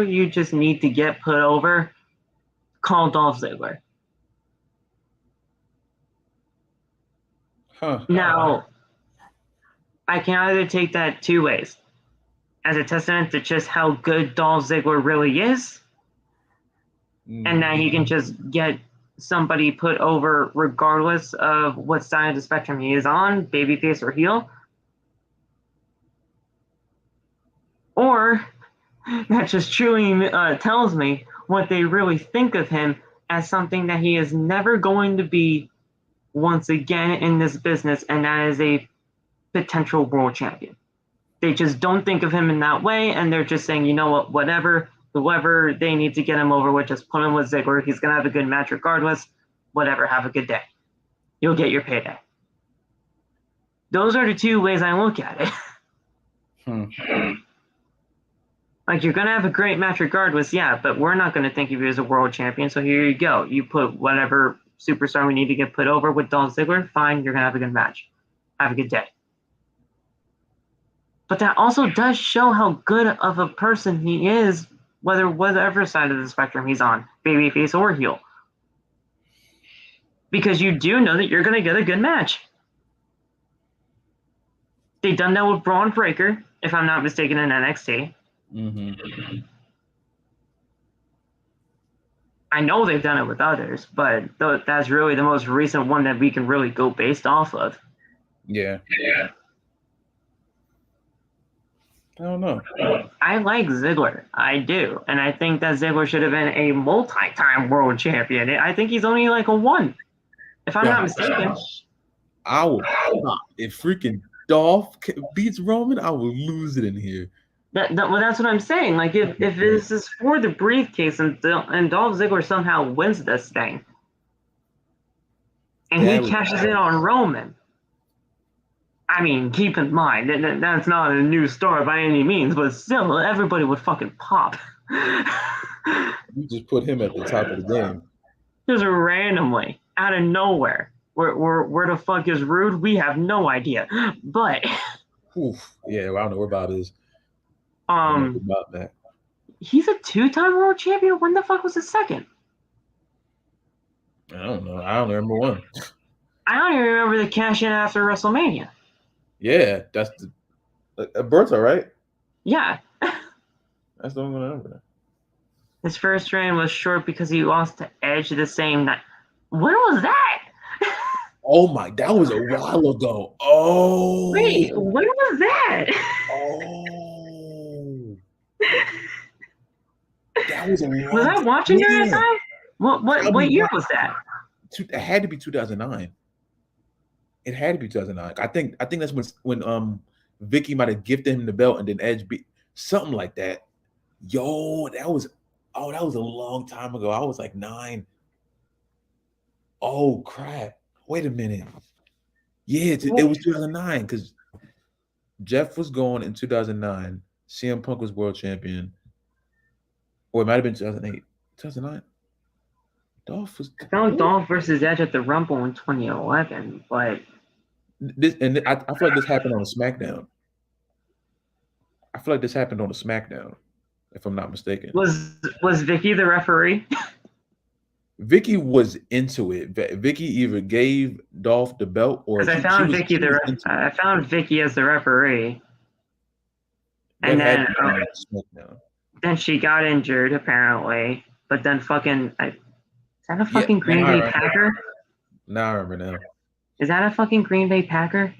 [SPEAKER 1] you just need to get put over, call Dolph Ziggler. Now, I can either take that two ways. As a testament to just how good Dolph Ziggler really is, and that he can just get somebody put over regardless of what side of the spectrum he is on, babyface or heel. Or that just truly tells me what they really think of him as something that he is never going to be once again in this business, and that is a potential world champion. They just don't think of him in that way, and they're just saying, you know what, whatever, whoever they need to get him over with, just put him with Ziggler. He's going to have a good match regardless. Whatever, have a good day. You'll get your payday. Those are the two ways I look at it. Like, you're going to have a great match regardless, yeah, but we're not going to think of you as a world champion, so here you go. You put whatever superstar we need to get put over with Dolph Ziggler, fine, you're going to have a good match. Have a good day. But that also does show how good of a person he is, whatever side of the spectrum he's on, babyface or heel. Because you do know that you're going to get a good match. They've done that with Braun Breaker, if I'm not mistaken, in NXT. I know they've done it with others, but that's really the most recent one that we can really go based off of.
[SPEAKER 2] Yeah. I don't know.
[SPEAKER 1] I like Ziggler. I do. And I think that Ziggler should have been a multi-time world champion. I think he's only like a one, if I'm not mistaken.
[SPEAKER 2] I would if freaking Dolph beats Roman, I will lose it in here.
[SPEAKER 1] Well, that's what I'm saying. Like, if this is for the briefcase and Dolph Ziggler somehow wins this thing, and he cashes in on Roman, I mean, keep in mind, that's not a new story by any means, but still, everybody would fucking pop.
[SPEAKER 2] You just put him at the top of the game.
[SPEAKER 1] Just randomly, out of nowhere. Where the fuck is Rude? We have no idea. But...
[SPEAKER 2] Yeah, well, I don't know where Bob is.
[SPEAKER 1] About that. He's a 2-time world champion? When the fuck was his second?
[SPEAKER 2] I don't know. I don't remember one.
[SPEAKER 1] I don't even remember the cash in after WrestleMania.
[SPEAKER 2] Yeah, that's Bertha, right?
[SPEAKER 1] Yeah.
[SPEAKER 2] That's the only one I remember.
[SPEAKER 1] His first reign was short because he lost to Edge the same night. When was that?
[SPEAKER 2] Oh my, that was a while ago. Oh.
[SPEAKER 1] Wait, when was that?
[SPEAKER 2] Oh. That was a long
[SPEAKER 1] Was I watching during that time? What year was that?
[SPEAKER 2] It had to be 2009. It had to be 2009. I think that's when Vicky might have gifted him the belt and then Edge beat something like that. Yo, that was a long time ago. I was like 9. Oh crap. Wait a minute. Yeah, it was 2009 because Jeff was gone in 2009. CM Punk was world champion. Or it might have been 2008. 2009?
[SPEAKER 1] I found Dolph versus Edge at the Rumble in 2011, but...
[SPEAKER 2] I feel like this happened on a SmackDown. If I'm not mistaken.
[SPEAKER 1] Was Vicky the referee?
[SPEAKER 2] Vicky was into it. Vicky either gave Dolph the belt or
[SPEAKER 1] I found Vicky as the referee. And then she got injured apparently. But then fucking, is that a fucking Green Bay Packer?
[SPEAKER 2] Now I remember now.
[SPEAKER 1] Is that a fucking Green Bay Packer?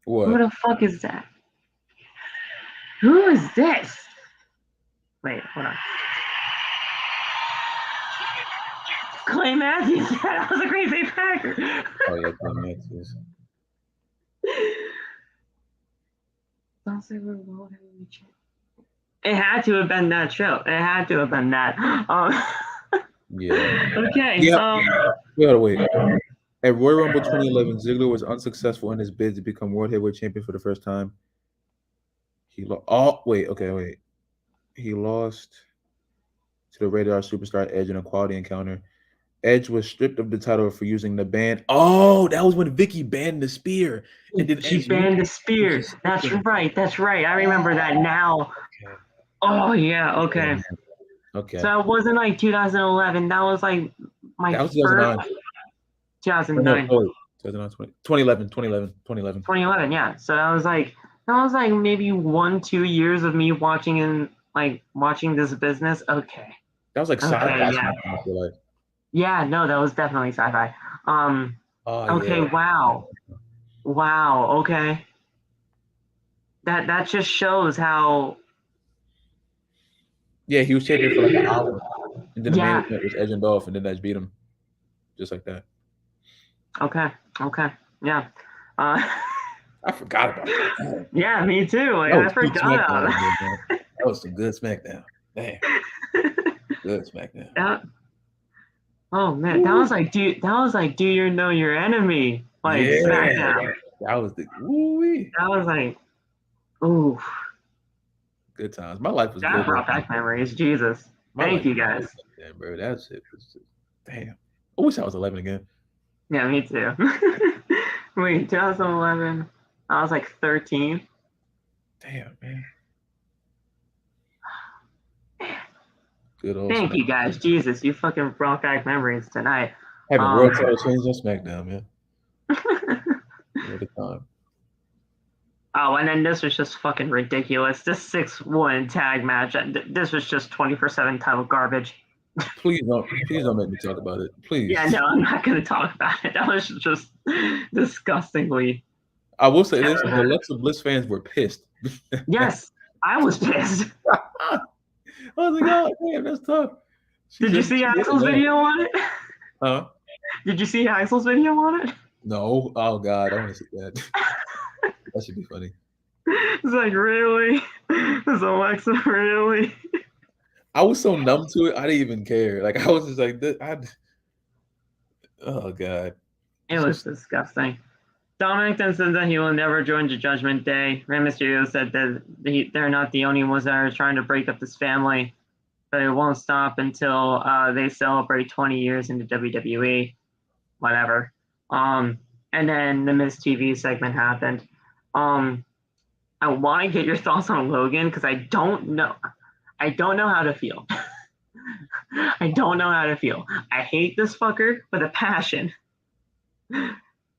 [SPEAKER 2] What?
[SPEAKER 1] Who the fuck is that? Who is this? Wait, hold on. Clay Matthews. That was a Green Bay Packer.
[SPEAKER 2] Oh yeah, Clay Matthews.
[SPEAKER 1] It had to have been that show. It had to have been that.
[SPEAKER 2] Yeah.
[SPEAKER 1] Okay.
[SPEAKER 2] Yeah. Wait. At Royal Rumble 2011, Ziggler was unsuccessful in his bid to become World Heavyweight Champion for the first time. He lost. Wait. He lost to the Radar Superstar Edge in a quality encounter. Edge was stripped of the title for using the band. Oh, that was when Vicky banned the spear.
[SPEAKER 1] And then she banned the spear. That's right. I remember that now. Okay. Oh yeah. Okay. So it wasn't like 2011. That was like my
[SPEAKER 2] that was
[SPEAKER 1] first. 2009.
[SPEAKER 2] 2011.
[SPEAKER 1] Yeah. So that was like maybe 1-2 years of me watching this business. Okay.
[SPEAKER 2] That was like sci-fi.
[SPEAKER 1] Yeah. I feel like. Yeah. No, that was definitely sci-fi. Okay. Yeah. Wow. Okay. That just shows how.
[SPEAKER 2] Yeah, he was champion for like an hour, and then the main event was Edge and Dolph, and then Edge beat him, just like that.
[SPEAKER 1] Okay. Yeah.
[SPEAKER 2] I forgot about that.
[SPEAKER 1] Yeah, me too. Like, I forgot about that.
[SPEAKER 2] That was some good SmackDown. Damn. Good SmackDown.
[SPEAKER 1] Oh man, that was like do you know your enemy? Like SmackDown.
[SPEAKER 2] That was the woo-wee.
[SPEAKER 1] That was like, ooh.
[SPEAKER 2] Good times. My life was
[SPEAKER 1] good. That brought back memories. Jesus. Thank you guys.
[SPEAKER 2] Damn, bro. That shit was just, damn. I wish I was 11 again.
[SPEAKER 1] Yeah, me too. Wait, 2011. I was like 13.
[SPEAKER 2] Damn, man. Good old
[SPEAKER 1] Thank you guys. Jesus, you fucking brought back memories tonight.
[SPEAKER 2] Having world title change on SmackDown, man. What a time.
[SPEAKER 1] Oh, and then this was just fucking ridiculous. This 6-1 tag match. This was just 24/7 title garbage.
[SPEAKER 2] Please don't make me talk about it. Please.
[SPEAKER 1] Yeah, no, I'm not gonna talk about it. That was just disgustingly.
[SPEAKER 2] I will say this: the Alexa Bliss fans were pissed.
[SPEAKER 1] Yes, I was pissed.
[SPEAKER 2] I was like, oh damn, that's tough.
[SPEAKER 1] Did you see Axel's video on it?
[SPEAKER 2] Huh?
[SPEAKER 1] Did you see Axel's video on it?
[SPEAKER 2] No. Oh God, I want to see that. That should be funny.
[SPEAKER 1] It's like, really? Is Alexa really?
[SPEAKER 2] I was so numb to it, I didn't even care. Like, I was just like, oh God.
[SPEAKER 1] It was disgusting. Dominic then said that he will never join the Judgment Day. Rey Mysterio said that they're not the only ones that are trying to break up this family, but it won't stop until they celebrate 20 years in the WWE. Whatever. And then the Miz TV segment happened. I want to get your thoughts on Logan because I don't know how to feel. I don't know how to feel. I hate this fucker with a passion.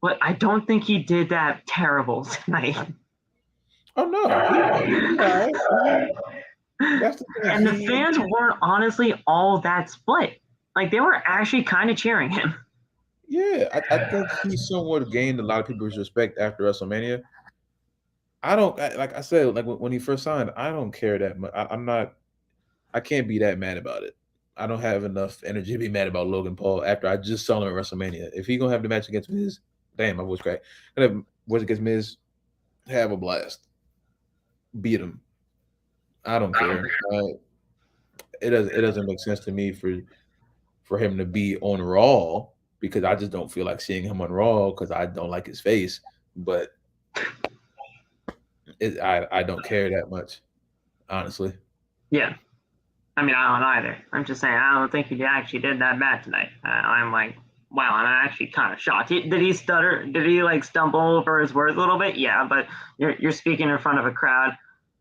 [SPEAKER 1] But I don't think he did that terrible tonight.
[SPEAKER 2] Oh no. That's the thing.
[SPEAKER 1] And the fans weren't honestly all that split. Like, they were actually kind of cheering him.
[SPEAKER 2] Yeah, I think he somewhat gained a lot of people's respect after WrestleMania. Like I said, like when he first signed, I don't care that much. I can't be that mad about it. I don't have enough energy to be mad about Logan Paul after I just saw him at WrestleMania. If he's gonna have the match against Miz, damn, my voice cracked. Gonna have was against Miz, have a blast. Beat him. I don't care. It doesn't make sense to me for him to be on Raw because I just don't feel like seeing him on Raw because I don't like his face. But I don't care that much, honestly.
[SPEAKER 1] Yeah. I mean, I don't either. I'm just saying, I don't think he actually did that bad tonight. I'm like, wow, I'm actually kind of shocked. Did he stutter? Did he like stumble over his words a little bit? Yeah, but you're speaking in front of a crowd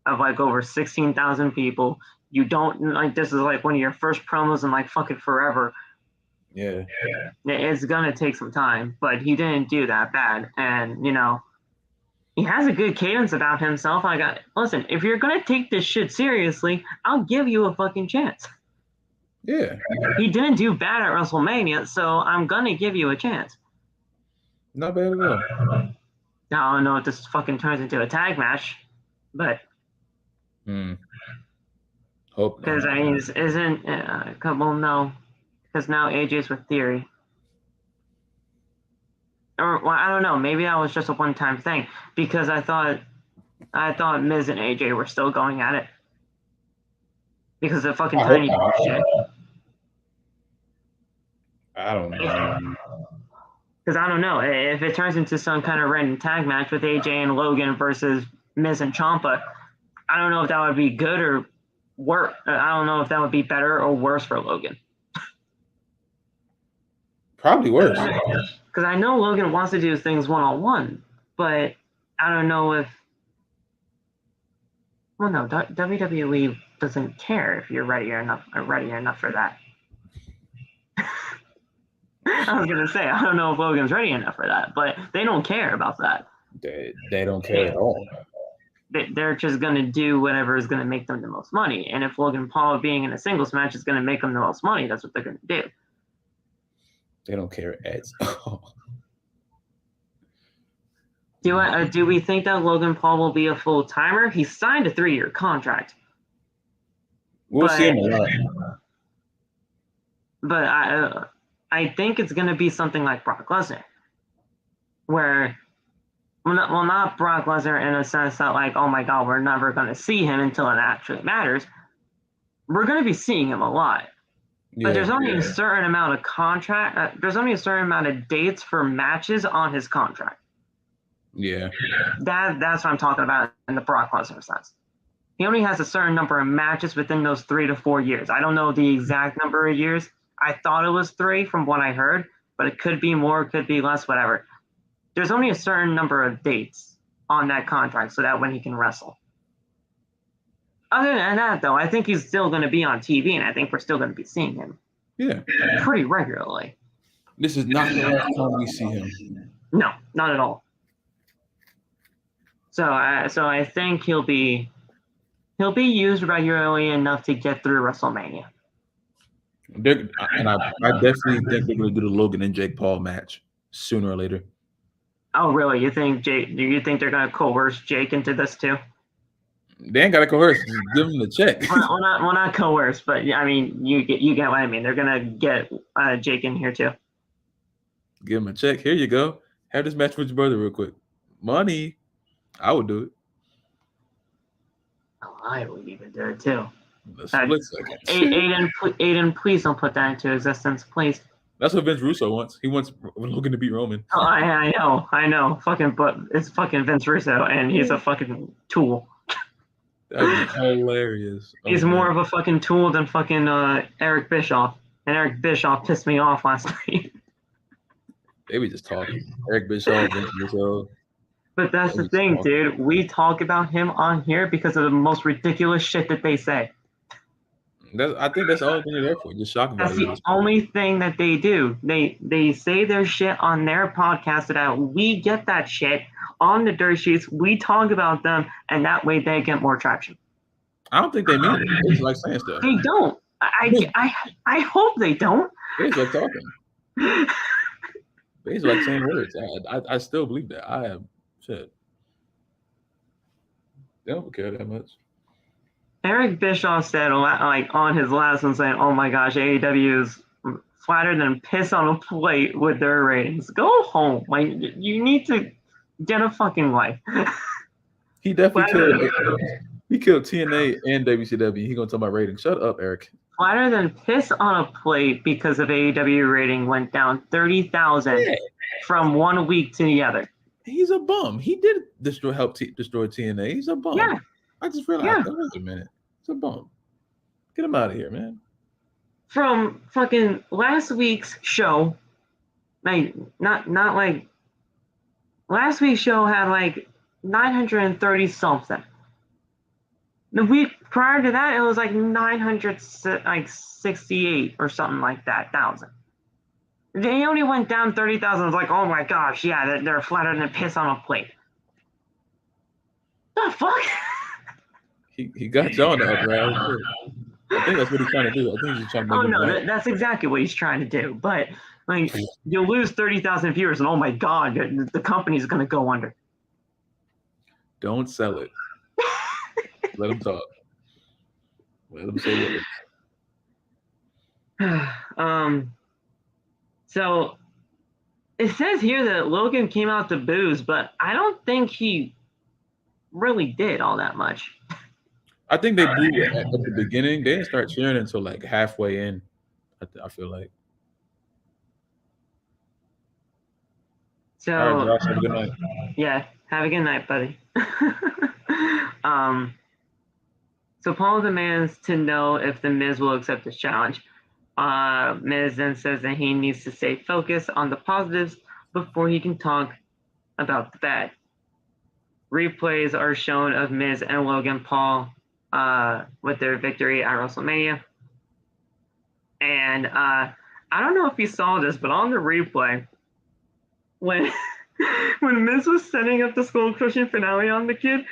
[SPEAKER 1] of like over 16,000 people. You don't like this is like one of your first promos in like fucking forever.
[SPEAKER 2] Yeah.
[SPEAKER 1] It's gonna take some time, but he didn't do that bad, and he has a good cadence about himself. Listen, if you're gonna take this shit seriously, I'll give you a fucking chance.
[SPEAKER 2] Yeah.
[SPEAKER 1] He didn't do bad at WrestleMania, so I'm gonna give you a chance.
[SPEAKER 2] Not bad at all.
[SPEAKER 1] Now, I don't know if this fucking turns into a tag match, but
[SPEAKER 2] Hope
[SPEAKER 1] because
[SPEAKER 2] not.
[SPEAKER 1] I mean, isn't well, no, because now AJ's with Theory, or well, I don't know. Maybe that was just a one-time thing because I thought Miz and AJ were still going at it because of fucking tiny shit.
[SPEAKER 2] I don't know.
[SPEAKER 1] Because I don't know if it turns into some kind of random tag match with AJ and Logan versus Miz and Ciampa. I don't know if that would be good or worse. I don't know if that would be better or worse for Logan.
[SPEAKER 2] Probably worse.
[SPEAKER 1] Because I know Logan wants to do things one-on-one, but I don't know if. Well, no, WWE doesn't care if you're ready enough for that. I was gonna say I don't know if Logan's ready enough for that, but they don't care about that.
[SPEAKER 2] They don't care at all.
[SPEAKER 1] They're just gonna do whatever is gonna make them the most money, and if Logan Paul being in a singles match is gonna make them the most money, that's what they're gonna do.
[SPEAKER 2] They don't care at all.
[SPEAKER 1] Do we think that Logan Paul will be a full timer? He signed a 3-year contract.
[SPEAKER 2] We'll see him a lot.
[SPEAKER 1] But I think it's going to be something like Brock Lesnar, where, well, not Brock Lesnar in a sense that like, oh my God, we're never going to see him until it actually matters. We're going to be seeing him a lot. But there's only a certain amount of contract. There's only a certain amount of dates for matches on his contract.
[SPEAKER 2] Yeah.
[SPEAKER 1] That's what I'm talking about in the Brock Lesnar sense. He only has a certain number of matches within those 3 to 4 years. I don't know the exact number of years. I thought it was 3 from what I heard, but it could be more, it could be less, whatever. There's only a certain number of dates on that contract so that when he can wrestle. Other than that, though, I think he's still going to be on TV, and I think we're still going to be seeing him.
[SPEAKER 2] Yeah.
[SPEAKER 1] Pretty regularly.
[SPEAKER 2] This is not the last time we see him.
[SPEAKER 1] No, not at all. So I think he'll be used regularly enough to get through WrestleMania.
[SPEAKER 2] And I definitely think they're going to do the Logan and Jake Paul match sooner or later.
[SPEAKER 1] Oh, really? Do you think they're going to coerce Jake into this too?
[SPEAKER 2] They ain't got to coerce. Just give him the check.
[SPEAKER 1] Well, not coerce, but I mean, you get what I mean. They're going to get Jake in here too.
[SPEAKER 2] Give him a check. Here you go. Have this match with your brother real quick. Money. I would do it.
[SPEAKER 1] Oh, I would even do it too.
[SPEAKER 2] Split second.
[SPEAKER 1] Aiden, please don't put that into existence, please.
[SPEAKER 2] That's what Vince Russo wants. He wants Logan to beat Roman.
[SPEAKER 1] Oh, I know. But it's fucking Vince Russo, and he's a fucking tool.
[SPEAKER 2] That'd be hilarious.
[SPEAKER 1] He's more of a fucking tool than fucking Eric Bischoff. And Eric Bischoff pissed me off last night.
[SPEAKER 2] They be just talking. Eric Bischoff, Vince Russo.
[SPEAKER 1] But that's the thing, dude. We talk about him on here because of the most ridiculous shit that they say.
[SPEAKER 2] I think that's the only thing they're there for. Just shock value.
[SPEAKER 1] That's the only thing that they do. They say their shit on their podcast so that we get that shit on the dirt sheets. We talk about them, and that way they get more traction.
[SPEAKER 2] I don't think they mean it. It's like saying stuff.
[SPEAKER 1] They don't. I hope they don't.
[SPEAKER 2] It's like talking. It's like saying words. I still believe that. I have shit. They don't care that much.
[SPEAKER 1] Eric Bischoff said, like on his last one, saying, "Oh my gosh, AEW is flatter than piss on a plate with their ratings. Go home. Like you need to get a fucking life."
[SPEAKER 2] He definitely killed TNA and WCW. He gonna talk about ratings. Shut up, Eric.
[SPEAKER 1] Flatter than piss on a plate because of AEW rating went down 30,000 from 1 week to the other.
[SPEAKER 2] He's a bum. He did help destroy TNA. He's a bum.
[SPEAKER 1] Yeah.
[SPEAKER 2] I just realized. Yeah. Wait a minute. It's a bum. Get him out of here, man.
[SPEAKER 1] From fucking last week's show, like not like last week's show had like 930 something. The week prior to that, it was like 968 or something like that thousand. They only went down 30,000. I was like, oh my gosh, yeah, they're flatter than piss on a plate. The fuck?
[SPEAKER 2] He got y'all in the upper. I think that's what he's trying to do. I think he's trying to make
[SPEAKER 1] Oh
[SPEAKER 2] him
[SPEAKER 1] no,
[SPEAKER 2] right.
[SPEAKER 1] that's exactly what he's trying to do. But like, you'll lose 30,000 viewers, and oh my god, the company's gonna go under.
[SPEAKER 2] Don't sell it. Let him talk. Let him say
[SPEAKER 1] what. So it says here that Logan came out to booze, but I don't think he really did all that much.
[SPEAKER 2] I think they booed at the beginning. They didn't start cheering until like halfway in. I feel like.
[SPEAKER 1] So,
[SPEAKER 2] all right, Josh, have a good night.
[SPEAKER 1] Yeah, have a good night, buddy. So Paul demands to know if the Miz will accept this challenge. Miz then says that he needs to stay focused on the positives before he can talk about the bad. Replays are shown of Miz and Logan Paul with their victory at WrestleMania. And I don't know if you saw this, but on the replay, when Miz was setting up the skull crushing finale on the kid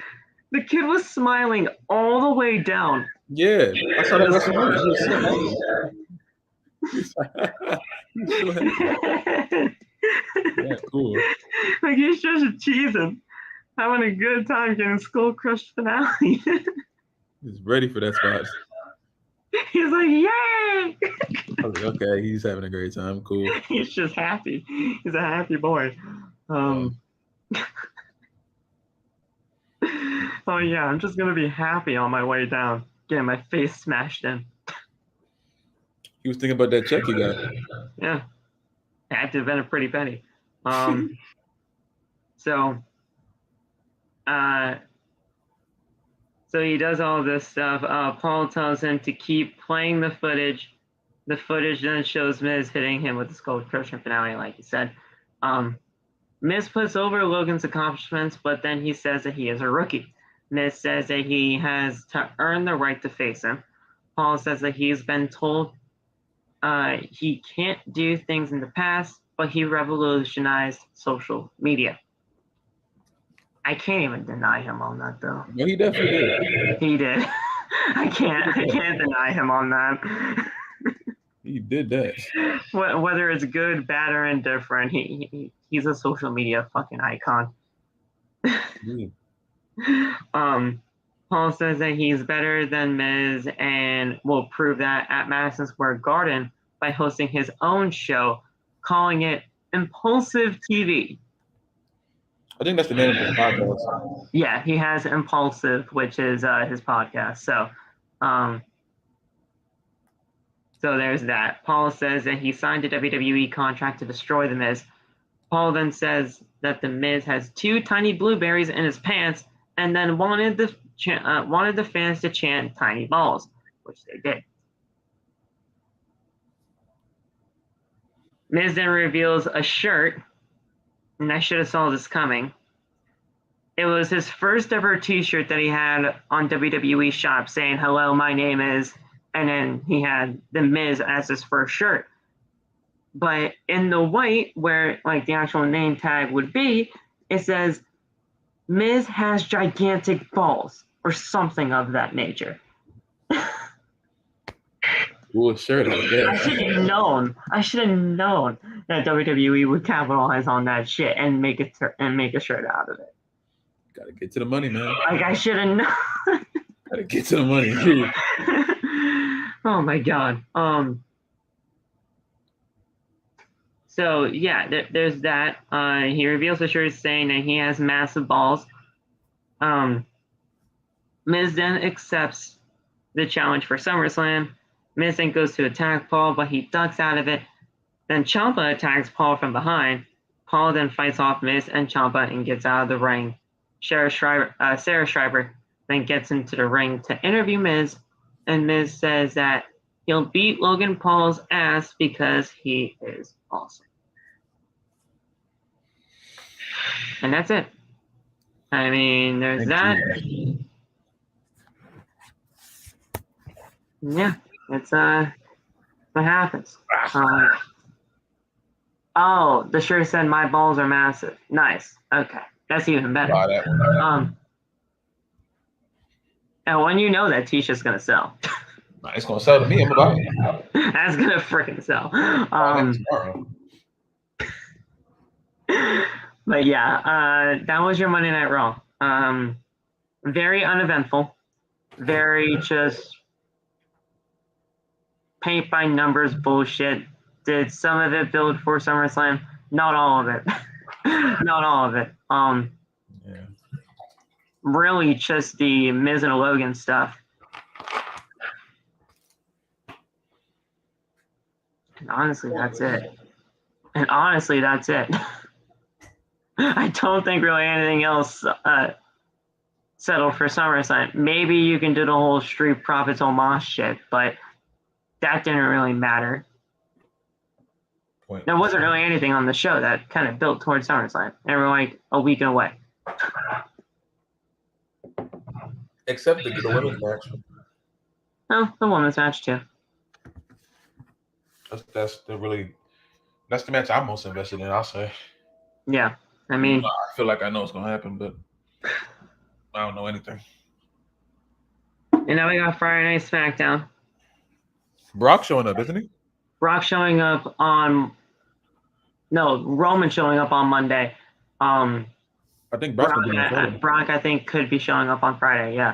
[SPEAKER 1] was smiling all the way down.
[SPEAKER 2] Yeah, I saw that WrestleMania. He was so happy. Yeah, cool.
[SPEAKER 1] Like he's just cheesing, having a good time getting skull crushed finale.
[SPEAKER 2] He's ready for that spot.
[SPEAKER 1] He's like, yay!
[SPEAKER 2] I was like, okay, he's having a great time. Cool.
[SPEAKER 1] He's just happy. He's a happy boy. Oh yeah, I'm just gonna be happy on my way down, getting my face smashed in.
[SPEAKER 2] He was thinking about that check he got.
[SPEAKER 1] Yeah, it had to have been a pretty penny. So he does all this stuff. Paul tells him to keep playing the footage. The footage then shows Miz hitting him with the skull crushing finale, like you said. Miz puts over Logan's accomplishments, but then he says that he is a rookie. Miz says that he has to earn the right to face him. Paul says that he's been told he can't do things in the past, but he revolutionized social media. I can't even deny him on that, though.
[SPEAKER 2] No, he definitely did.
[SPEAKER 1] He did. I can't deny him on that.
[SPEAKER 2] He did that.
[SPEAKER 1] Whether it's good, bad, or indifferent, he's a social media fucking icon. Paul says that he's better than Miz and will prove that at Madison Square Garden by hosting his own show, calling it Impulsive TV.
[SPEAKER 2] I think that's the name of his podcast.
[SPEAKER 1] Yeah, he has Impulsive, which is his podcast. So there's that. Paul says that he signed a WWE contract to destroy The Miz. Paul then says that The Miz has 2 tiny blueberries in his pants and then wanted the fans to chant tiny balls, which they did. Miz then reveals a shirt, and I should have saw this coming. It was his first ever t-shirt that he had on WWE Shop saying, "Hello, my name is," and then he had The Miz as his first shirt. But in the white, where like the actual name tag would be, it says, "Miz has gigantic balls," or something of that nature.
[SPEAKER 2] Cool shirt, I guess.
[SPEAKER 1] I should have known that WWE would capitalize on that shit and make a shirt out of it.
[SPEAKER 2] Gotta get to the money, man.
[SPEAKER 1] Like I should have known.
[SPEAKER 2] Gotta get to the money, dude.
[SPEAKER 1] Oh my god. So yeah, there's that. He reveals the shirt saying that he has massive balls. Miz then accepts the challenge for SummerSlam. Miz then goes to attack Paul, but he ducks out of it. Then Ciampa attacks Paul from behind. Paul then fights off Miz and Ciampa and gets out of the ring. Sarah Schreiber then gets into the ring to interview Miz, and Miz says that he'll beat Logan Paul's ass because he is awesome. And that's it. I mean, there's that. Yeah, it's what happens. Oh, the shirt said my balls are massive. Nice. Okay, that's even better. And when you know that t-shirt's gonna sell.
[SPEAKER 2] Nah, it's gonna sell to me. I'm about it.
[SPEAKER 1] That's gonna freaking sell.
[SPEAKER 2] Tomorrow.
[SPEAKER 1] But yeah, that was your Monday Night Raw. Very uneventful. Very just paint by numbers bullshit. Did some of it build for SummerSlam? Not all of it. Not all of it.
[SPEAKER 2] Yeah.
[SPEAKER 1] Really just the Miz and Logan stuff. And honestly, that's it. I don't think really anything else settled for SummerSlam. Maybe you can do the whole Street Profits Omos shit, but that didn't really matter. There wasn't really anything on the show that kind of built towards SummerSlam. And we're like a week away.
[SPEAKER 2] Except the women's match.
[SPEAKER 1] No, the women's match too.
[SPEAKER 2] That's the match I'm most invested in, I'll say.
[SPEAKER 1] Yeah. I mean,
[SPEAKER 2] I feel like I know what's gonna happen, but I don't know anything.
[SPEAKER 1] And now we got Friday Night SmackDown.
[SPEAKER 2] Brock showing up, isn't he?
[SPEAKER 1] Brock showing up on Roman showing up on Monday.
[SPEAKER 2] I think Brock,
[SPEAKER 1] I think could be showing up on Friday, yeah.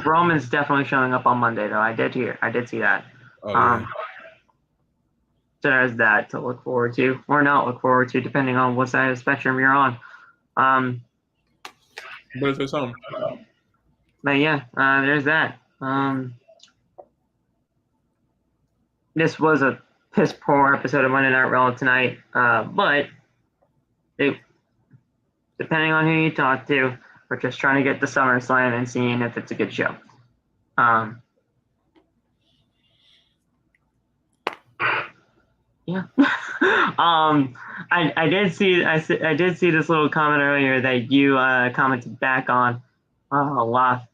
[SPEAKER 1] Roman's definitely showing up on Monday though. I did see that.
[SPEAKER 2] Yeah.
[SPEAKER 1] So there's that to look forward to, or not look forward to, depending on what side of the spectrum you're on.
[SPEAKER 2] But it's something.
[SPEAKER 1] But yeah, there's that. This was a piss poor episode of Monday Night Raw tonight, but depending on who you talk to, we're just trying to get to SummerSlam and seeing if it's a good show. Yeah. I did see this little comment earlier that you commented back on a lot.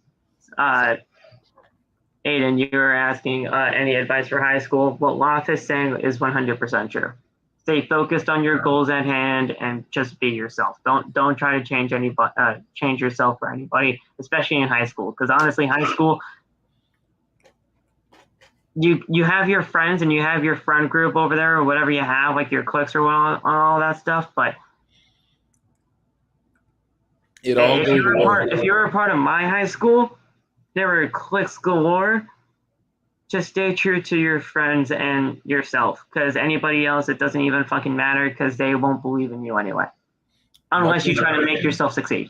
[SPEAKER 1] Aiden, you were asking any advice for high school. What Loth is saying is 100% true. Stay focused on your goals at hand and just be yourself. Don't try to change yourself for anybody, especially in high school. Because honestly, high school, you have your friends and you have your friend group over there or whatever you have, like your cliques or all that stuff. But if you were a part of my high school, there were cliques galore. Just stay true to your friends and yourself, because anybody else, it doesn't even fucking matter, because they won't believe in you anyway, unless you try to make yourself succeed.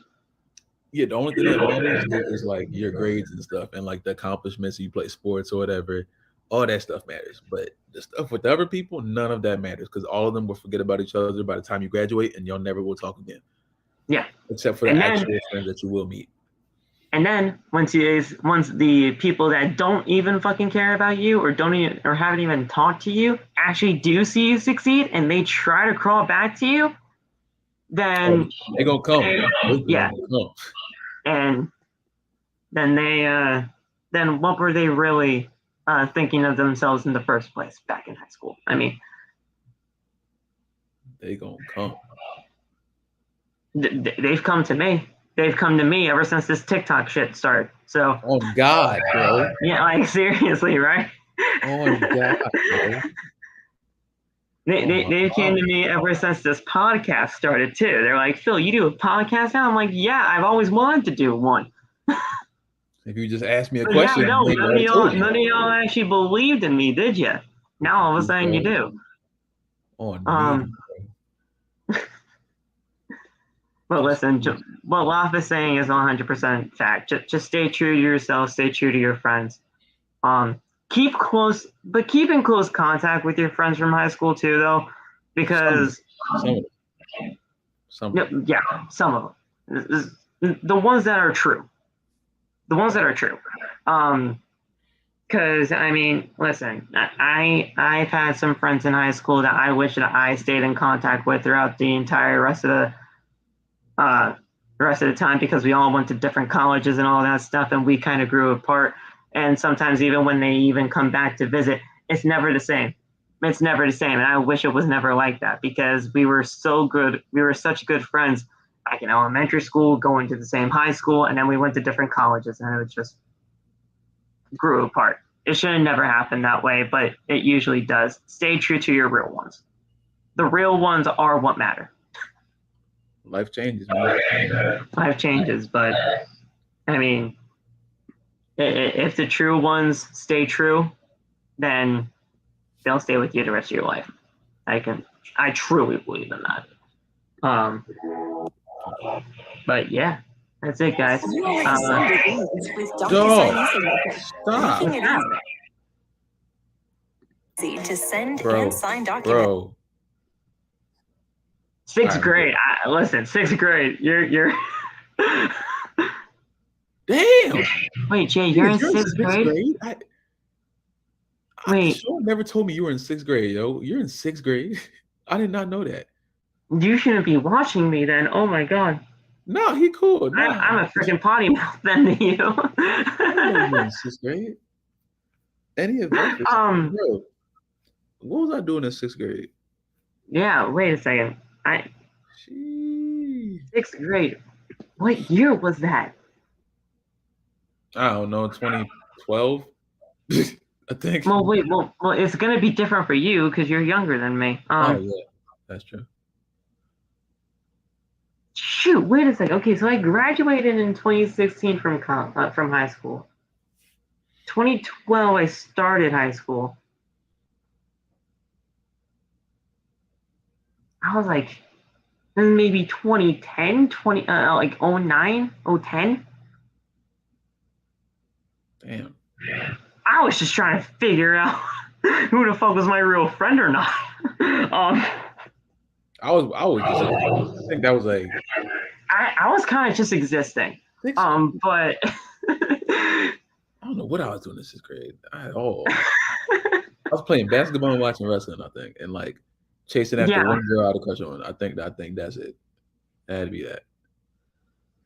[SPEAKER 2] Yeah, the only thing that matters is like your grades and stuff, and like the accomplishments you play sports or whatever. All that stuff matters, but the stuff with the other people, none of that matters, because all of them will forget about each other by the time you graduate, and y'all never will talk again.
[SPEAKER 1] Yeah,
[SPEAKER 2] except for the actual friends that you will meet.
[SPEAKER 1] And then once the people that don't even fucking care about you or haven't even talked to you actually do see you succeed and they try to crawl back to you, then
[SPEAKER 2] they're gonna come.
[SPEAKER 1] Yeah. And then then what were they really thinking of themselves in the first place back in high school? I mean,
[SPEAKER 2] they gonna come.
[SPEAKER 1] They've come to me. They've come to me ever since this TikTok shit started. So.
[SPEAKER 2] Oh God, bro.
[SPEAKER 1] Yeah, like seriously, right?
[SPEAKER 2] Oh God, bro.
[SPEAKER 1] They came to me ever since this podcast started too. They're like, Phil, you do a podcast now? I'm like, yeah, I've always wanted to do one.
[SPEAKER 2] If you just asked me a question,
[SPEAKER 1] none of y'all actually believed in me, did you? Now all of a sudden you do. But listen, what Loth is saying is 100% fact. Just stay true to yourself. Stay true to your friends. Keep in close contact with your friends from high school too, though, because some of them. The ones that are true. Because I mean, listen, I've had some friends in high school that I wish that I stayed in contact with throughout the entire rest of the time, because we all went to different colleges and all that stuff, and we kind of grew apart. And sometimes even when they even come back to visit, it's never the same. And I wish it was never like that, because we were so good. We were such good friends, back in elementary school, going to the same high school, and then we went to different colleges, and it just grew apart. It should have never happened that way, but it usually does. Stay true to your real ones. The real ones are what matter.
[SPEAKER 2] Life changes, man.
[SPEAKER 1] Life changes, but I mean, if the true ones stay true, then they'll stay with you the rest of your life. I truly believe in that. But yeah, that's it, guys.
[SPEAKER 2] Stop.
[SPEAKER 3] To send and sign documents.
[SPEAKER 2] Bro.
[SPEAKER 1] Sixth grade. Listen, sixth grade. You're.
[SPEAKER 2] Damn.
[SPEAKER 1] Wait, Jay, you're in sixth grade? Wait.
[SPEAKER 2] Sean never told me you were in sixth grade, yo. You're in sixth grade. I did not know that.
[SPEAKER 1] You shouldn't be watching me then. Oh my god.
[SPEAKER 2] No, he cool. No.
[SPEAKER 1] I'm a freaking potty mouth then to you.
[SPEAKER 2] You're in sixth grade. Any advice? Bro, what was I doing in sixth grade?
[SPEAKER 1] Yeah, wait a second. Sixth grade. What year was that?
[SPEAKER 2] I don't know, 2012. I think.
[SPEAKER 1] Well, wait. Well, it's gonna be different for you because you're younger than me.
[SPEAKER 2] Oh yeah, that's true.
[SPEAKER 1] Shoot, wait a second. Okay, so I graduated in 2016 from high school. 2012, I started high school. I was like, maybe 2010, like 09, 010.
[SPEAKER 2] Damn.
[SPEAKER 1] I was just trying to figure out who the fuck was my real friend or not.
[SPEAKER 2] I was just, I think that was like.
[SPEAKER 1] I was kind of just existing. But
[SPEAKER 2] I don't know what I was doing in sixth grade at all. I was playing basketball and watching wrestling, I think, and like chasing after one girl out of crush on. I think that's it. It had to be that.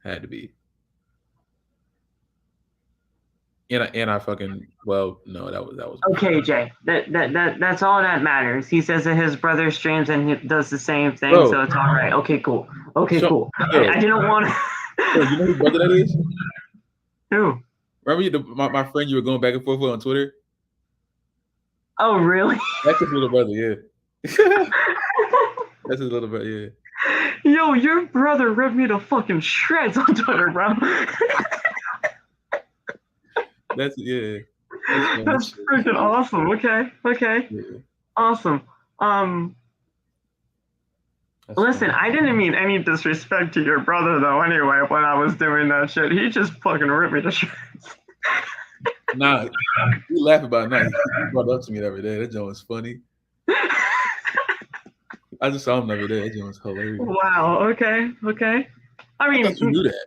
[SPEAKER 2] Had to be. And I fucking no, that was
[SPEAKER 1] okay, Jay. That's all that matters. He says that his brother streams and he does the same thing, so it's all right. Okay, cool. Cool. I didn't want to.
[SPEAKER 2] You know whose brother that is?
[SPEAKER 1] Who?
[SPEAKER 2] Remember my friend you were going back and forth with on Twitter?
[SPEAKER 1] Oh, really?
[SPEAKER 2] That's his little brother, yeah. That's his little brother, yeah.
[SPEAKER 1] Yo, your brother ripped me to fucking shreds on Twitter, bro.
[SPEAKER 2] That's
[SPEAKER 1] That's freaking awesome. Okay. Yeah. Awesome. Listen, I didn't mean any disrespect to your brother though. Anyway, when I was doing that shit, he just fucking ripped me to shreds.
[SPEAKER 2] Nah, you laugh about it. He brought it up to me every day. That joke was funny. I just saw him every day. That joke was hilarious.
[SPEAKER 1] Wow. Okay. I mean,
[SPEAKER 2] you knew that.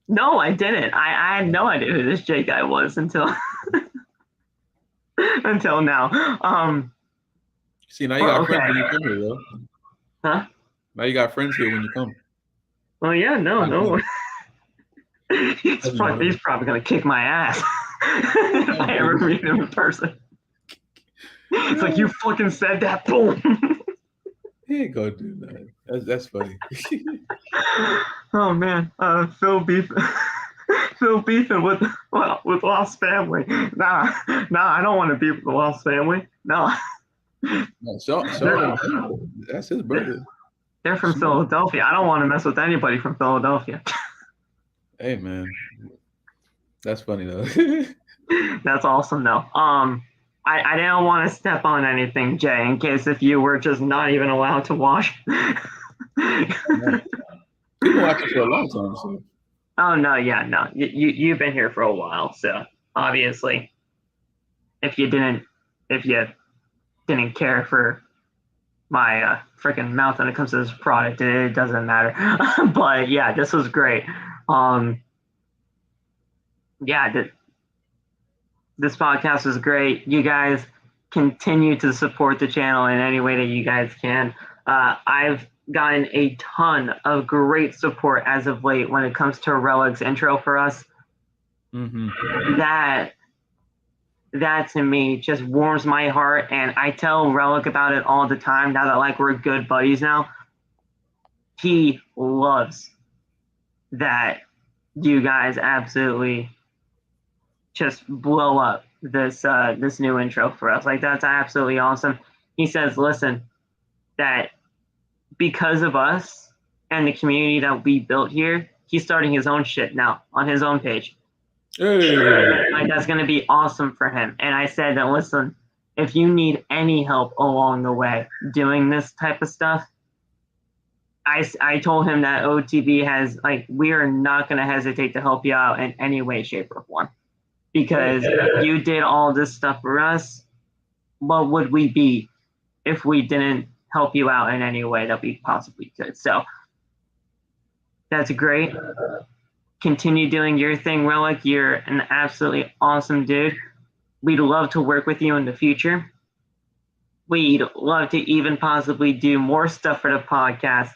[SPEAKER 1] No, I didn't. I had no idea who this J guy was until now.
[SPEAKER 2] See, now you got friends when you come here, though.
[SPEAKER 1] Huh?
[SPEAKER 2] Now you got friends here when you come.
[SPEAKER 1] Oh yeah, no. He's probably gonna kick my ass if I ever meet him in person. It's like, you fucking said that. Boom.
[SPEAKER 2] He ain't gonna do that. That's funny.
[SPEAKER 1] Oh man, Phil beefing with Lost Family. Nah, I don't want to beef with the Lost Family. No.
[SPEAKER 2] Sean, that's his brother.
[SPEAKER 1] They're from Philadelphia. I don't want to mess with anybody from Philadelphia.
[SPEAKER 2] Hey man, that's funny though.
[SPEAKER 1] That's awesome though. I didn't want to step on anything, Jay, in case if you were just not even allowed to watch.
[SPEAKER 2] People watch it for a long time. So.
[SPEAKER 1] Oh no, yeah, no. You've been here for a while, so obviously, if you didn't care for my freaking mouth when it comes to this product, it doesn't matter. But yeah, this was great. This podcast was great. You guys continue to support the channel in any way that you guys can. I've gotten a ton of great support as of late when it comes to Relic's intro for us.
[SPEAKER 2] Mm-hmm.
[SPEAKER 1] That to me just warms my heart, and I tell Relic about it all the time now that we're good buddies now. He loves that you guys absolutely just blow up this new intro for us. Like, that's absolutely awesome. He says, listen, that because of us and the community that we built here, he's starting his own shit now on his own page.
[SPEAKER 2] Hey.
[SPEAKER 1] Like, that's going to be awesome for him. And I said that, listen, if you need any help along the way doing this type of stuff, I told him that OTB has, like, we are not going to hesitate to help you out in any way, shape, or form. Because you did all this stuff for us. What would we be if we didn't help you out in any way that we possibly could? So that's great. Continue doing your thing, Relic. You're an absolutely awesome dude. We'd love to work with you in the future. We'd love to even possibly do more stuff for the podcast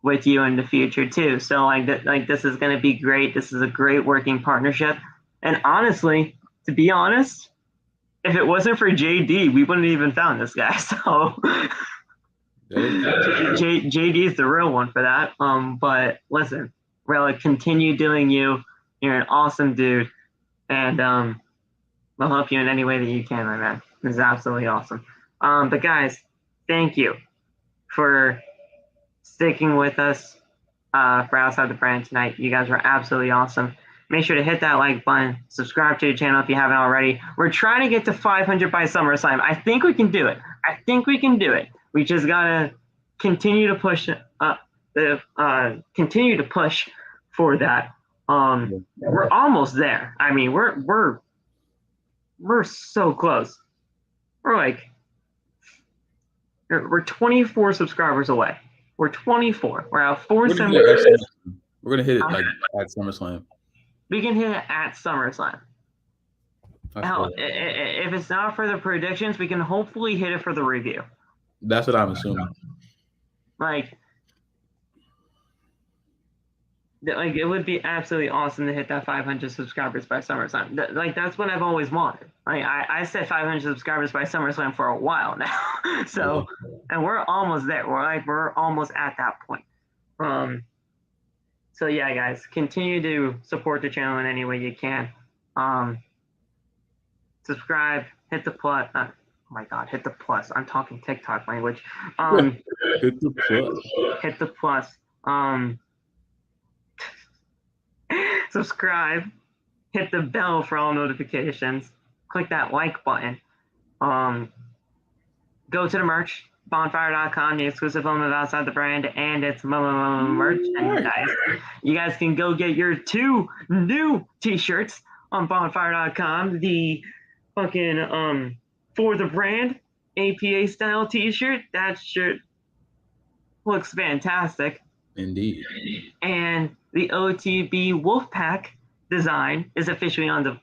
[SPEAKER 1] with you in the future too. So like this is going to be great. This is a great working partnership. And honestly, to be honest, if it wasn't for JD, we wouldn't even found this guy. So JD is the real one for that. But listen, Relic, continue doing you. You're an awesome dude, and we'll help you in any way that you can, my man. This is absolutely awesome. But guys, thank you for sticking with us for Outside the Brand tonight. You guys were absolutely awesome. Make sure to hit that like button. Subscribe to the channel if you haven't already. We're trying to get to 500 by SummerSlam. I think we can do it. We just gotta continue to push continue to push for that. We're almost there. I mean, we're so close. We're 24 subscribers away. We're 24. We're at 470.
[SPEAKER 2] We're gonna hit it like at SummerSlam.
[SPEAKER 1] We can hit it at SummerSlam. Hell, if it's not for the predictions, we can hopefully hit it for the review.
[SPEAKER 2] That's what I'm assuming.
[SPEAKER 1] Like it would be absolutely awesome to hit that 500 subscribers by SummerSlam. That's what I've always wanted. I said 500 subscribers by SummerSlam for a while now. So, and we're almost there. We're almost at that point. So yeah, guys, continue to support the channel in any way you can. Subscribe, hit the plus. Oh my God, hit the plus. I'm talking TikTok language.
[SPEAKER 2] Hit the plus.
[SPEAKER 1] Hit the plus. Subscribe, hit the bell for all notifications, click that like button. Go to the merch, bonfire.com, the exclusive home of Outside the Brand, and it's merchandise. You guys can go get your 2 new t-shirts on bonfire.com. The fucking For the Brand APA style t-shirt. That shirt looks fantastic.
[SPEAKER 2] Indeed.
[SPEAKER 1] And the OTB Wolfpack design is officially on the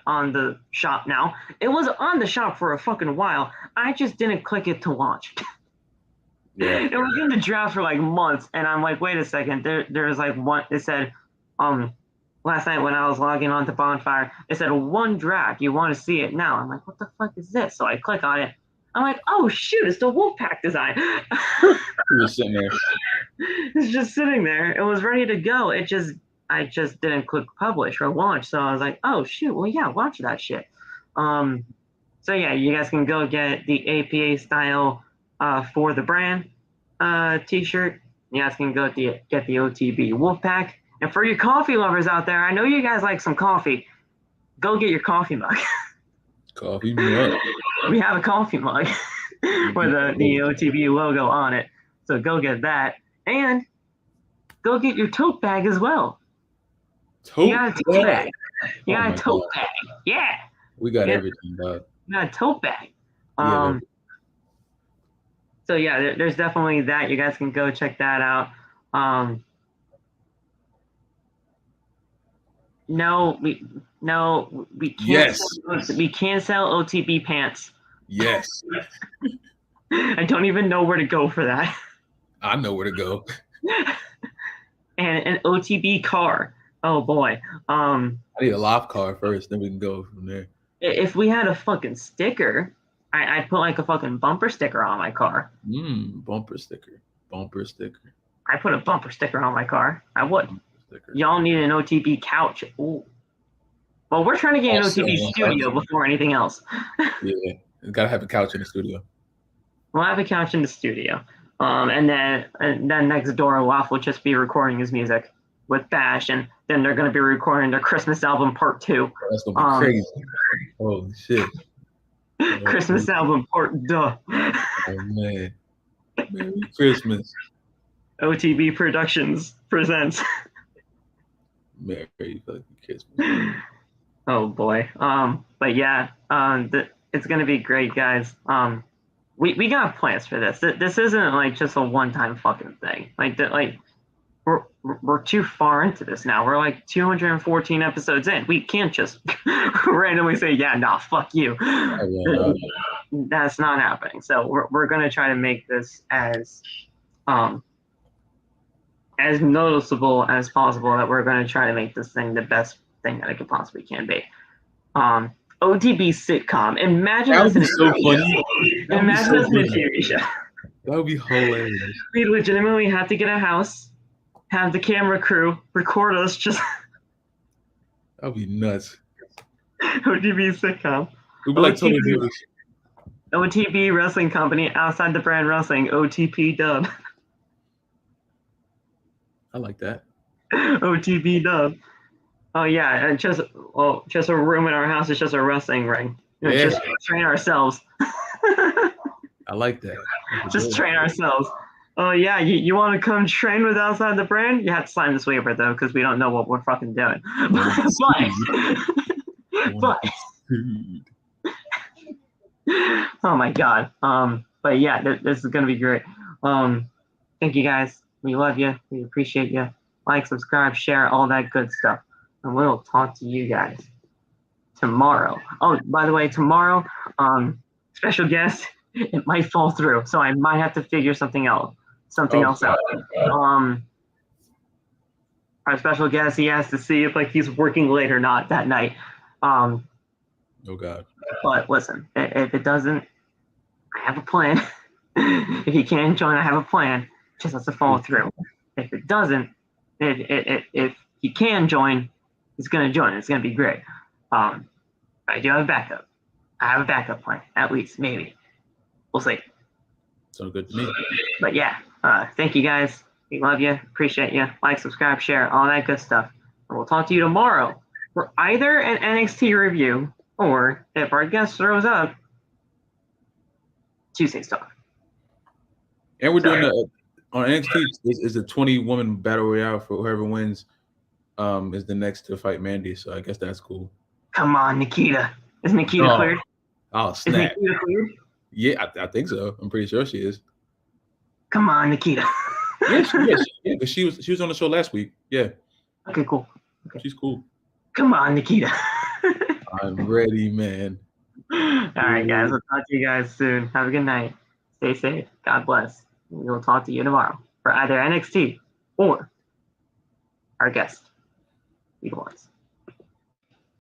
[SPEAKER 1] on the shop now. It was on the shop for a fucking while. I just didn't click it to launch.
[SPEAKER 2] Yeah.
[SPEAKER 1] It was in the draft for like months, and I'm like, wait a second. There's like one. It said, last night when I was logging on to Bonfire, it said 1 draft. You want to see it now? I'm like, what the fuck is this? So I click on it. I'm like, oh shoot, it's the Wolfpack design.
[SPEAKER 2] It was sitting there.
[SPEAKER 1] It's just sitting there. It was ready to go. I just didn't click publish or launch. So I was like, oh shoot, well yeah, launch that shit. So yeah, you guys can go get the APA style For the Brand t-shirt. You guys can go get the OTB Wolfpack. And for your coffee lovers out there, I know you guys like some coffee. Go get your coffee mug.
[SPEAKER 2] Coffee mug.
[SPEAKER 1] We have a coffee mug with the OTB logo on it. So go get that. And go get your tote bag as well. You got a tote bag. You got a tote bag. Yeah.
[SPEAKER 2] We got everything, dog.
[SPEAKER 1] You got a tote bag. So yeah, there's definitely that. You guys can go check that out. No, we can't.
[SPEAKER 2] Yes.
[SPEAKER 1] We can't sell OTB pants.
[SPEAKER 2] Yes.
[SPEAKER 1] I don't even know where to go for that.
[SPEAKER 2] I know where to go.
[SPEAKER 1] And an OTB car. Oh boy.
[SPEAKER 2] I need a live car first, then we can go from there.
[SPEAKER 1] If we had a fucking sticker, I'd put like a fucking bumper sticker on my car.
[SPEAKER 2] Bumper sticker.
[SPEAKER 1] I put a bumper sticker on my car. I would.
[SPEAKER 2] Sticker.
[SPEAKER 1] Y'all need an OTB couch. Ooh. Well, we're trying to get an OTB studio before anything else.
[SPEAKER 2] Yeah, you gotta have a couch in the studio.
[SPEAKER 1] We'll have a couch in the studio. And then next door, Waff will just be recording his music with Bash, and then they're going to be recording their Christmas album part 2.
[SPEAKER 2] That's gonna be crazy. Holy shit.
[SPEAKER 1] Christmas album part duh.
[SPEAKER 2] Oh man. Merry Christmas.
[SPEAKER 1] OTB Productions presents.
[SPEAKER 2] Merry fucking Christmas.
[SPEAKER 1] Oh boy. But yeah, it's gonna be great, guys. We got plans for this. This isn't like just a one-time fucking thing. Like we're too far into this now. We're like 214 episodes in. We can't just randomly say, yeah, nah, fuck you. That's not happening. So we're gonna try to make this as noticeable as possible. That we're gonna try to make this thing the best thing that it could possibly can be. OTB sitcom. Imagine
[SPEAKER 2] that would be so
[SPEAKER 1] funny. Imagine us in a TV show.
[SPEAKER 2] That would be hilarious.
[SPEAKER 1] We legitimately have to get a house, have the camera crew record us just.
[SPEAKER 2] That would be nuts.
[SPEAKER 1] OTB sitcom.
[SPEAKER 2] We'd be like Tony Davis.
[SPEAKER 1] OTB wrestling company outside the brand wrestling. OTP dub.
[SPEAKER 2] I like that.
[SPEAKER 1] OTB dub. Oh yeah, and just a room in our house is just a wrestling ring.
[SPEAKER 2] Yeah.
[SPEAKER 1] Just train ourselves.
[SPEAKER 2] I like that.
[SPEAKER 1] Just train ourselves. Oh yeah, you want to come train with outside the brand? You have to sign this waiver though, because we don't know what we're fucking doing. but oh my god. But yeah, this is gonna be great. Thank you guys. We love you. We appreciate you. Like, subscribe, share, all that good stuff. And we'll talk to you guys tomorrow. Oh, by the way, tomorrow, special guest, it might fall through, so I might have to figure something else out. Our special guest, he has to see if he's working late or not that night.
[SPEAKER 2] Oh God.
[SPEAKER 1] But listen, if it doesn't, I have a plan. If he can't join, I have a plan. It just has to fall through. If it doesn't, if he can join, he's going to join. It's going to be great. I do have a backup. I have a backup plan, at least, maybe. We'll see.
[SPEAKER 2] Sounds good to me.
[SPEAKER 1] But yeah, thank you guys. We love you. Appreciate you. Like, subscribe, share, all that good stuff. And we'll talk to you tomorrow for either an NXT review or, if our guest throws up, Tuesday's talk.
[SPEAKER 2] And we're doing on NXT is a 20-woman battle royale for whoever wins. Is the next to fight Mandy, so I guess that's cool.
[SPEAKER 1] Come on, Nikita. Is Nikita cleared?
[SPEAKER 2] Oh, snap.
[SPEAKER 1] Is Nikita cleared?
[SPEAKER 2] Yeah, I think so. I'm pretty sure she is.
[SPEAKER 1] Come on, Nikita.
[SPEAKER 2] Yeah, she was on the show last week. Yeah.
[SPEAKER 1] Okay, cool. Okay.
[SPEAKER 2] She's cool.
[SPEAKER 1] Come on, Nikita.
[SPEAKER 2] I'm ready, man.
[SPEAKER 1] All right, guys. We'll talk to you guys soon. Have a good night. Stay safe. God bless. We'll talk to you tomorrow for either NXT or our guest. Either ones.